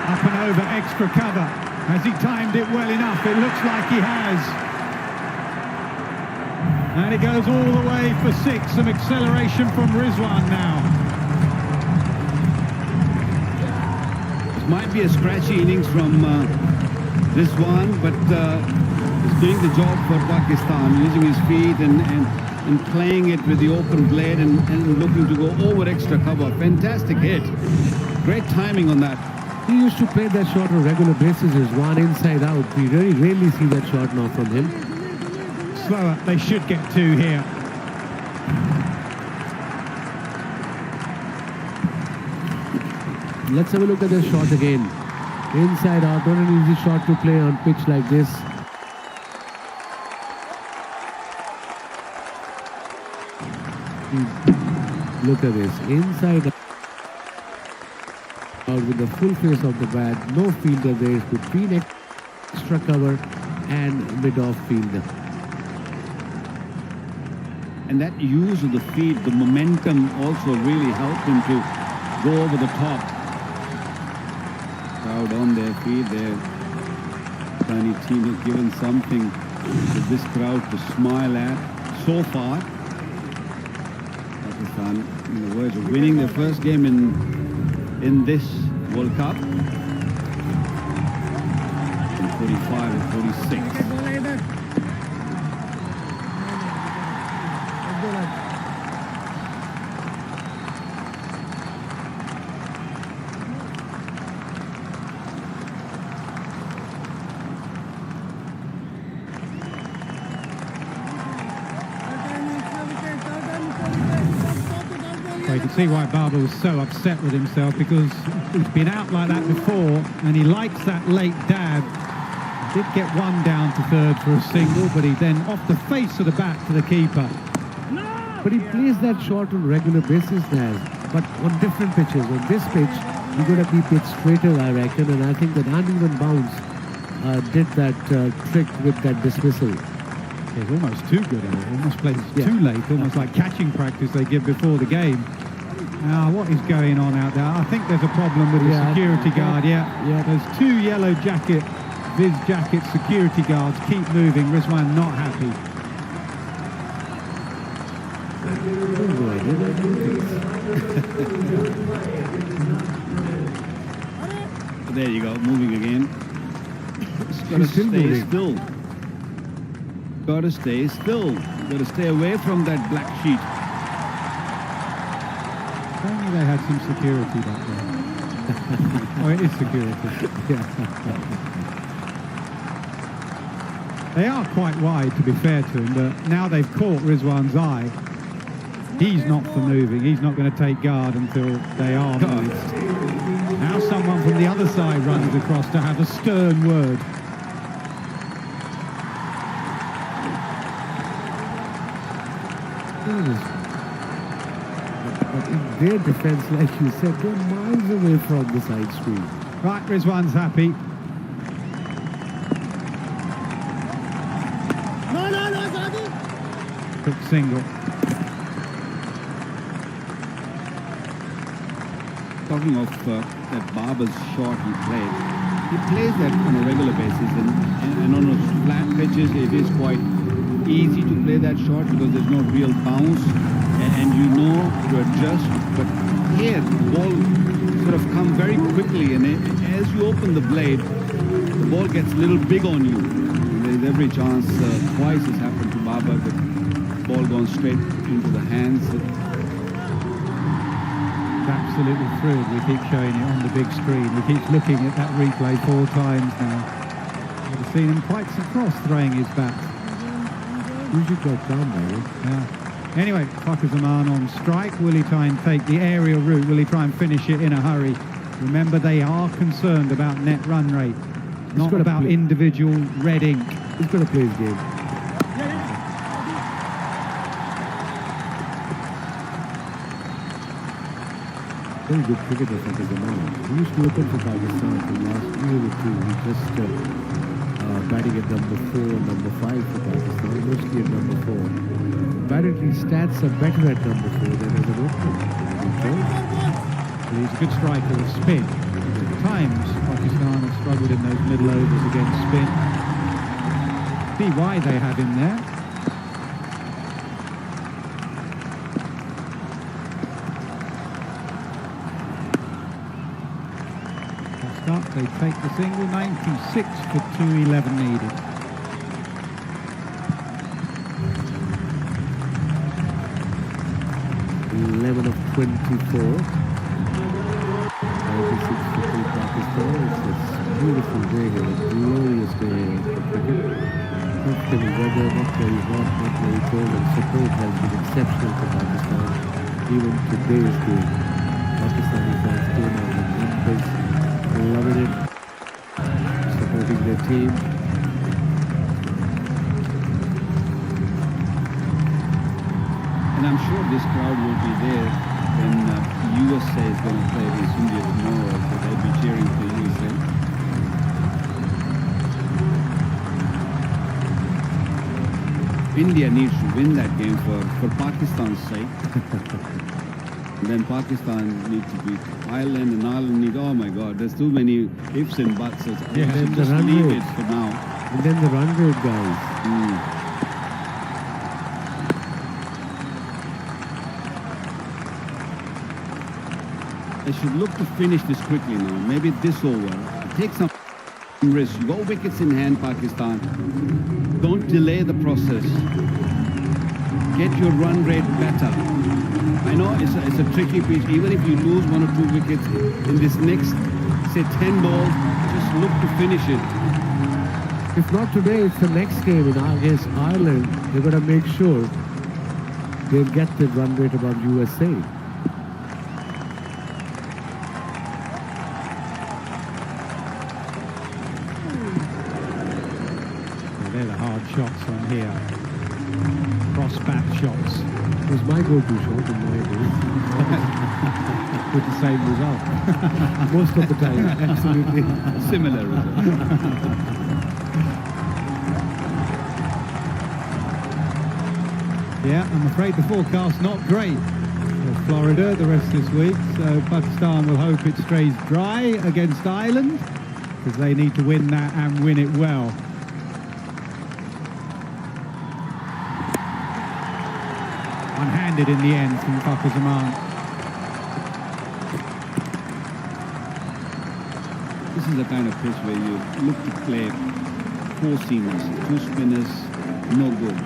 B: Up and over, extra cover. Has he timed it well enough? It looks like he has. And it goes all the way for 6. Some acceleration from Rizwan now.
A: It might be a scratchy innings from Rizwan, but he's doing the job for Pakistan, using his feet and playing it with the open blade and looking to go over extra cover. Fantastic hit. Great timing on that.
D: He used to play that shot on a regular basis. Is one inside out. We very rarely see that shot now from him.
B: Slower. They should get 2 here.
D: Let's have a look at the shot again. Inside out. Not an easy shot to play on pitch like this. Look at this. Inside out with the full face of the bat. No fielder there. It's between extra cover and mid-off fielder.
A: And that use of the feet, the momentum also really helped him to go over the top. Crowd on their feet. Their tiny team has given something to this crowd to smile at so far. Pakistan, in the words of winning their first game in this World Cup. 45 and 46.
B: Well, you can see why Barber was so upset with himself, because he's been out like that before and he likes that late dab. He did get one down to third for a single, but he then off the face of the bat to the keeper.
D: But he plays that shot on regular basis, Naz. But on different pitches. On this pitch, you got to keep it straighter, I reckon. And I think that uneven bounce did that trick with that dismissal.
B: It's almost too good. Almost plays too late. Almost like catching practice they give before the game. Now, what is going on out there? I think there's a problem with the security guard. There's two yellow jacket, Viz jacket security guards. Keep moving. Rizwan not happy.
A: There you go, moving again. It's got to stay still. Got to stay still. Got to stay away from that black sheet.
B: If only they had some security back there. Oh, it is security. They are quite wide, to be fair to him, but now they've caught Rizwan's eye. He's not for moving. He's not going to take guard until they are moved. Now someone from the other side runs across to have a stern word.
D: But in their defense, like you said, they're miles away from the side screen.
B: Right, Rizwan's happy. Quick single.
A: Talking of that Barber's shot he plays that on a regular basis, and on those flat pitches it is quite easy to play that shot because there's no real bounce, and you know to adjust. But here the ball sort of come very quickly, and as you open the blade, the ball gets a little big on you. There's every chance, twice has happened to Barber, the ball gone straight into the hands.
B: Absolutely thrilled. We keep showing it on the big screen. We keep looking at that replay 4 times now. I've seen him quite across throwing his bat.
D: Usually got down there.
B: Yeah. Anyway, Fakhar Zaman on strike. Will he try and take the aerial route? Will he try and finish it in a hurry? Remember, they are concerned about net run rate, not about individual red ink.
D: He's got to play his game. Very good cricketer for Zaman. He used to open for Pakistan for the last year or two. He just batting at number 4, number 5 for Pakistan, mostly at number 4. Apparently stats are better at number 4 than as an opener. Okay.
B: Well, he's a good striker with spin. At times, Pakistan have struggled in those middle overs against spin. See why they have him there. They take the single, 96 for 211 needed.
D: Of 24. 96 for Pakistan. It's a beautiful day here, a glorious day for cricket. Comfortable weather, not very hot, not very cold, and support has been exceptional for Pakistan. Even today's game, Pakistani fans came out in numbers, loving it, supporting their team.
A: And I'm sure this crowd will be there when USA is going to play against India tomorrow, so they'll be cheering for USA. India needs to win that game for Pakistan's sake. And then Pakistan needs to beat Ireland, and Ireland need, oh my God, there's too many ifs and buts. So just leave it for now.
D: And then the run rate guys.
A: They should look to finish this quickly now. Maybe this over. Take some risk. Go wickets in hand, Pakistan. Don't delay the process. Get your run rate better. I know it's a tricky pitch. Even if you lose 1 or 2 wickets in this next, say, 10 balls, just look to finish it.
D: If not today, it's the next game against Ireland. They've got to make sure they'll get the run rate above USA.
B: here. Cross-back shots.
D: It was my go-to shot in my day.
B: With the same result.
D: Most of the time.
B: Absolutely.
A: Similar result.
B: Yeah, I'm afraid the forecast's not great for Florida the rest of this week, so Pakistan will hope it stays dry against Ireland, because they need to win that and win it well. One-handed in the end from Pakistan.
A: This is the kind of pitch where you look to play four seamers, two spinners, no good.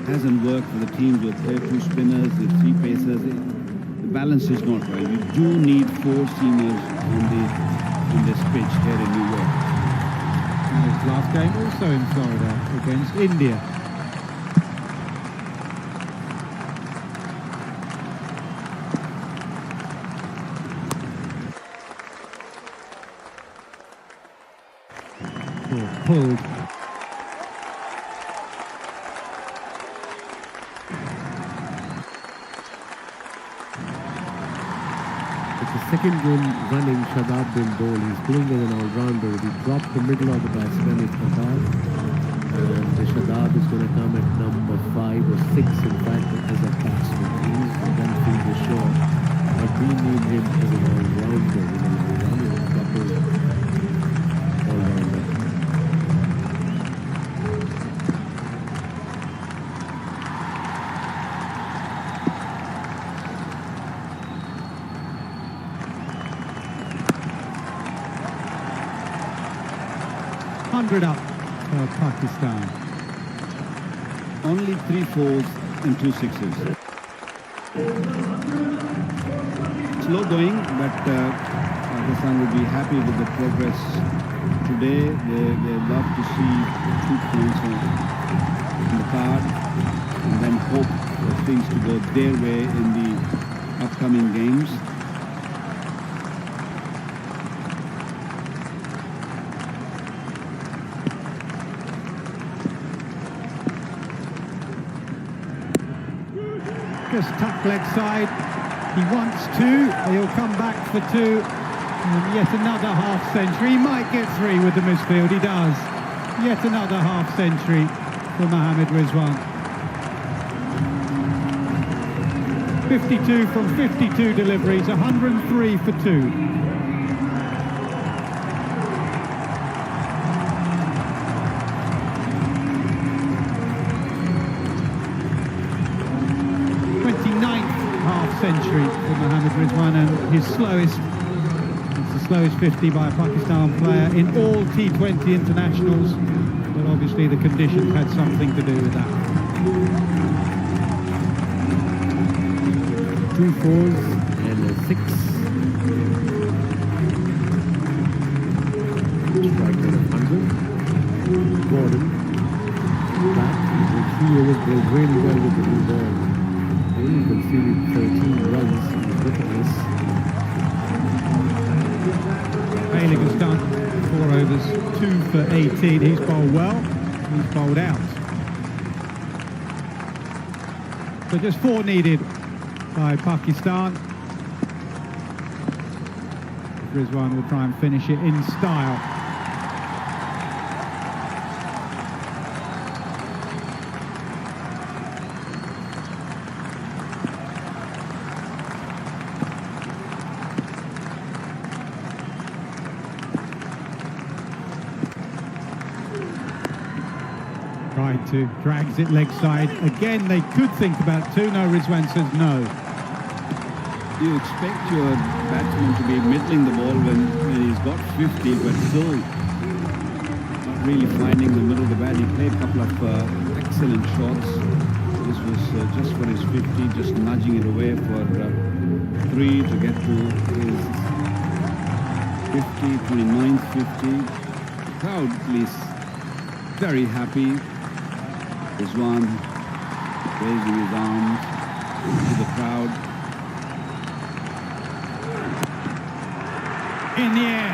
A: Hasn't worked for the teams who play two spinners, the three pacers. The balance is not right. You do need four seamers on this pitch here in New York.
B: And his last game also in Florida against India. Pulled.
D: It's the second game running Shadab bin ball. He's playing as an all-rounder. He dropped the middle of the batsman in Qatar. And the Shadab is going to come at number 5 or 6, in fact, as a batsman. He's going to feel the shot. But we need him as an all-rounder. Double all-rounder.
B: Up for Pakistan.
A: Only 3 fours and 2 sixes. Slow going, but Pakistan will be happy with the progress today. They love to see 2 points on the card and then hope for things to go their way in the upcoming games.
B: Just tuck leg side. He wants 2. He'll come back for 2. And yet another half century. He might get 3 with the misfield. He does. Yet another half century for Mohammad Rizwan. 52 from 52 deliveries. 103 for 2. Century for Mohammad Rizwan, and his slowest. It's the slowest 50 by a Pakistan player in all T20 internationals, but obviously the conditions had something to do with that.
D: 2 fours and a 6. Strike rate of 100. Gordon back. The 3 overs played really well with the new ball. He conceded 13 runs. Look at this.
B: Bailey has done 4 overs, 2 for 18. He's bowled well. He's bowled out. So just 4 needed by Pakistan. Rizwan will try and finish it in style. Drags it leg side. Again, they could think about 2. No, Rizwan says no.
A: You expect your batsman to be middling the ball when he's got 50, but still not really finding the middle of the bat. He played a couple of excellent shots. This was just for his 50, just nudging it away for 3 to get to his 50, 29th 50. The crowd, at least, very happy. Rizwan raising his arms to the crowd.
B: In the air.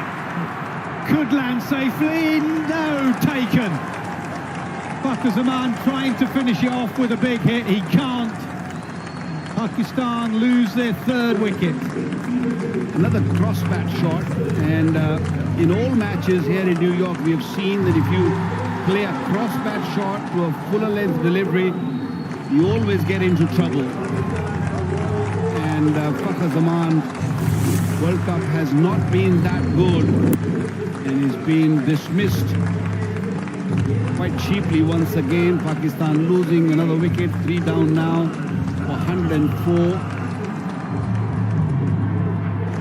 B: Could land safely. No, taken. Fakhar Zaman trying to finish it off with a big hit. He can't. Pakistan lose their third wicket.
A: Another cross-bat shot, and in all matches here in New York, we have seen that if you play a cross-bat shot to a fuller-length delivery, you always get into trouble. And Fakhar Zaman World Cup has not been that good, and he's been dismissed quite cheaply once again. Pakistan losing another wicket, 3 down now for 104.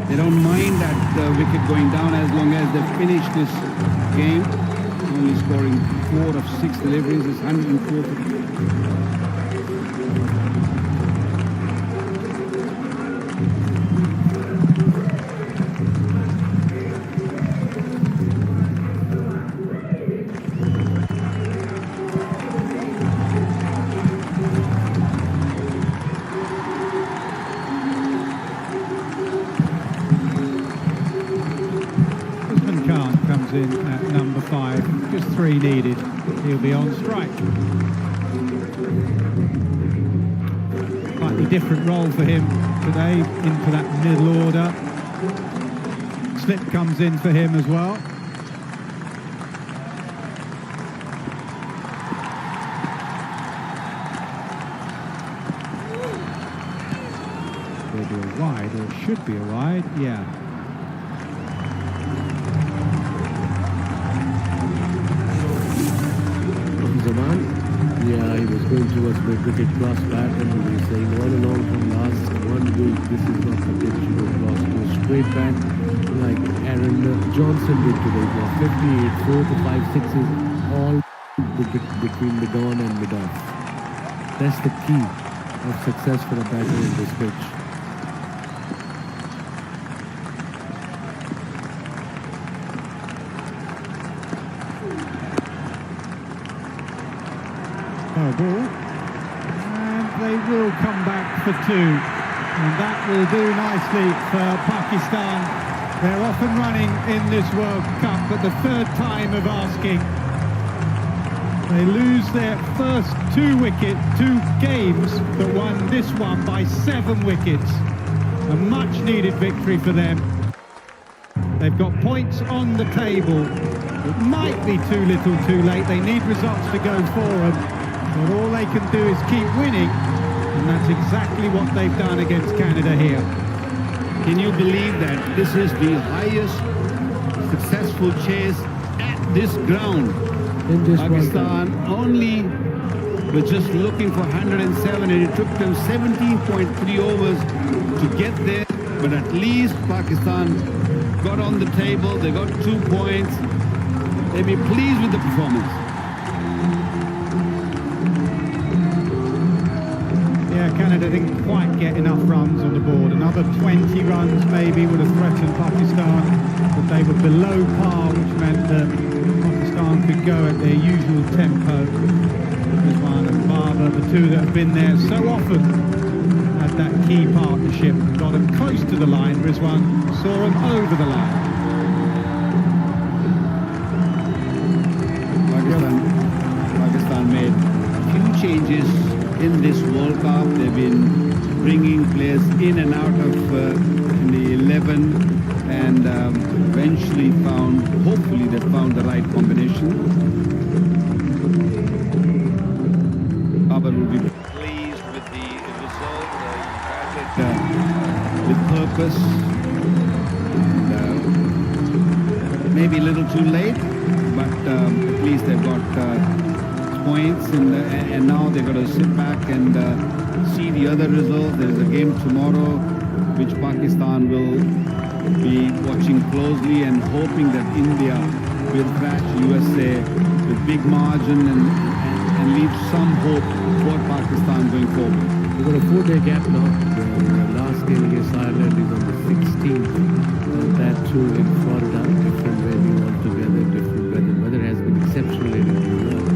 A: They don't mind that wicket going down as long as they finish this game. Only scoring 4 of 6 deliveries is 104.
B: Comes in at number 5, just 3 needed. He'll be on strike. Slightly different role for him today, into that middle order. Slip comes in for him as well. Will be a wide, or it should be a wide, yeah.
D: Zaman, yeah, he was going towards the cricket cross bat, and he was saying all along from last 1 week, this is not the pitch to go cross, go straight back like Aaron Johnson did today. 58, 4 to 5 sixes, all between mid-on and mid-off. That's the key of success for a batter in this pitch.
B: Ball, and they will come back for 2, and that will do nicely for Pakistan. They're off and running in this World Cup, but the third time of asking. They lose their first 2 games, but won this one by 7 wickets. A much needed victory for them. They've got points on the table. It might be too little too late. They need results to go for them. But all they can do is keep winning, and that's exactly what they've done against Canada here.
A: Can you believe that this is the highest successful chase at this ground?
D: In this
A: Pakistan only were just looking for 107, and it took them 17.3 overs to get there. But at least Pakistan got on the table, they got 2 points. They'll be pleased with the performance.
B: Canada didn't quite get enough runs on the board. Another 20 runs maybe would have threatened Pakistan, but they were below par, which meant that Pakistan could go at their usual tempo. Rizwan and Barber, the 2 that have been there so often, had that key partnership, got them close to the line. Rizwan saw them over the line.
A: Pakistan made a few changes in this World Cup. They've been bringing players in and out of in the 11, and eventually hopefully they found the right combination. Babar will be pleased with the result. He batted with purpose. And, maybe a little too late, but at least they've got points, and now they've got to sit back and see the other results. There's a game tomorrow which Pakistan will be watching closely and hoping that India will thrash USA with big margin and leave some hope for Pakistan going forward.
D: We've got a 4-day gap now. The last game against Ireland is on the 16th, and that too in Florida. Different venue altogether, different weather. Weather has been exceptional in New York.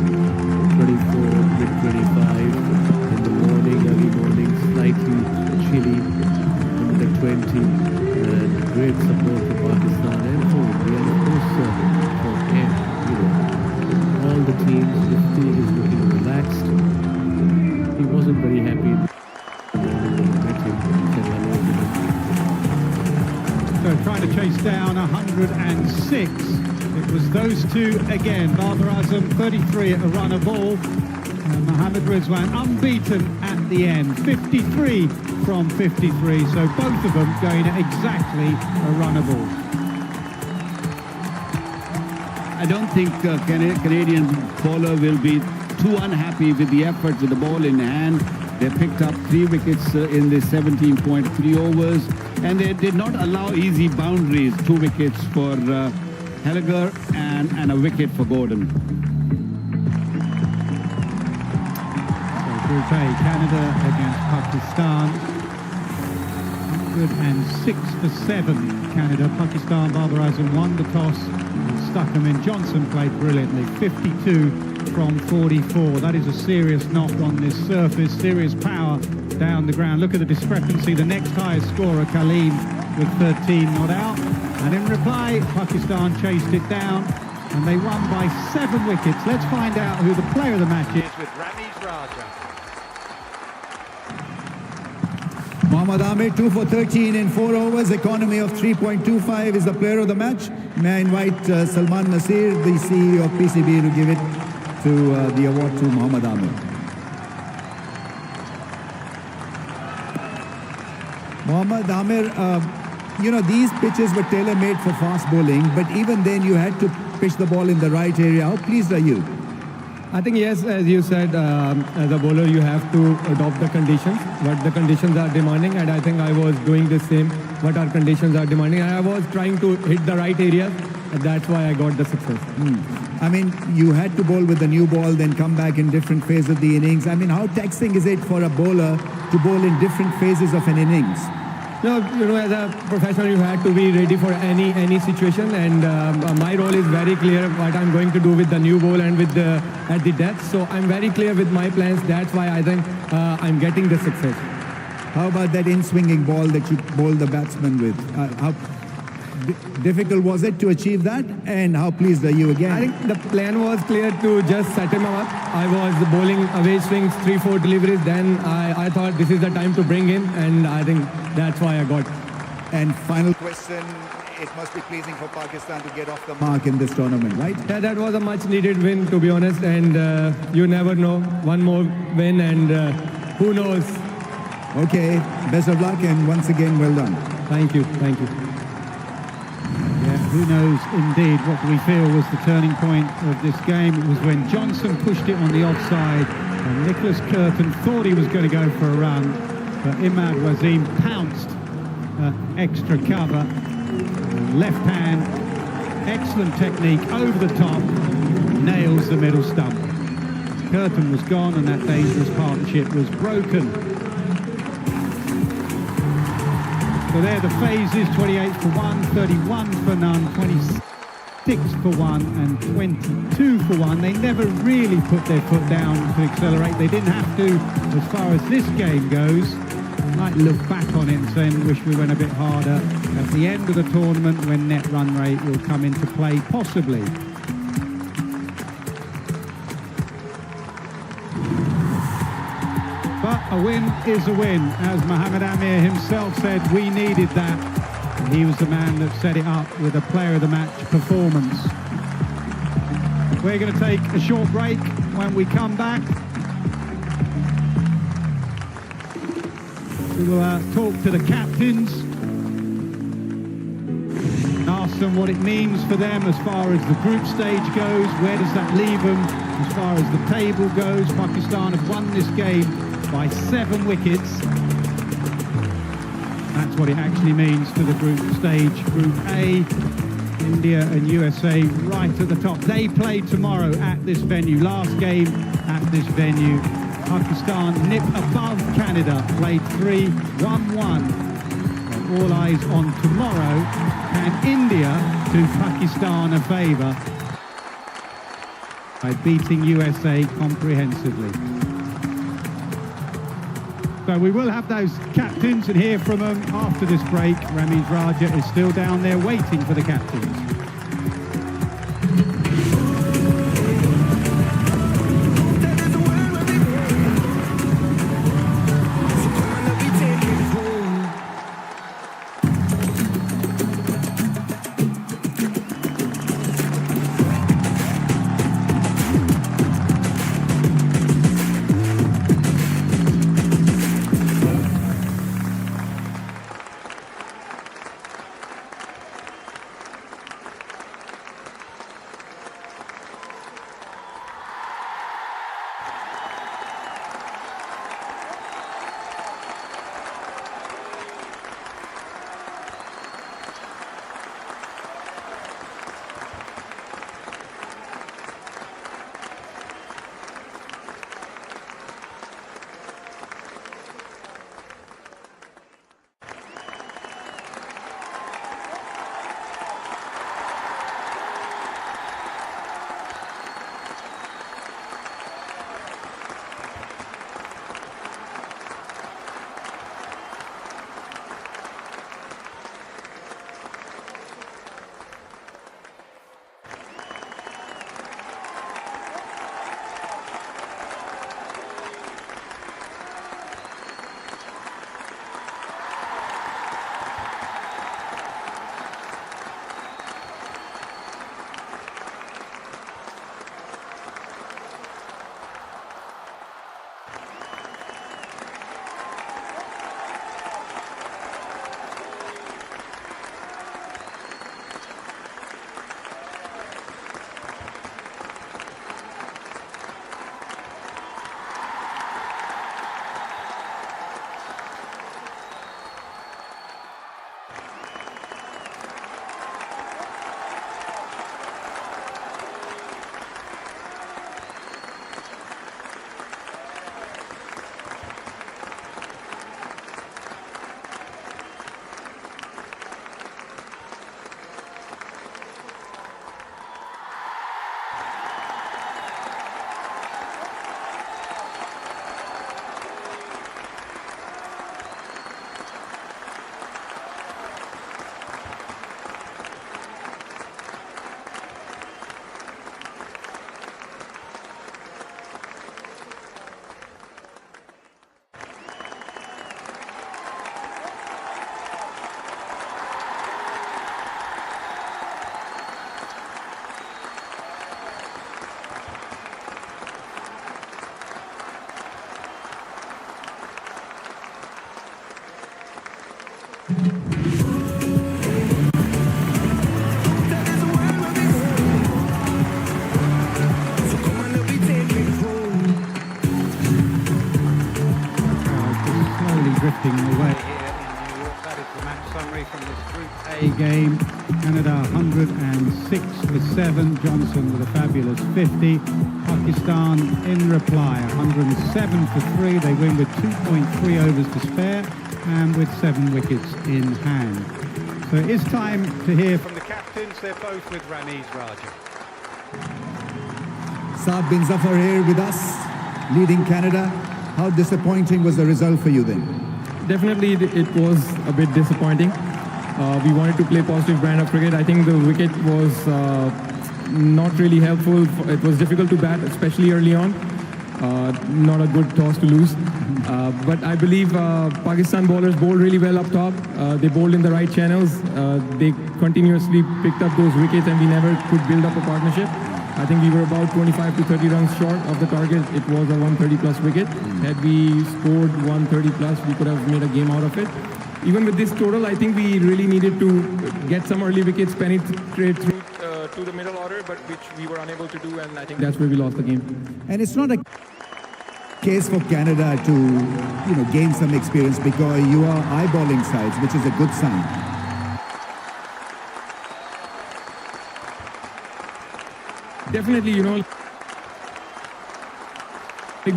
D: 24, mid-25 in the morning, early morning, slightly chilly in the 20, and great support for Pakistan and for India, and of course for all the teams. 50 is looking wasn't very happy.
B: So trying to chase down 106. It was those two again. Babar Azam 33 at a runner ball. And Mohammad Rizwan unbeaten at the end. 53 from 53. So both of them going at exactly a runner ball.
A: I don't think Canadian bowler will be too unhappy with the effort with the ball in hand. They picked up 3 wickets in the 17.3 overs, and they did not allow easy boundaries. 2 wickets for Helliger and a wicket for Gordon.
B: So Group A, Canada against Pakistan. 106 for 7. Canada, Pakistan. Babar Azam won the toss and stuck them in. Johnson played brilliantly. 52 from 44. That is a serious knock on this surface. Serious power down the ground. Look at the discrepancy. The next highest scorer, Kaleem, with 13 not out. And in reply, Pakistan chased it down and they won by 7 wickets. Let's find out who the player of the match is
N: With Ramiz Raja.
F: Mohammad Amir, 2 for 13 in 4 overs, economy of 3.25 is the player of the match. May I invite Salman Nasir, the CEO of PCB, to give it to the award to Mohammad Amir. Mohammad Amir, you know, these pitches were tailor-made for fast bowling, but even then you had to pitch the ball in the right area. How pleased are you?
L: I think, yes, as you said, as a bowler, you have to adopt the conditions, what the conditions are demanding, and I think I was doing the same, what our conditions are demanding. I was trying to hit the right areas, and that's why I got the success.
F: I mean, you had to bowl with the new ball, then come back in different phases of the innings. I mean, how taxing is it for a bowler to bowl in different phases of an innings?
L: No, you know, as a professional, you have to be ready for any situation, and my role is very clear what I'm going to do with the new ball and with the at the death. So I'm very clear with my plans. That's why I think I'm getting the success.
F: How about that in-swinging ball that you bowled the batsman with? How difficult was it to achieve that, and how pleased are you again?
L: I think the plan was clear to just set him up. I was bowling away swings, 3-4 deliveries. Then I thought this is the time to bring him, and I think that's why I got.
F: And final question, it must be pleasing for Pakistan to get off the mark in this tournament, right?
L: Yeah, that was a much needed win, to be honest, and you never know, one more win, and who knows.
F: Okay, best of luck, and once again, well done.
L: Thank you, thank you.
B: Yeah, who knows indeed. What do we feel was the turning point of this game? It was when Johnson pushed it on the offside and Nicholas Curtin thought he was going to go for a run, but Imad Wasim pounced extra cover, left hand, excellent technique over the top, nails the middle stump. Curtin was gone and that dangerous partnership was broken. So there the phases, 28 for 1, 31 for none, 26 for 1 and 22 for 1. They never really put their foot down to accelerate. They didn't have to as far as this game goes. I might look back on it and say, wish we went a bit harder at the end of the tournament when net run rate will come into play, possibly. But a win is a win. As Mohammad Amir himself said, we needed that. And he was the man that set it up with a player of the match performance. We're going to take a short break. When we come back, we will talk to the captains, ask them what it means for them as far as the group stage goes. Where does that leave them as far as the table goes? Pakistan have won this game by 7 wickets. That's what it actually means for the group stage. Group A, India and USA right at the top. They play tomorrow at this venue. Last game at this venue. Pakistan nip above Canada, played 3, 1-1. All eyes on tomorrow. And India do Pakistan a favour by beating USA comprehensively. So we will have those captains and hear from them after this break. Ramiz Raja is still down there waiting for the captains. Drifting away here in New York. That is the match summary from this Group A game. Canada 106 for 7. Johnson with a fabulous 50. Pakistan in reply 107 for 3. They win with 2.3 overs to spare and with 7 wickets in hand. So it is time to hear from the captains. They're both with Ramiz Raja.
F: Saad bin Zafar here with us, leading Canada. How disappointing was the result for you then?
L: Definitely, it was a bit disappointing. We wanted to play positive brand of cricket. I think the wicket was not really helpful. It was difficult to bat, especially early on. Not a good toss to lose. But I believe Pakistan bowlers bowled really well up top. They bowled in the right channels. They continuously picked up those wickets and we never could build up a partnership. I think we were about 25 to 30 runs short of the target. It was a 130 plus wicket. Had we scored 130 plus, we could have made a game out of it. Even with this total, I think we really needed to get some early wickets, penetrate through to the middle order, but which we were unable to do, and I think that's where we lost the game.
F: And it's not a case for Canada to, gain some experience because you are eyeballing sides, which is a good sign.
L: Definitely, we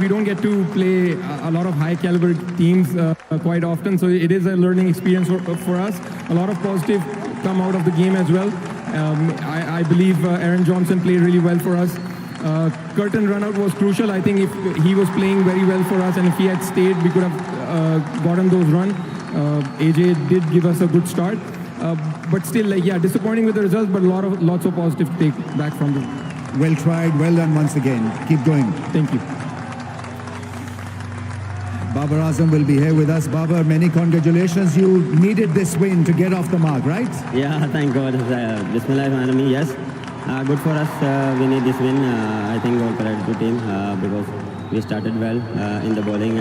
L: don't get to play a lot of high caliber teams quite often, so it is a learning experience for us. A lot of positive come out of the game as well. I believe Aaron Johnson played really well for us. Curtin run out was crucial. I think if he was playing very well for us and if he had stayed, we could have gotten those runs. AJ did give us a good start, but still, disappointing with the results, but lots of positive to take back from them.
F: Well tried, well done once again. Keep going.
L: Thank you.
F: Babar Azam will be here with us. Babar, many congratulations. You needed this win to get off the mark, right?
O: Yeah, thank God. Bismillahirrahmanirrahim. Yes, good for us. We need this win. I think all credit to team because we started well in the bowling.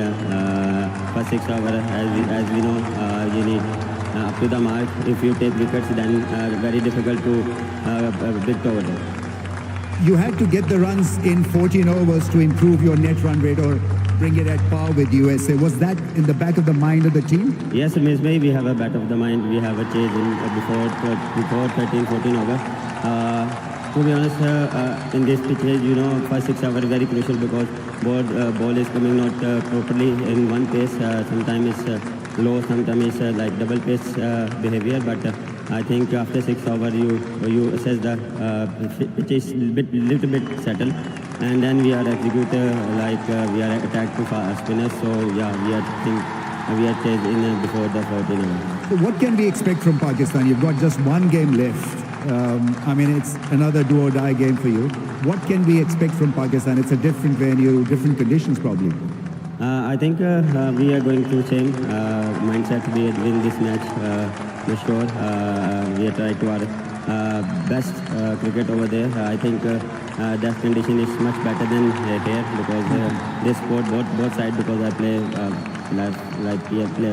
O: First 6 hours, as we know, you need up to the mark. If you take wickets, then very difficult to big over there.
F: You had to get the runs in 14 overs to improve your net run rate or bring it at par with USA. Was that in the back of the mind of the team?
O: Yes, Miss May, we have a back of the mind. We have a chase in before 13, 14 overs. To be honest, in this pitches, first 6 hours very crucial because ball is coming not properly in one pace. Sometimes it's low, sometimes it's like double pace behavior. But I think after 6 hours, you assess the pitch is little bit settled, and then we are executed we are attacked to spinners. So yeah, we are chased in before the 14 hours.
F: So what can we expect from Pakistan? You've got just one game left. It's another do-or-die game for you. What can we expect from Pakistan? It's a different venue, different conditions probably.
O: I think we are going to same mindset. We win this match. For sure. We are trying to our best cricket over there. I think that condition is much better than here because this sport both sides because I play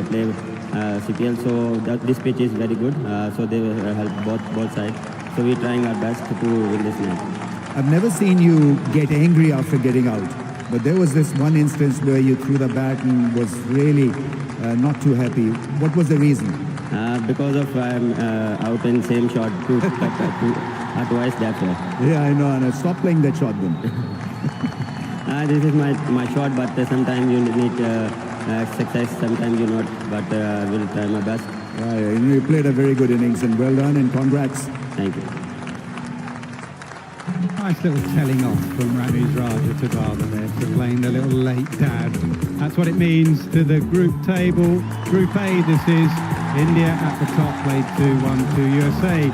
O: play CPL, so this pitch is very good. So they will help both sides. So we're trying our best to win this match.
F: I've never seen you get angry after getting out, but there was this one instance where you threw the bat and was really not too happy. What was the reason?
O: Because of I'm out in same shot twice, that's why.
F: Yeah, I know, and stop playing that shot then.
O: This is my shot, but sometimes you need success, sometimes you not, but we'll try my best.
F: You played a very good innings and well done and congrats.
O: Thank you.
B: Nice little telling off from Ramiz Raja to Babar there for playing the little late dab. That's what it means to the group table. Group A, this is India at the top, played 2-1-2. USA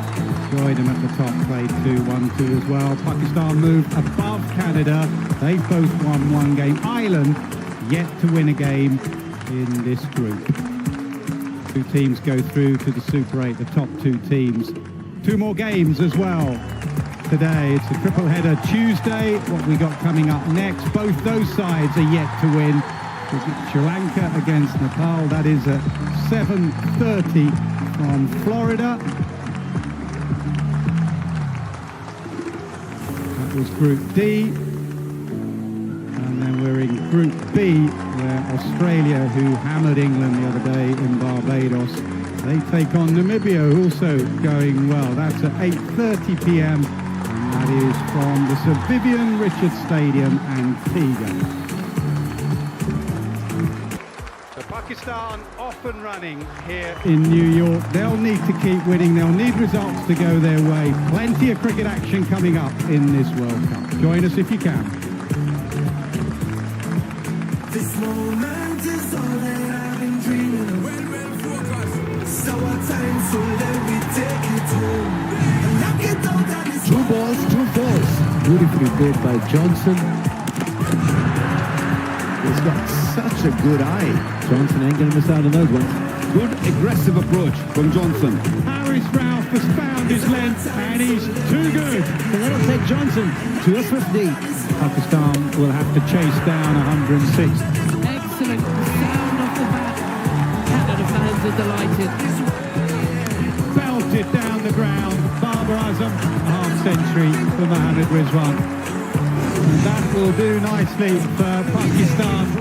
B: joined them at the top, played 2-1-2 as well. Pakistan moved above Canada. They've both won one game. Ireland yet to win a game in this group. 2 teams go through to the Super 8, the top 2 teams. 2 more games as well. Today, it's a triple header Tuesday. What we got coming up next, both those sides are yet to win. Sri Lanka against Nepal. That is at 7:30 from Florida. That was Group D. And then we're in Group B, where Australia, who hammered England the other day in Barbados, they take on Namibia, also going well. That's at 8:30 p.m. and that is from the Sir Vivian Richards Stadium, Antigua.
P: So Pakistan off and running here
B: In New York, they'll need to keep winning. They'll need results to go their way. Plenty of cricket action coming up in this World Cup. Join us if you can.
Q: This moment is all that I've been dreaming of. So our time, so let me take it home. And knock it down, that is
D: 2 balls, 2 balls. Beautifully played by Johnson.
F: He's got such a good eye.
B: Johnson ain't going to miss out on those ones.
A: Good aggressive approach from Johnson.
B: Harris Ralph has found his length and he's too good.
C: So that'll take Johnson to a 50.
B: Pakistan will have to chase down 106.
K: Excellent sound off the bat. Canada fans are delighted.
B: Belted down the ground. Babar Azam, half century for Mohammad Rizwan. And that will do nicely for Pakistan.